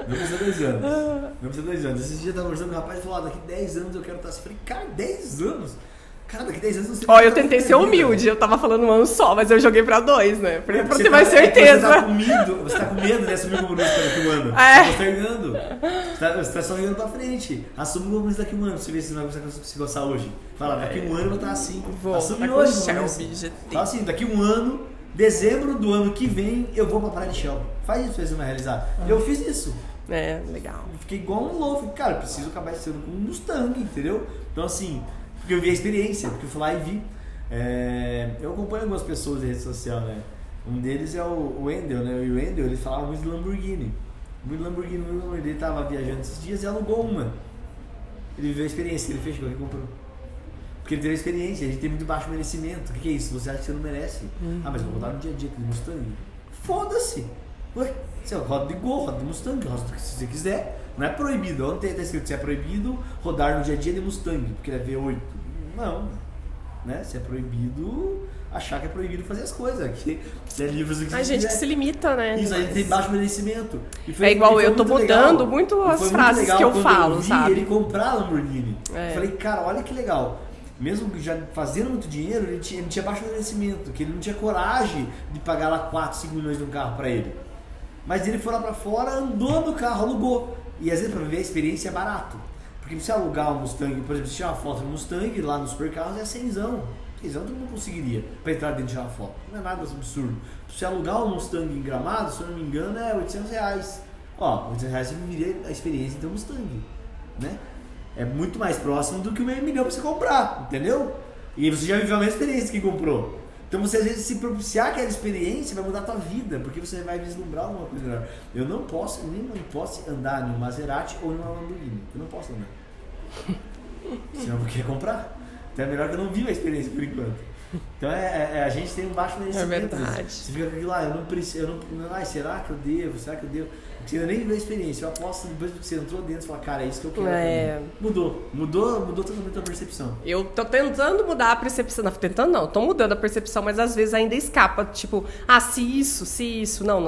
Não precisa 2 anos. Esses dias eu tava conversando com o rapaz e falou, daqui 10 anos eu quero estar assim. Eu falei, cara, 10 anos? Cara, daqui 10 anos você... Eu tentei ser humilde, eu tava falando 1 ano só, mas eu joguei pra 2, né? Pra ter mais certeza. Você tá com medo de assumir o compromisso daqui 1 ano. Você tá postergando. Você tá só olhando pra frente. Assume o compromisso daqui 1 ano, pra você ver se não vai se gostar hoje. Fala, daqui 1 ano eu vou estar assim. Assume hoje, Shelby. Fala assim, daqui 1 ano, dezembro do ano que vem, eu vou pra praia de Shelby. Faz isso pra você vai realizar. E eu fiz isso. Legal. Fiquei igual um louco. Cara, eu preciso acabar sendo um Mustang, entendeu? Então assim... Porque eu vi a experiência, porque eu fui lá e vi. Eu acompanho algumas pessoas na rede social, né? Um deles é o Wendel, né? E o Wendel, ele falava muito de Lamborghini. Ele tava viajando esses dias e alugou uma. Ele viveu a experiência, ele fechou, ele comprou. Porque ele teve a experiência, a gente tem muito baixo merecimento. O que é isso? Você acha que você não merece? Mas eu vou botar no dia a dia aquele Mustang. Foda-se! Ué, você roda de Gol, roda de Mustang, roda se você quiser. Não é proibido, ontem está escrito se é proibido rodar no dia a dia de Mustang, porque ele é V8. Não, né? Se é proibido achar que é proibido fazer as coisas. Aqui, se é livros do que a gente quiser. Que se limita, né? Isso, a gente tem baixo merecimento. Igual eu tô mudando muito as frases que eu falo, sabe? Ele comprar a Lamborghini. Eu falei, cara, olha que legal. Mesmo já fazendo muito dinheiro, ele tinha baixo merecimento, que ele não tinha coragem de pagar lá 4, 5 milhões de um carro pra ele. Mas ele foi lá pra fora, andou no carro, alugou. E às vezes pra viver a experiência é barato. Porque se você alugar um Mustang, por exemplo, se tirar uma foto do Mustang lá no Supercarros é 100zão. 100zão todo mundo conseguiria pra entrar dentro e tirar uma foto. Não é nada absurdo. Se você alugar um Mustang em Gramado, se eu não me engano, é R$800. R$800 você viveria a experiência de ter um Mustang, né? É muito mais próximo do que o meio milhão pra você comprar, entendeu? E você já viveu a mesma experiência que comprou. Então você às vezes se propiciar aquela experiência vai mudar a tua vida, porque você vai vislumbrar alguma coisa melhor. Eu não posso andar no Maserati ou numa Lamborghini. Eu não posso andar. Senão eu queria comprar. Então é melhor que eu não viva a experiência por enquanto. Então a gente tem um baixo merecimento. É verdade. Você fica com aquilo lá, eu não preciso, será que eu devo? Será que eu devo? Você ainda nem viu a experiência. Eu aposto depois que você entrou dentro e fala, cara, é isso que eu quero. Mudou totalmente a percepção. Eu tô tentando mudar a percepção. Não, tentando não, tô mudando a percepção, mas às vezes ainda escapa. Tipo, se isso, se isso não.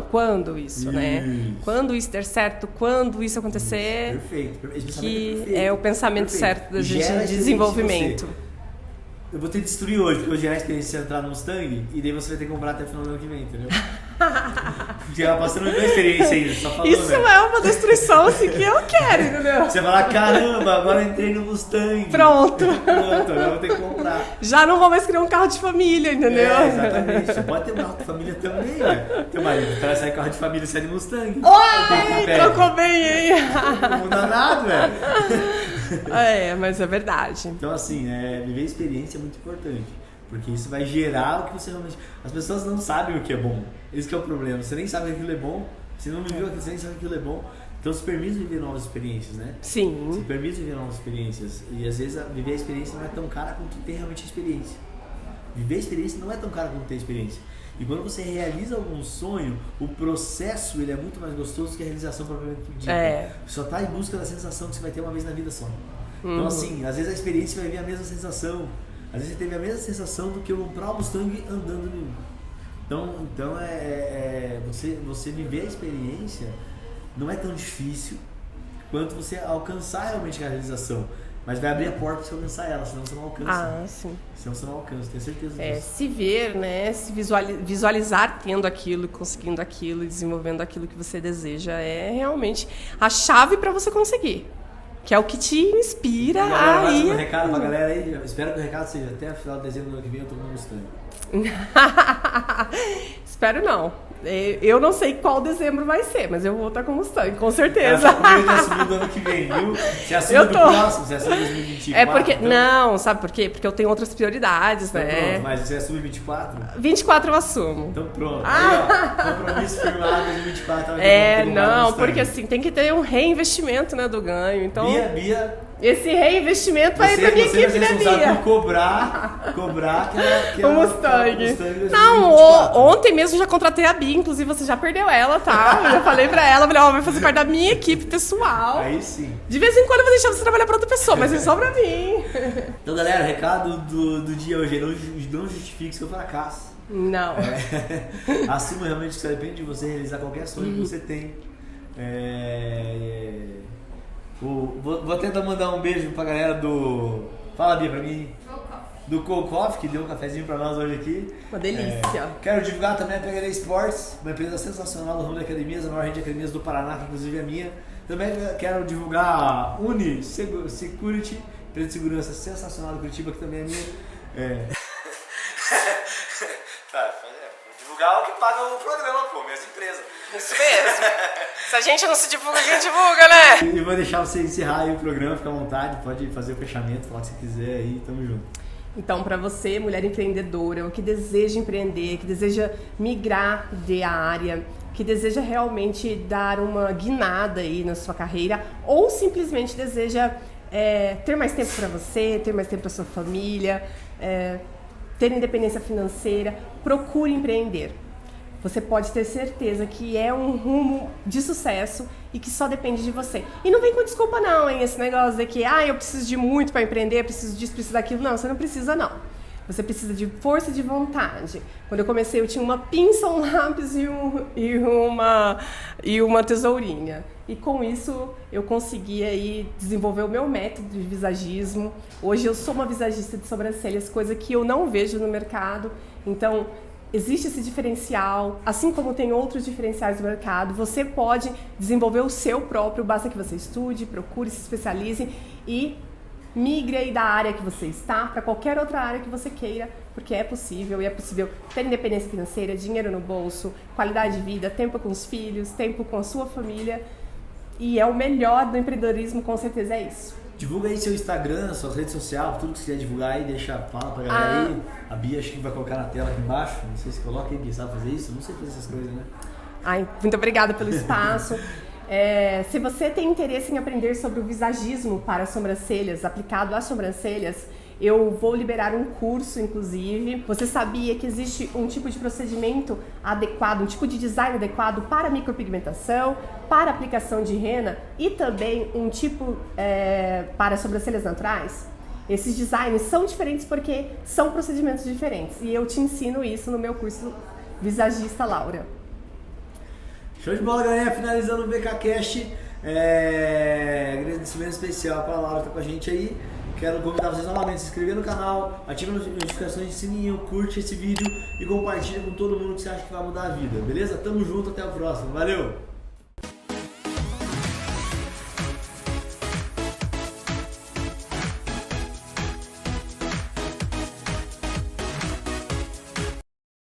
Quando isso, né? Quando isso der certo, quando isso acontecer. Perfeito. Que é o pensamento certo da gente de desenvolvimento. Eu vou ter que destruir hoje, porque eu vou gerar a experiência de entrar no Mustang e daí você vai ter que comprar até o final do ano que vem, entendeu? Porque você não viu a experiência ainda, só falou, isso é uma destruição assim que eu quero, entendeu? Você vai falar, caramba, agora eu entrei no Mustang. Pronto, agora eu vou ter que comprar. Já não vou mais criar um carro de família, entendeu? Exatamente. Você pode ter um carro de família também, velho. Teu marido traz sair carro de família e sai de Mustang. Trocou bem, hein? Não muda nada, velho. Mas é verdade. Então, assim, viver a experiência é muito importante. Porque isso vai gerar o que você realmente... As pessoas não sabem o que é bom. Esse que é o problema. Você nem sabe que aquilo é bom. Você não viveu aquilo, você nem sabe que aquilo é bom. Então, se permite viver novas experiências, né? Sim. Se permite viver novas experiências. E, às vezes, viver a experiência não é tão cara quanto ter realmente a experiência. Viver a experiência não é tão cara quanto ter a experiência. E quando você realiza algum sonho, o processo ele é muito mais gostoso que a realização propriamente dita. Você só está em busca da sensação que você vai ter uma vez na vida só. Então, assim, às vezes a experiência vai vir a mesma sensação. Às vezes você teve a mesma sensação do que eu comprar o Mustang andando no... Então você viver a experiência não é tão difícil quanto você alcançar realmente a realização. Mas vai abrir a porta para você alcançar ela, senão você não alcança. Ah, sim. Senão você não alcança, tenho certeza disso. Se ver, né? Se visualizar tendo aquilo, conseguindo aquilo, desenvolvendo aquilo que você deseja é realmente a chave para você conseguir. Que é o que te inspira a ir. Um recado pra galera aí, eu espero que o recado seja até o final de dezembro do ano que vem eu tô com um Mustang. Espero não. Eu não sei qual dezembro vai ser, mas eu vou estar com Mustang, com certeza. Ela assumiu do ano que vem, viu? Você assume do próximo, você assume 2024. É porque, então... Não, sabe por quê? Porque eu tenho outras prioridades, então, né? Pronto, mas você assume 24? 24 eu assumo. Então pronto. Aí, ó, compromisso firmado 2024. Não, porque assim, tem que ter um reinvestimento, né, do ganho. Então, Bia, esse reinvestimento vai ir pra minha equipe, né, Bia? Por cobrar que o Mustang. Não, ontem mesmo já contratei a Bia, inclusive você já perdeu ela, tá? Eu já falei pra ela, vai fazer parte da minha equipe pessoal. Aí sim. De vez em quando eu vou deixar você trabalhar pra outra pessoa, mas é só pra mim. Então, galera, recado do dia hoje, não justifique seu fracasso. Não. Assuma realmente que só depende de você realizar qualquer sonho que você tem. Vou tentar mandar um beijo pra galera do... Fala, Bia, pra mim. Do Cold Coffee, que deu um cafezinho pra nós hoje aqui. Uma delícia. Quero divulgar também a PHD Sports, uma empresa sensacional do ramo de academias, a maior rede de academias do Paraná, que inclusive é minha. Também quero divulgar a Uni Security, empresa de segurança sensacional do Curitiba, que também é minha. Divulgar o que paga o programa, pô, minhas empresas. Isso mesmo. Se a gente não se divulga, quem divulga, né? E vou deixar você encerrar aí o programa, fica à vontade, pode fazer o fechamento, falar o que você quiser aí, tamo junto. Então, para você, mulher empreendedora, que deseja empreender, que deseja migrar de área, que deseja realmente dar uma guinada aí na sua carreira, ou simplesmente deseja ter mais tempo para você, ter mais tempo para sua família, ter independência financeira, procure empreender. Você pode ter certeza que é um rumo de sucesso e que só depende de você. E não vem com desculpa não, hein? Esse negócio de que eu preciso de muito para empreender, preciso disso, preciso daquilo. Não, você não precisa não. Você precisa de força e de vontade. Quando eu comecei eu tinha uma pinça, um lápis e uma tesourinha. E com isso eu consegui aí desenvolver o meu método de visagismo. Hoje eu sou uma visagista de sobrancelhas, coisa que eu não vejo no mercado. Então, existe esse diferencial, assim como tem outros diferenciais no mercado. Você pode desenvolver o seu próprio, basta que você estude, procure, se especialize e migre aí da área que você está para qualquer outra área que você queira, porque é possível, e é possível ter independência financeira, dinheiro no bolso, qualidade de vida, tempo com os filhos, tempo com a sua família, e é o melhor do empreendedorismo, com certeza é isso. Divulga aí seu Instagram, suas redes sociais, tudo que você quiser divulgar aí, fala pra galera aí. A Bia acho que vai colocar na tela aqui embaixo, não sei se coloca aí, Bia, sabe fazer isso? Não sei fazer essas coisas, né? Muito obrigada pelo espaço. Se você tem interesse em aprender sobre o visagismo para sobrancelhas, aplicado às sobrancelhas, eu vou liberar um curso, inclusive. Você sabia que existe um tipo de procedimento adequado, um tipo de design adequado para micropigmentação, para aplicação de rena e também um tipo para sobrancelhas naturais? Esses designs são diferentes porque são procedimentos diferentes e eu te ensino isso no meu curso Visagista Laura. Show de bola, galera, finalizando o VKCast, agradecimento especial para a Laura que tá com a gente aí. Quero convidar vocês novamente a se inscrever no canal, ative as notificações de sininho, curte esse vídeo e compartilha com todo mundo que você acha que vai mudar a vida, beleza? Tamo junto, até o próximo, valeu!